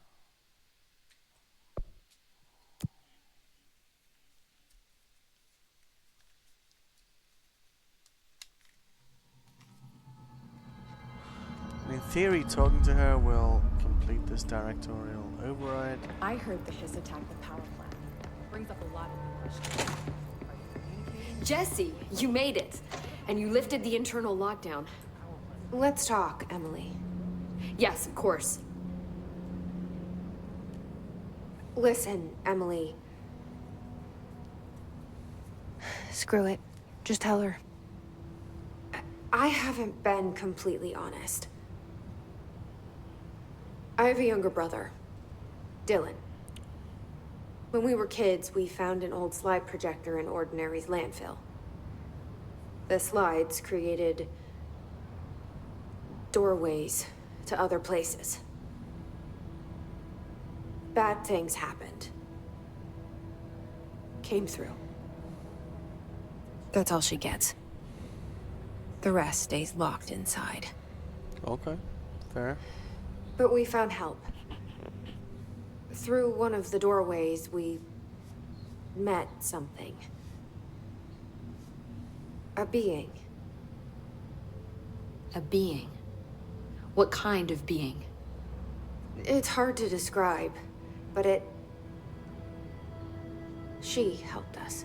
In theory, talking to her will complete this directorial override.
I heard the Hiss attacked the power plant. Brings up a lot of new questions. Are you communicating?
Jesse, you made it. And you lifted the internal lockdown.
Let's talk, Emily.
Yes, of course.
Listen, Emily. Screw it. Just tell her. I haven't been completely honest. I have a younger brother, Dylan. When we were kids, we found an old slide projector in Ordinary's landfill. The slides created doorways to other places. Bad things happened. Came through. That's all she gets. The rest stays locked inside.
Okay, fair.
But we found help. Through one of the doorways, we met something. A being.
A being? What kind of being?
It's hard to describe, but she helped us.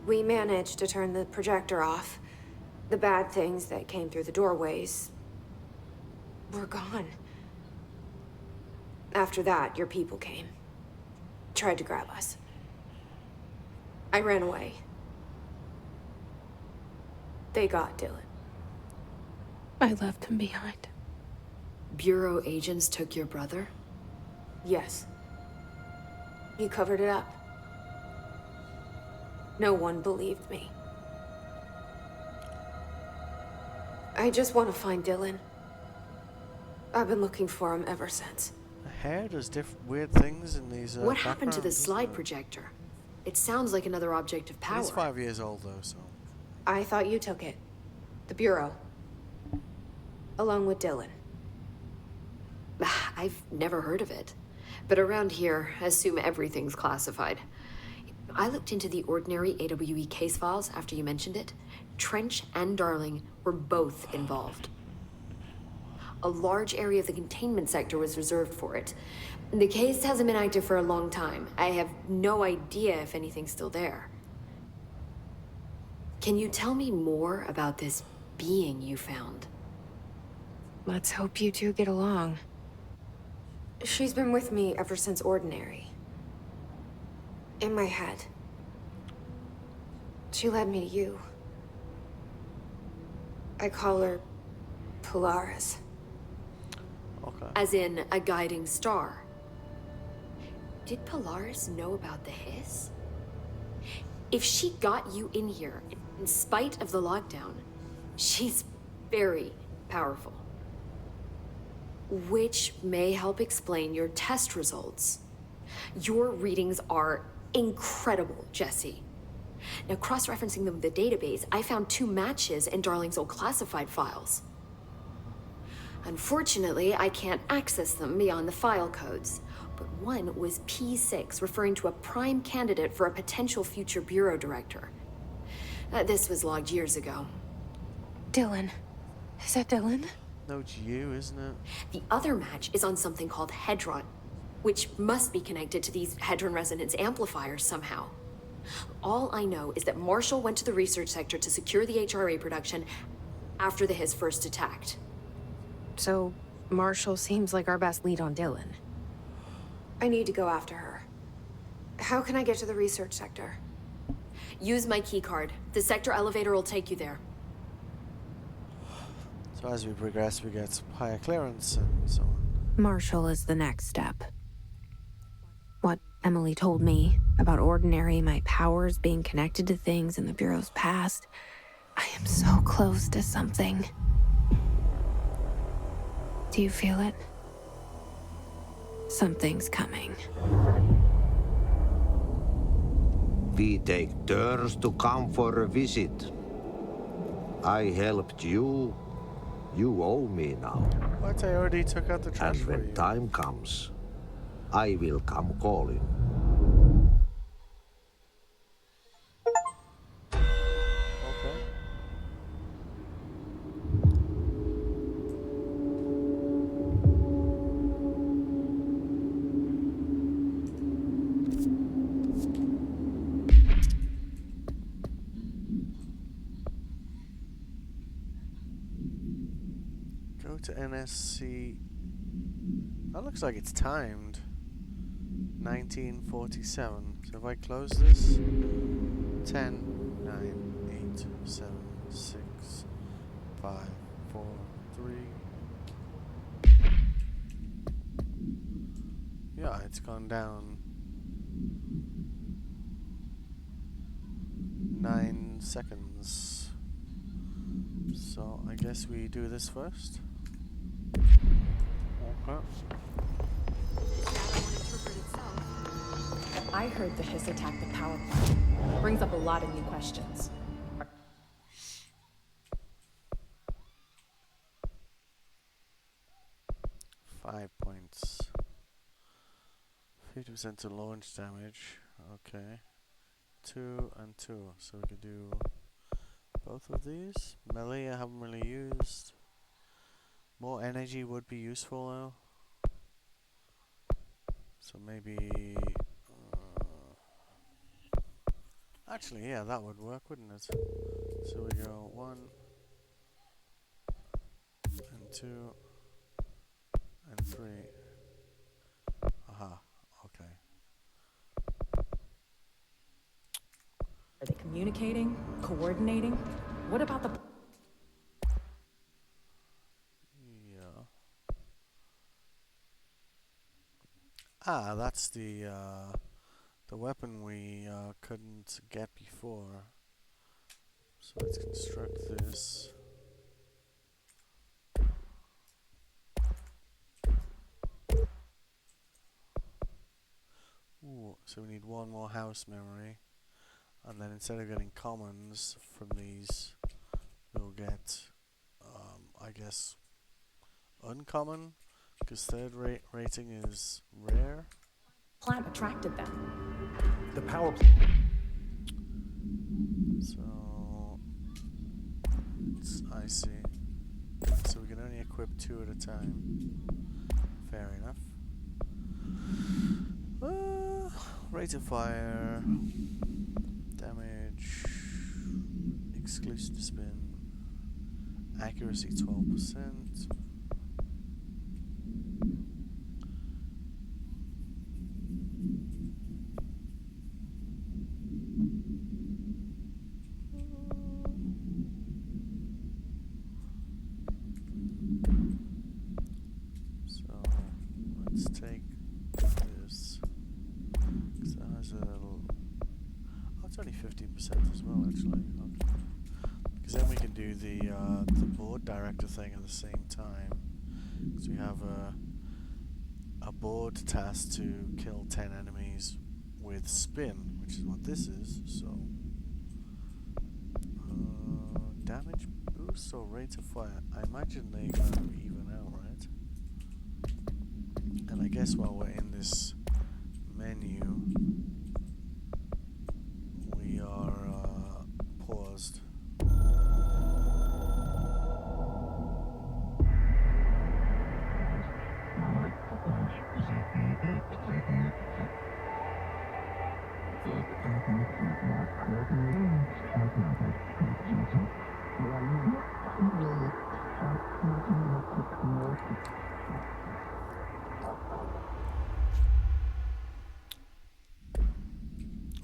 We managed to turn the projector off. The bad things that came through the doorways were gone. After that, your people came. Tried to grab us. I ran away. They got Dylan. I left him behind.
Bureau agents took your brother?
Yes. You covered it up. No one believed me. I just want to find Dylan. I've been looking for him ever since.
The hair does weird things in these.
What happened to the
backgrounds,
slide
doesn't it?
projector? It sounds like another object of power.
It's 5 years old though, so.
I thought you took it. The Bureau. Along with Dylan.
I've never heard of it. But around here, assume everything's classified. I looked into the Ordinary AWE case files after you mentioned it. Trench and Darling were both involved. A large area of the containment sector was reserved for it. The case hasn't been active for a long time. I have no idea if anything's still there. Can you tell me more about this being you found?
Let's hope you two get along. She's been with me ever since Ordinary. In my head. She led me to you. I call her Polaris.
Okay.
As in a guiding star. Did Polaris know about the Hiss? If she got you in here, in spite of the lockdown, she's very powerful. Which may help explain your test results. Your readings are incredible, Jesse. Now, cross-referencing them with the database, I found 2 matches in Darling's old classified files. Unfortunately, I can't access them beyond the file codes. But one was P6, referring to a prime candidate for a potential future bureau director. This was logged years ago.
Dylan. Is that Dylan?
No, it's you, isn't it?
The other match is on something called Hedron, which must be connected to these Hedron resonance amplifiers somehow. All I know is that Marshall went to the research sector to secure the HRA production after the Hiss first attacked.
So, Marshall seems like our best lead on Dylan. I need to go after her. How can I get to the research sector?
Use my keycard. The sector elevator will take you there.
So as we progress, we get higher clearance and so on.
Marshall is the next step. What Emily told me about Ordinary, my powers being connected to things in the Bureau's past. I am so close to something. Do you feel it? Something's coming.
We take turns to come for a visit. I helped you, You owe me now.
What? I already took out the trash
And
for
when
you.
time comes, I will come calling.
Okay. Go to NSC. That looks like it's timed. 1947. So if I close this, 10, 9, 8, 7, 6, 5, 4, 3. Yeah, it's gone down 9 seconds. So I guess we do this first. Okay.
I heard the Hiss attacked the power plant. Brings up a lot of new questions.
5 points. 50% to launch damage. Okay. 2 and 2. So we could do both of these. Melee I haven't really used. More energy would be useful though. So maybe... actually, yeah, that would work, wouldn't it? So we go 1 and 2 and 3. Aha, okay.
Are they communicating? Coordinating? What about the...
Yeah. Ah, that's the weapon we couldn't get before. So let's construct this. Ooh, so we need one more house memory. And then instead of getting commons from these, we'll get, I guess, uncommon, because third rating is rare.
plant attracted them?
The power
So, I see. So we can only equip 2 at a time. Fair enough. Rate of fire, damage, exclusive spin, accuracy 12%. So let's take this, because that has a little, oh, it's only 15% as well actually, okay. Because then we can do the board director thing at the same time, because we have a board task to kill 10 enemies with spin, which is what this is. So damage boost or rate of fire, I imagine they kind of even out, right? And I guess while we're in this menu, we are paused.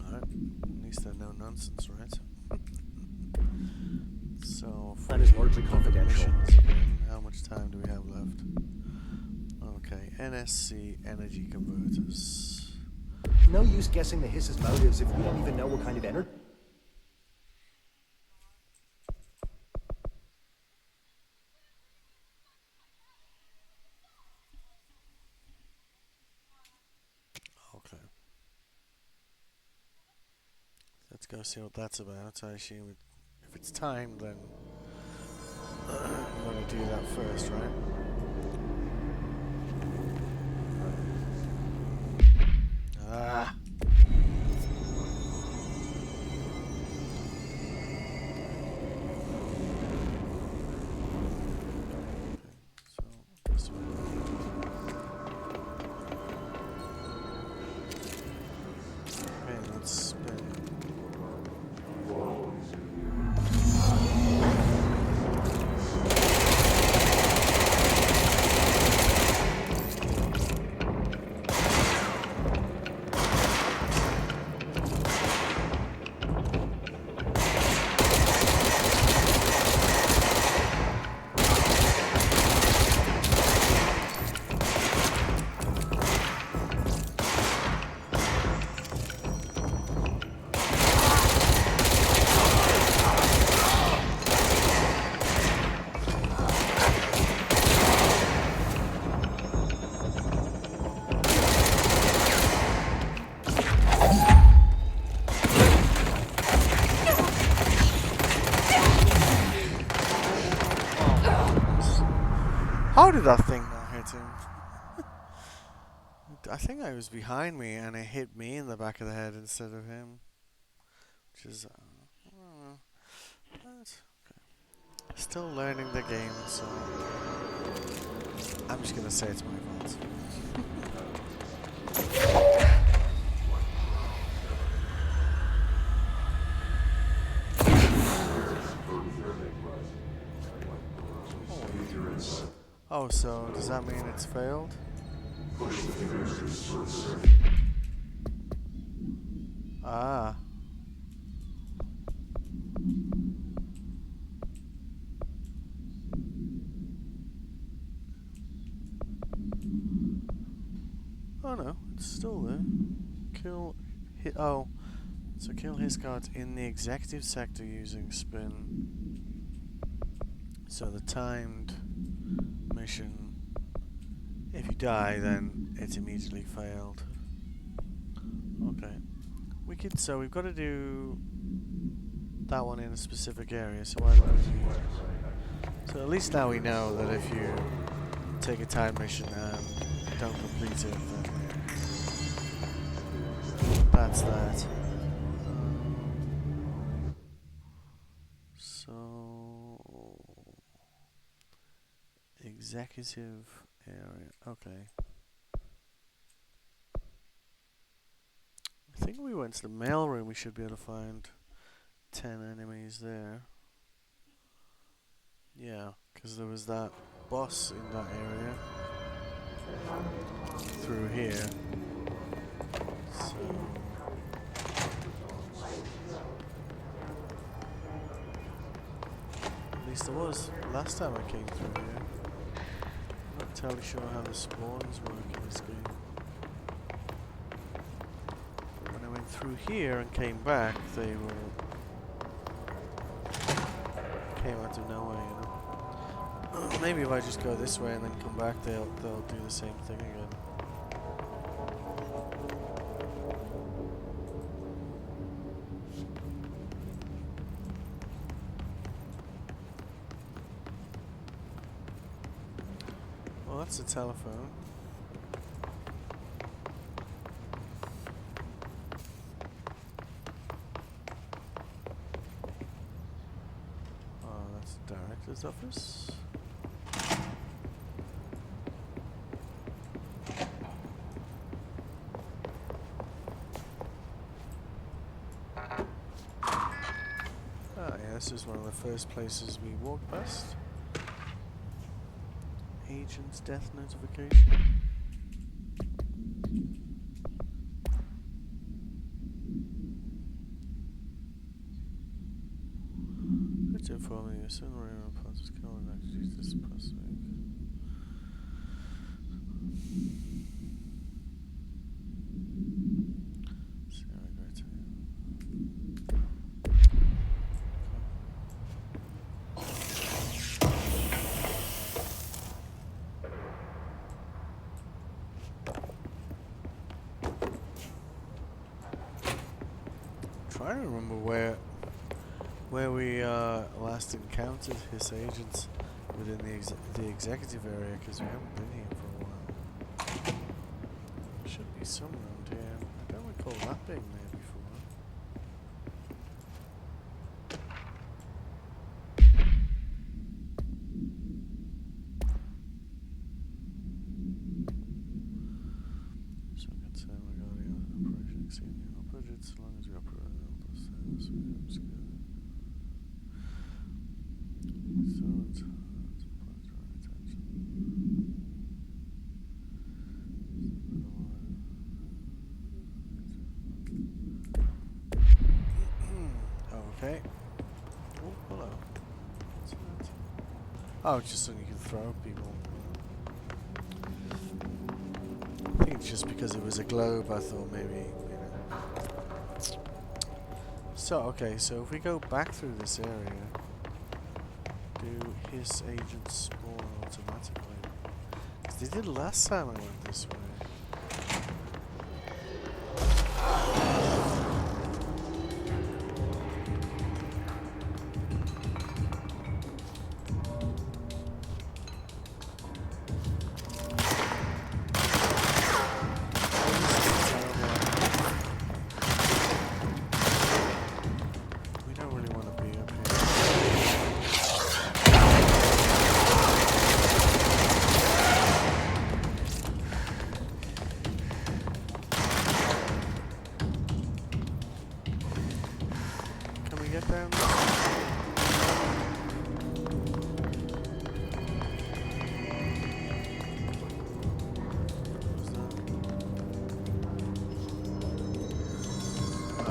Alright, at least they're no nonsense, right? So, for
That is largely confidential.
missions again, how much time do we have left? Okay, NSC energy converters.
No use guessing the Hiss's motives if we don't even know what kind of energy.
Okay. Let's go see what that's about. I assume if it's timed, then I'm gonna do that first, right? Ah. So this way. Okay, let's spin. How did that thing not hit him? I think I was behind me and it hit me in the back of the head instead of him. Which is... but, okay. Still learning the game, so... I'm just gonna say it's my fault. Oh, so does that mean it's failed? Ah. Oh no, it's still there. Kill hit. Oh, so kill his guards in the executive sector using spin. So the timed mission, if you die, then it's immediately failed. Okay. Wicked, so we've got to do that one in a specific area, so why don't we do... So at least now we know that if you take a time mission and don't complete it, then that's that. So... Executive area, okay. I think we went to the mailroom, we should be able to find 10 enemies there. Yeah, because there was that boss in that area. Through here. So... At least there was last time I came through here. I'm not entirely sure how the spawns work in this game. When I went through here and came back, they were... came out of nowhere, you know. Maybe if I just go this way and then come back, they'll do the same thing again. Well, that's a telephone. Oh, that's the director's office. This is one of the first places we walked past. Agent's death notification. It's informing you soon we're in a process of killing actually this past week. Trying to remember where where we last encountered his agents within the executive area, because we haven't been here for a while. Should be some around here. I don't recall that being there before. So concerned regarding Operation Exceeding our budget, so long as we operate on the stairs, we have scared. So it's supposed to our attention. Okay. Oh, hello. What's that? Oh, it's just something you can throw at people. I think it's just because it was a globe, I thought maybe, you know. So, okay, so if we go back through this area, do his agents spawn automatically? Because they did last time I went this way. We don't really want to be up here. Can we get down there? What's that? Oh.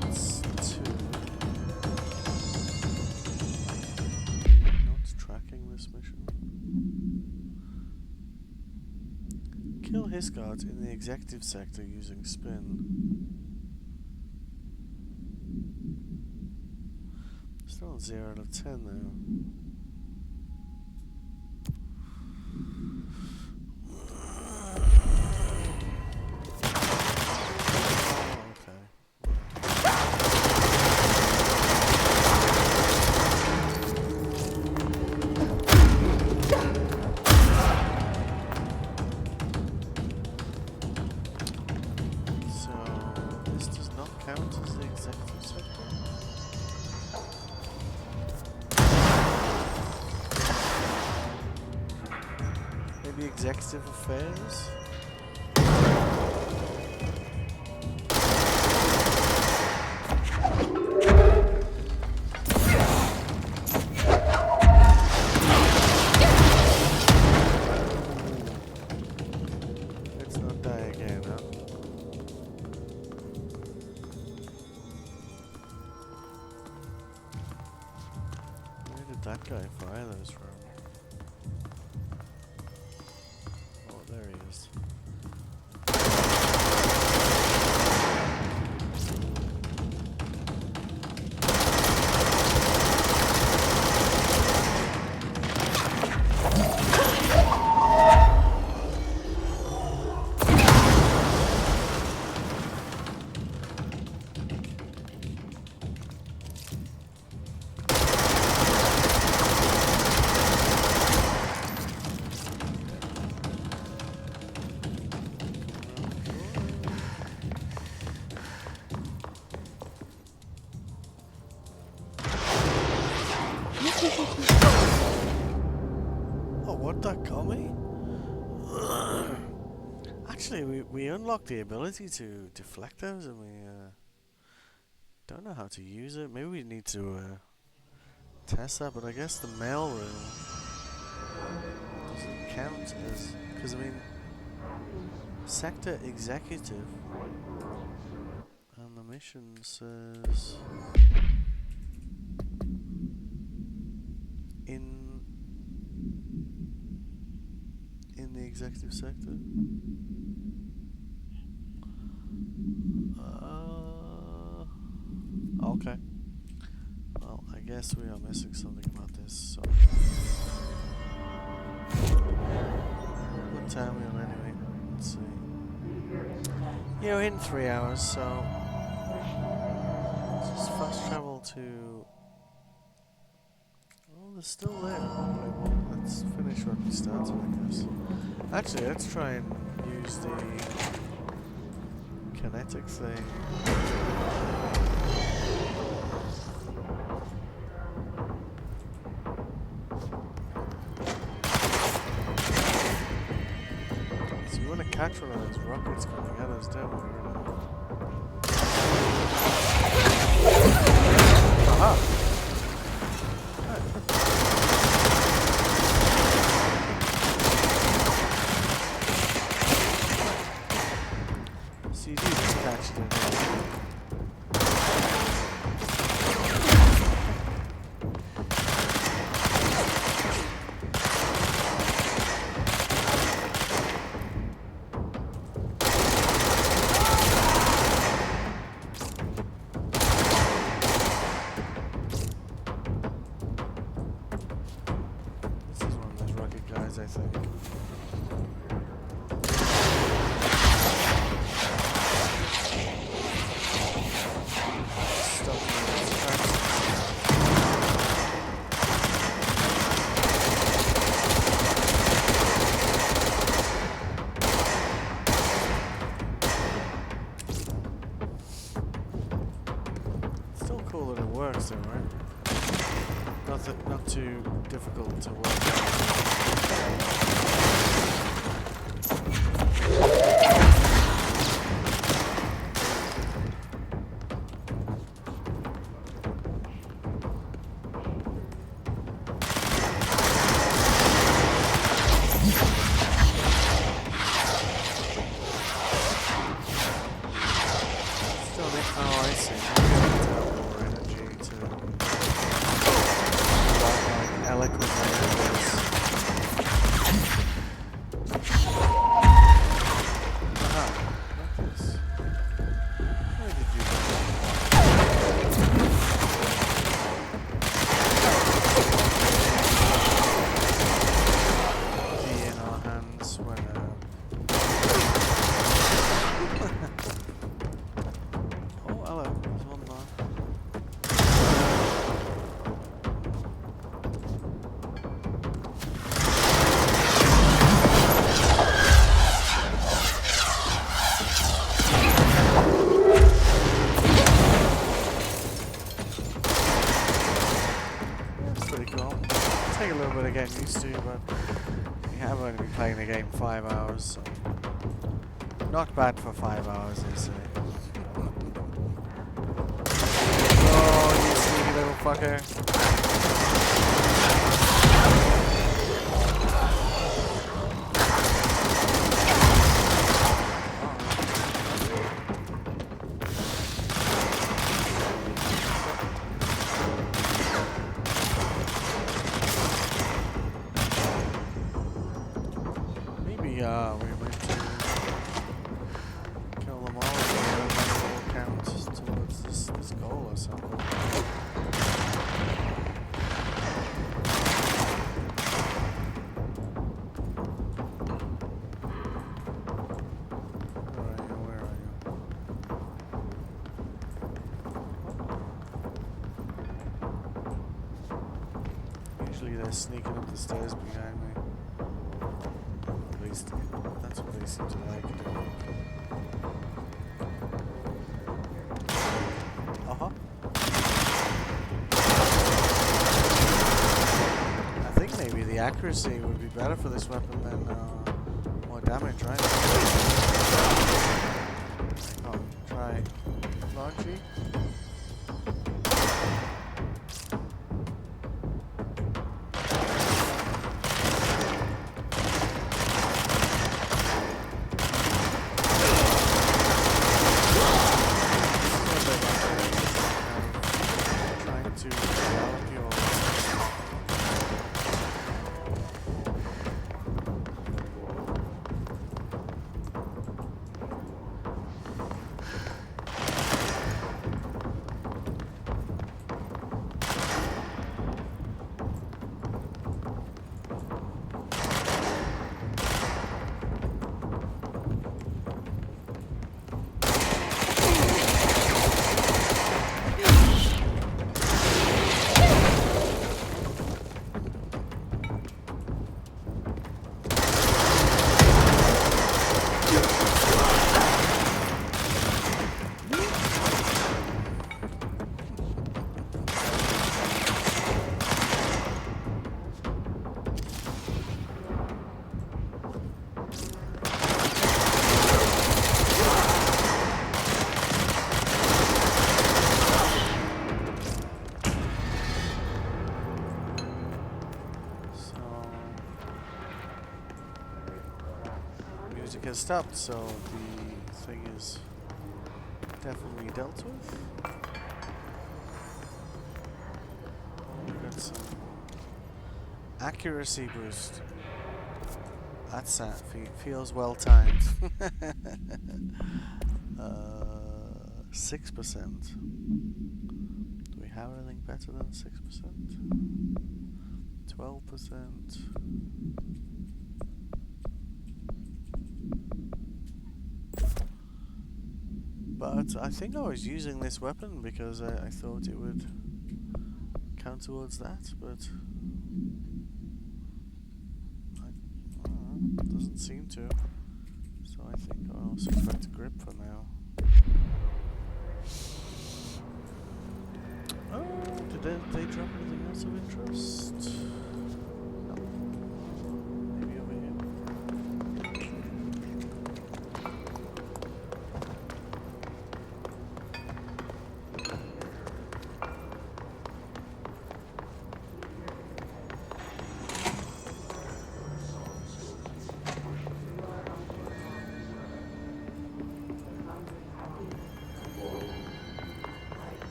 That's two. Not tracking this mission. Kill his guards in the executive sector using spin. Still on 0 out of 10 though. Okay. So this does not count as the executive sector. Maybe executive affairs? Let's not die again, huh? Where did that guy fire those from? Oh, there he is. Oh, what, that got me? Actually, we unlocked the ability to deflect those, and we don't know how to use it. Maybe we need to test that, but I guess the mail room doesn't count as... Because, I mean, sector executive, and the mission says... in the executive sector. Okay. Well, I guess we are missing something about this, so... What time are we on anyway? let's see. Yeah, we're in 3 hours, so let's just fast travel to. Oh, they're still there. Well, let's finish what we started, I guess. Actually, let's try and use the kinetic thing. So we want to catch one of those rockets coming at us, don't we? Aha! So you do just catch it in there. I think. Still cool that it works though, right? Not too difficult to work out. Getting used to, but we have only been playing the game 5 hours, so not bad for 5 hours, they say. Oh, you sneaky little fucker. We went to kill them all, and that will count towards this goal or something. Where are you? Usually they're sneaking up the stairs behind me. That's what they seem to like doing. I think maybe the accuracy would be better for this weapon than more damage, right? Oh, try launching. music has stopped, so the thing is definitely dealt with. We've got some accuracy boost. That's feels well timed. 6%. Do we have anything better than 6%? 12%. But I think I was using this weapon because I thought it would count towards that, but doesn't seem to. So I think I'll switch back to grip for now. Oh, did they drop anything else of interest? No. Maybe over here.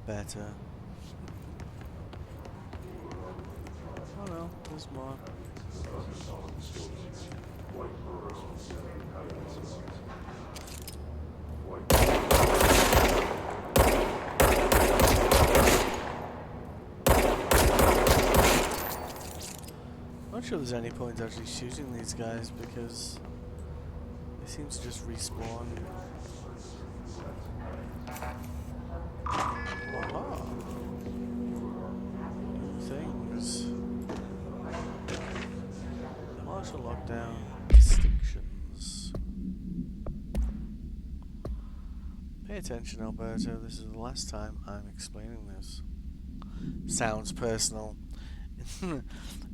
Better. Oh no, there's more. Not sure there's any point actually shooting these guys because they seem to just respawn. Things. Martial lockdown distinctions. Pay attention, Alberto. This is the last time I'm explaining this. Sounds personal.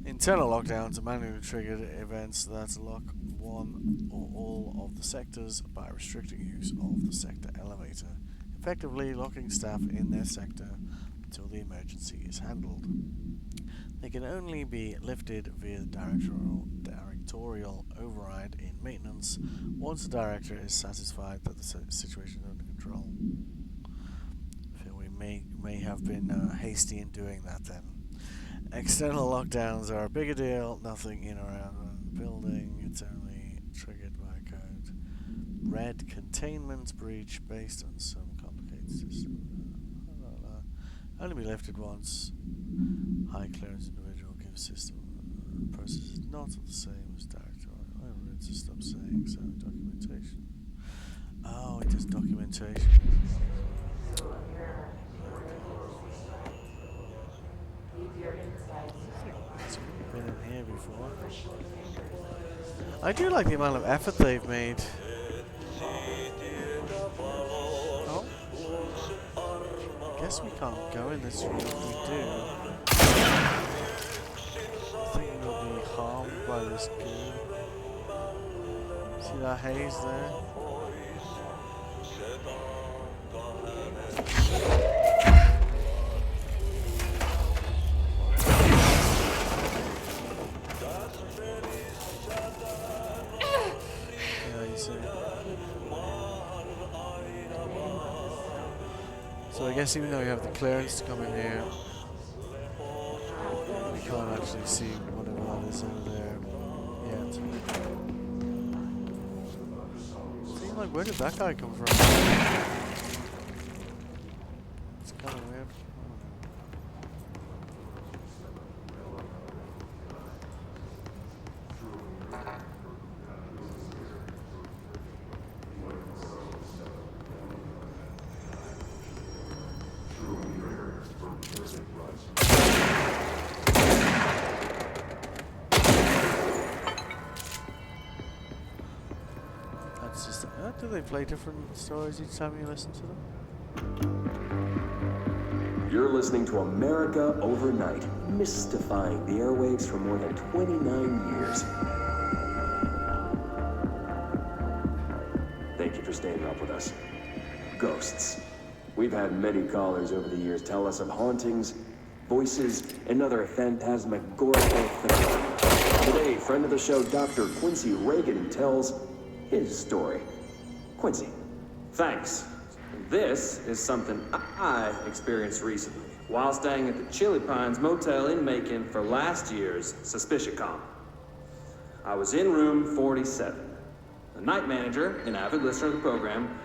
Internal lockdowns are manually triggered events that lock one or all of the sectors by restricting use of the sector elevator, effectively locking staff in their sector until the emergency is handled. They can only be lifted via directorial override in maintenance once the director is satisfied that the situation is under control. I feel we may have been hasty in doing that then. External lockdowns are a bigger deal, nothing in or out of the building, it's only triggered by code. Red containment breach based on some complicated system. Only be lifted once. High clearance individual gives system process is not the same as directorial. I read to stop saying so. Documentation. Oh, it does documentation. I've been in here before. I do like the amount of effort they've made. Oh. I guess we can't go in this room if we do. I think we'll be harmed by this goo. See that haze there? So I guess even though we have the clearance to come in here, we can't actually see whatever that is over there yet. Seems like, where did that guy come from? It's kind of weird. Do they play different stories each time you listen to them?
You're listening to America Overnight, mystifying the airwaves for more than 29 years. Thank you for staying up with us. Ghosts. We've had many callers over the years tell us of hauntings, voices, and other phantasmagorical phenomena. Today, friend of the show, Dr. Quincy Reagan, tells his story. Quincy, thanks. This is something I experienced recently while staying at the Chili Pines Motel in Macon for last year's SuspiciaCon. I was in room 47. The night manager, an avid listener of the program,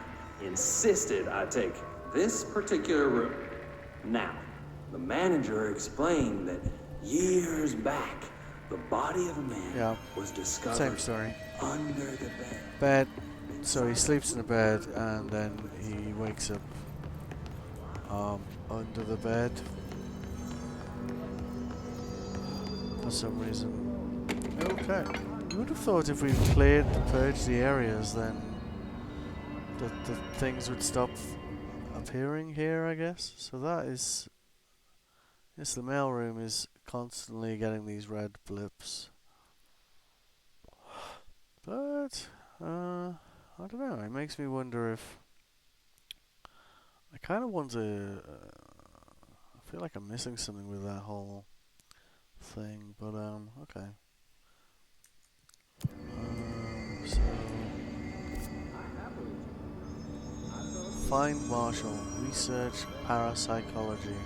insisted I take this particular room. Now, the manager explained that years back, the body of a man was discovered
same story.
under the bed.
Bed. So he sleeps in the bed and then he wakes up under the bed for some reason. Okay. You would have thought if we cleared to purge the areas, then the things would stop appearing here, I guess. So that is... Yes, the mailroom is constantly getting these red blips. But, I don't know, it makes me wonder if... I kind of want to... I feel like I'm missing something with that whole thing, but, okay. So... Find Marshall, research parapsychology.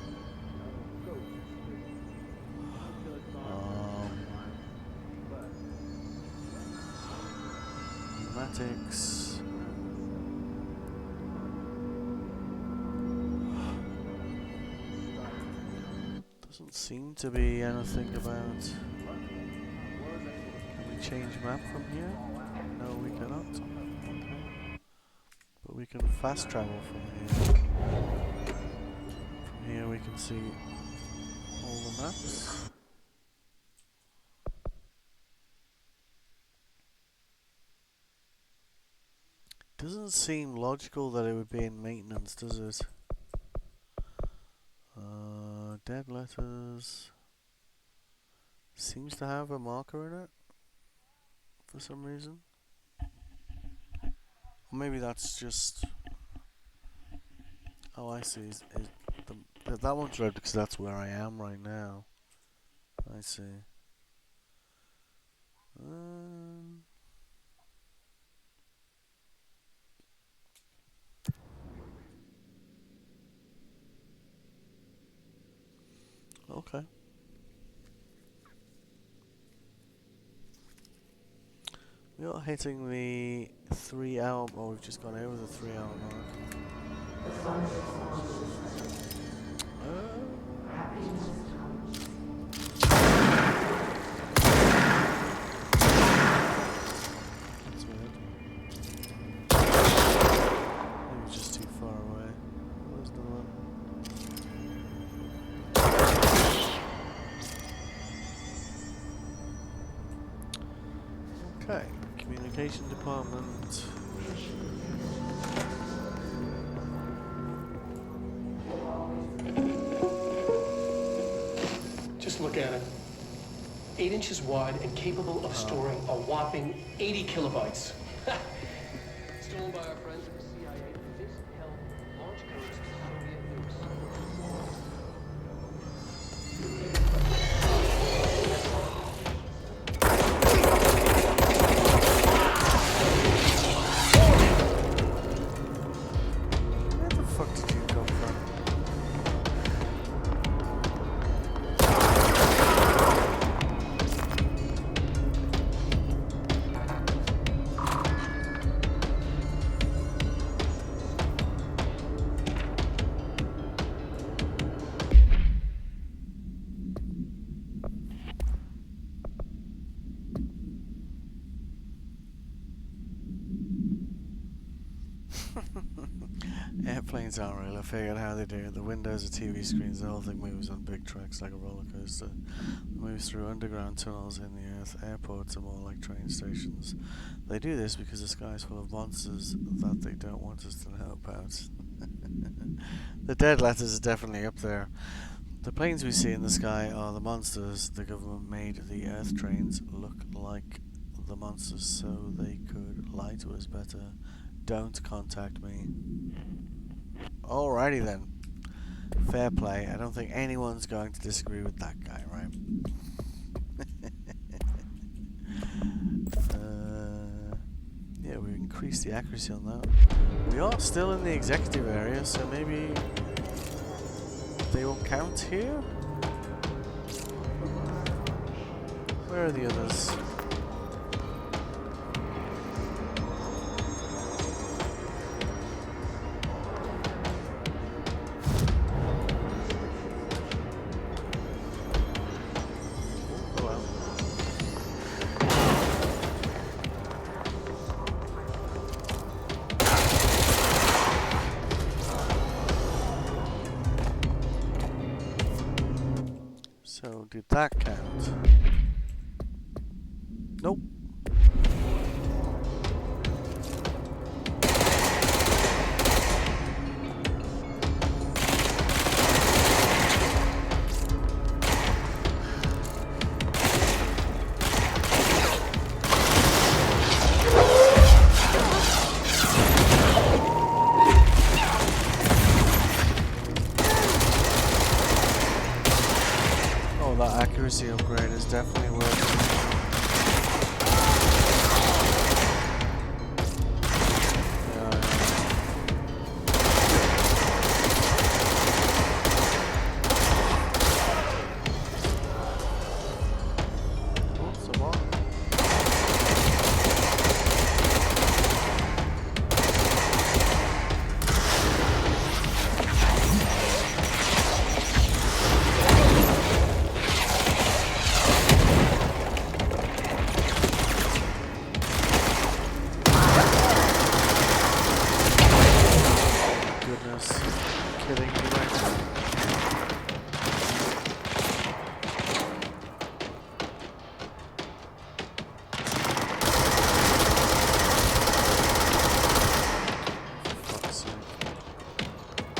Pneumatics. Doesn't seem to be anything about... Can we change map from here? No, we cannot. Okay. But we can fast travel from here. From here we can see all the maps. Doesn't seem logical that it would be in maintenance, does it? Dead letters seems to have a marker in it for some reason. Or maybe that's just... Oh, I see. That one's red because that's where I am right now. I see. Okay. We are hitting the 3 hour... Oh, we've just gone over the 3 hour mark. That's weird. Maybe just too far away. Where's the one? Okay, communication department.
Just look at it. 8 inches wide and capable of storing a whopping 80 kilobytes. Stolen by our friends at the CIA. This held launch codes to Soviet nukes.
Where the fuck did you come from? Airplanes aren't real. I figured how they do it. The windows are TV screens. The whole thing moves on big tracks like a roller coaster. It moves through underground tunnels in the earth. Airports are more like train stations. They do this because the sky is full of monsters that they don't want us to know about. The dead letters are definitely up there. The planes we see in the sky are the monsters. The government made the Earth trains look like the monsters so they could lie to us better. Don't contact me. Alrighty then. Fair play. I don't think anyone's going to disagree with that guy, right? Yeah, we increased the accuracy on that. We are still in the executive area, so maybe they will count here? Where are the others? So, did that count? Nope. That accuracy upgrade is definitely worth it.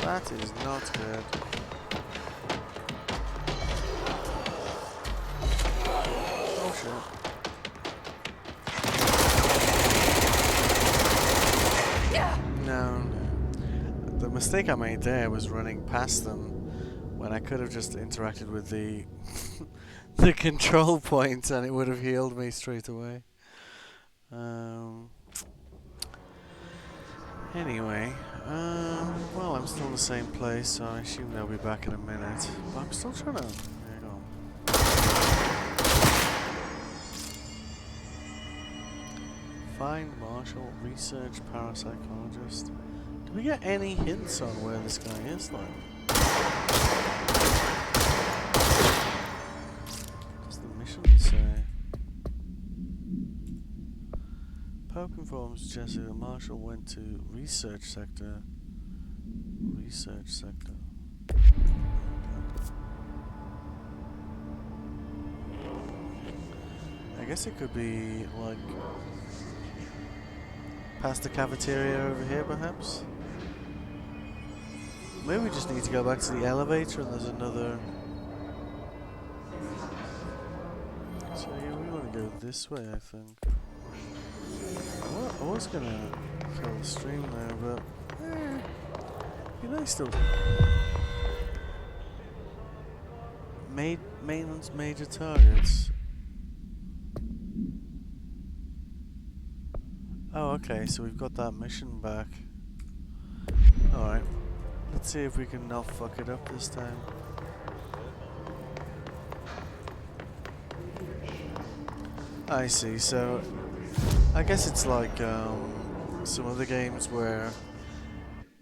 That is not good. Oh shit. No. The mistake I made there was running past them when I could have just interacted with the the control point and it would have healed me straight away. Anyway, well, I'm still in the same place, so I assume they'll be back in a minute. But I'm still trying to... Hang on. Find Marshall, research parapsychologist. Do we get any hints on where this guy is, like? What does the mission say? Pope informs Jesse that Marshall went to research sector. Research sector. I guess it could be like past the cafeteria over here, perhaps. Maybe we just need to go back to the elevator and there's another. So yeah, we want to go this way, I think. I was gonna kill the stream there, but be nice to maintenance major targets. Oh, okay, so we've got that mission back. Alright, let's see if we can not fuck it up this time. I see, so I guess it's like some other games where,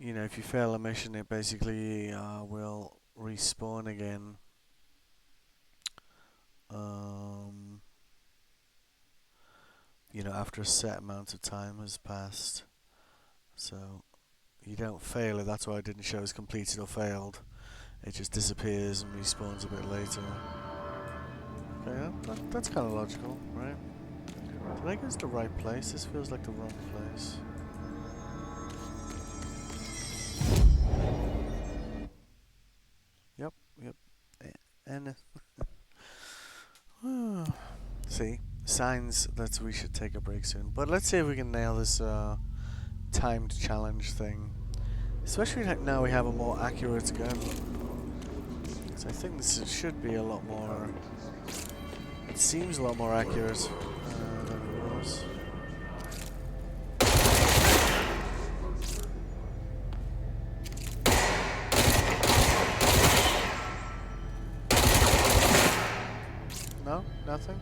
you know, if you fail a mission, it basically will respawn again. You know, after a set amount of time has passed. So you don't fail it. That's why it didn't show as completed or failed. It just disappears and respawns a bit later. Okay, that's kind of logical, right? Did I go to the right place? This feels like the wrong place. See, signs that we should take a break soon. But let's see if we can nail this timed challenge thing. Especially now we have a more accurate gun. So I think this should be a lot more... It seems a lot more accurate than it was. No? Nothing?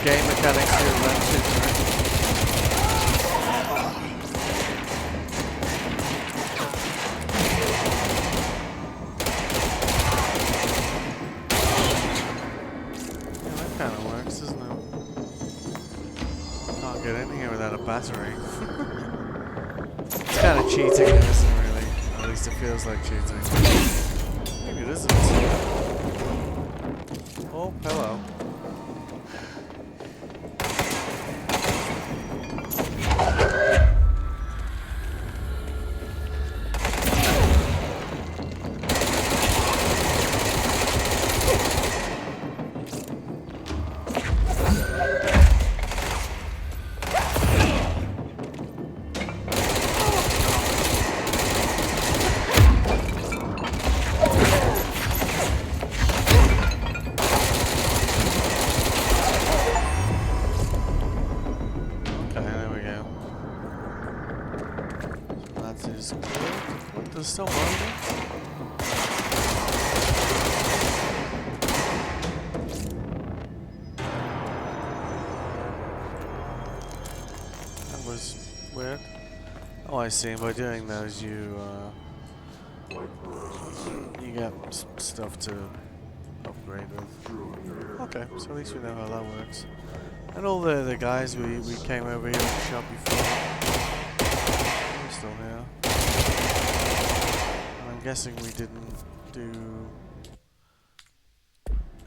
Game mechanics here wrenches, right? Yeah, that kind of works, doesn't it? Can't get in here without a battery. It's kind of cheating, isn't it, really? Or at least it feels like cheating. Maybe it isn't. Oh, hello. There's still more of That was weird. Oh, I see. By doing those, you get stuff to upgrade with. Okay, so at least we know how that works. And all the guys we came over here and shot before, they're still here. I'm guessing we didn't do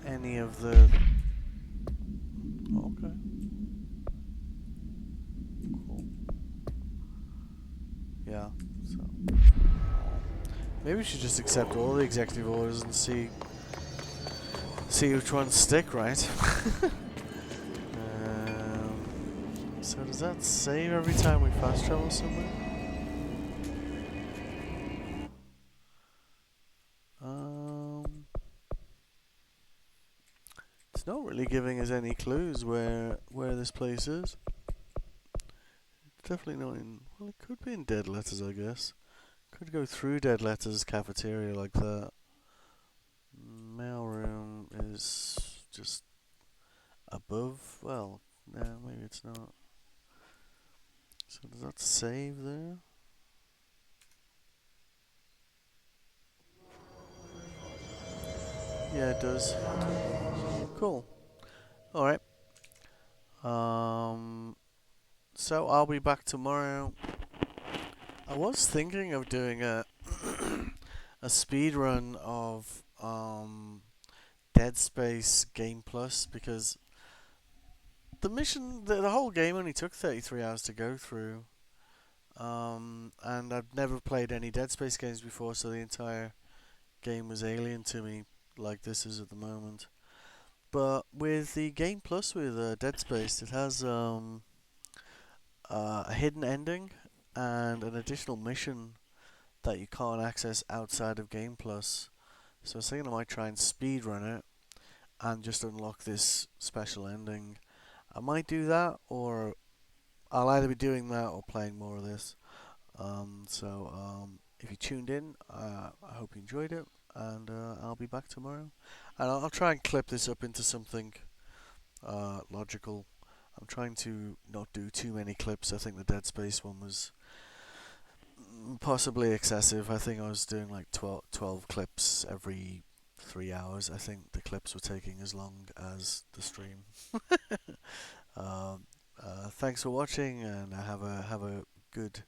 any of the... Okay. Cool. Yeah, so... Maybe we should just accept all the executive orders and see which ones stick, right? So does that save every time we fast travel somewhere? It's not really giving us any clues where this place is. It's definitely not in... Well, it could be in Dead Letters, I guess. Could go through Dead Letters cafeteria like that. Mailroom is just above. Well, no, maybe it's not. So does that save there? Yeah, it does. Cool. Alright. So I'll be back tomorrow. I was thinking of doing a a speed run of Dead Space Game Plus, because the mission, the whole game only took 33 hours to go through. And I've never played any Dead Space games before, so the entire game was alien to me, like this is at the moment. But with the Game Plus with Dead Space, it has a hidden ending and an additional mission that you can't access outside of Game Plus. So I was thinking I might try and speedrun it and just unlock this special ending. I might do that, or I'll either be doing that or playing more of this. If you tuned in, I hope you enjoyed it, and I'll be back tomorrow. And I'll try and clip this up into something logical. I'm trying to not do too many clips. I think the Dead Space one was possibly excessive. I think I was doing like 12 clips every 3 hours. I think the clips were taking as long as the stream. Thanks for watching, and have a good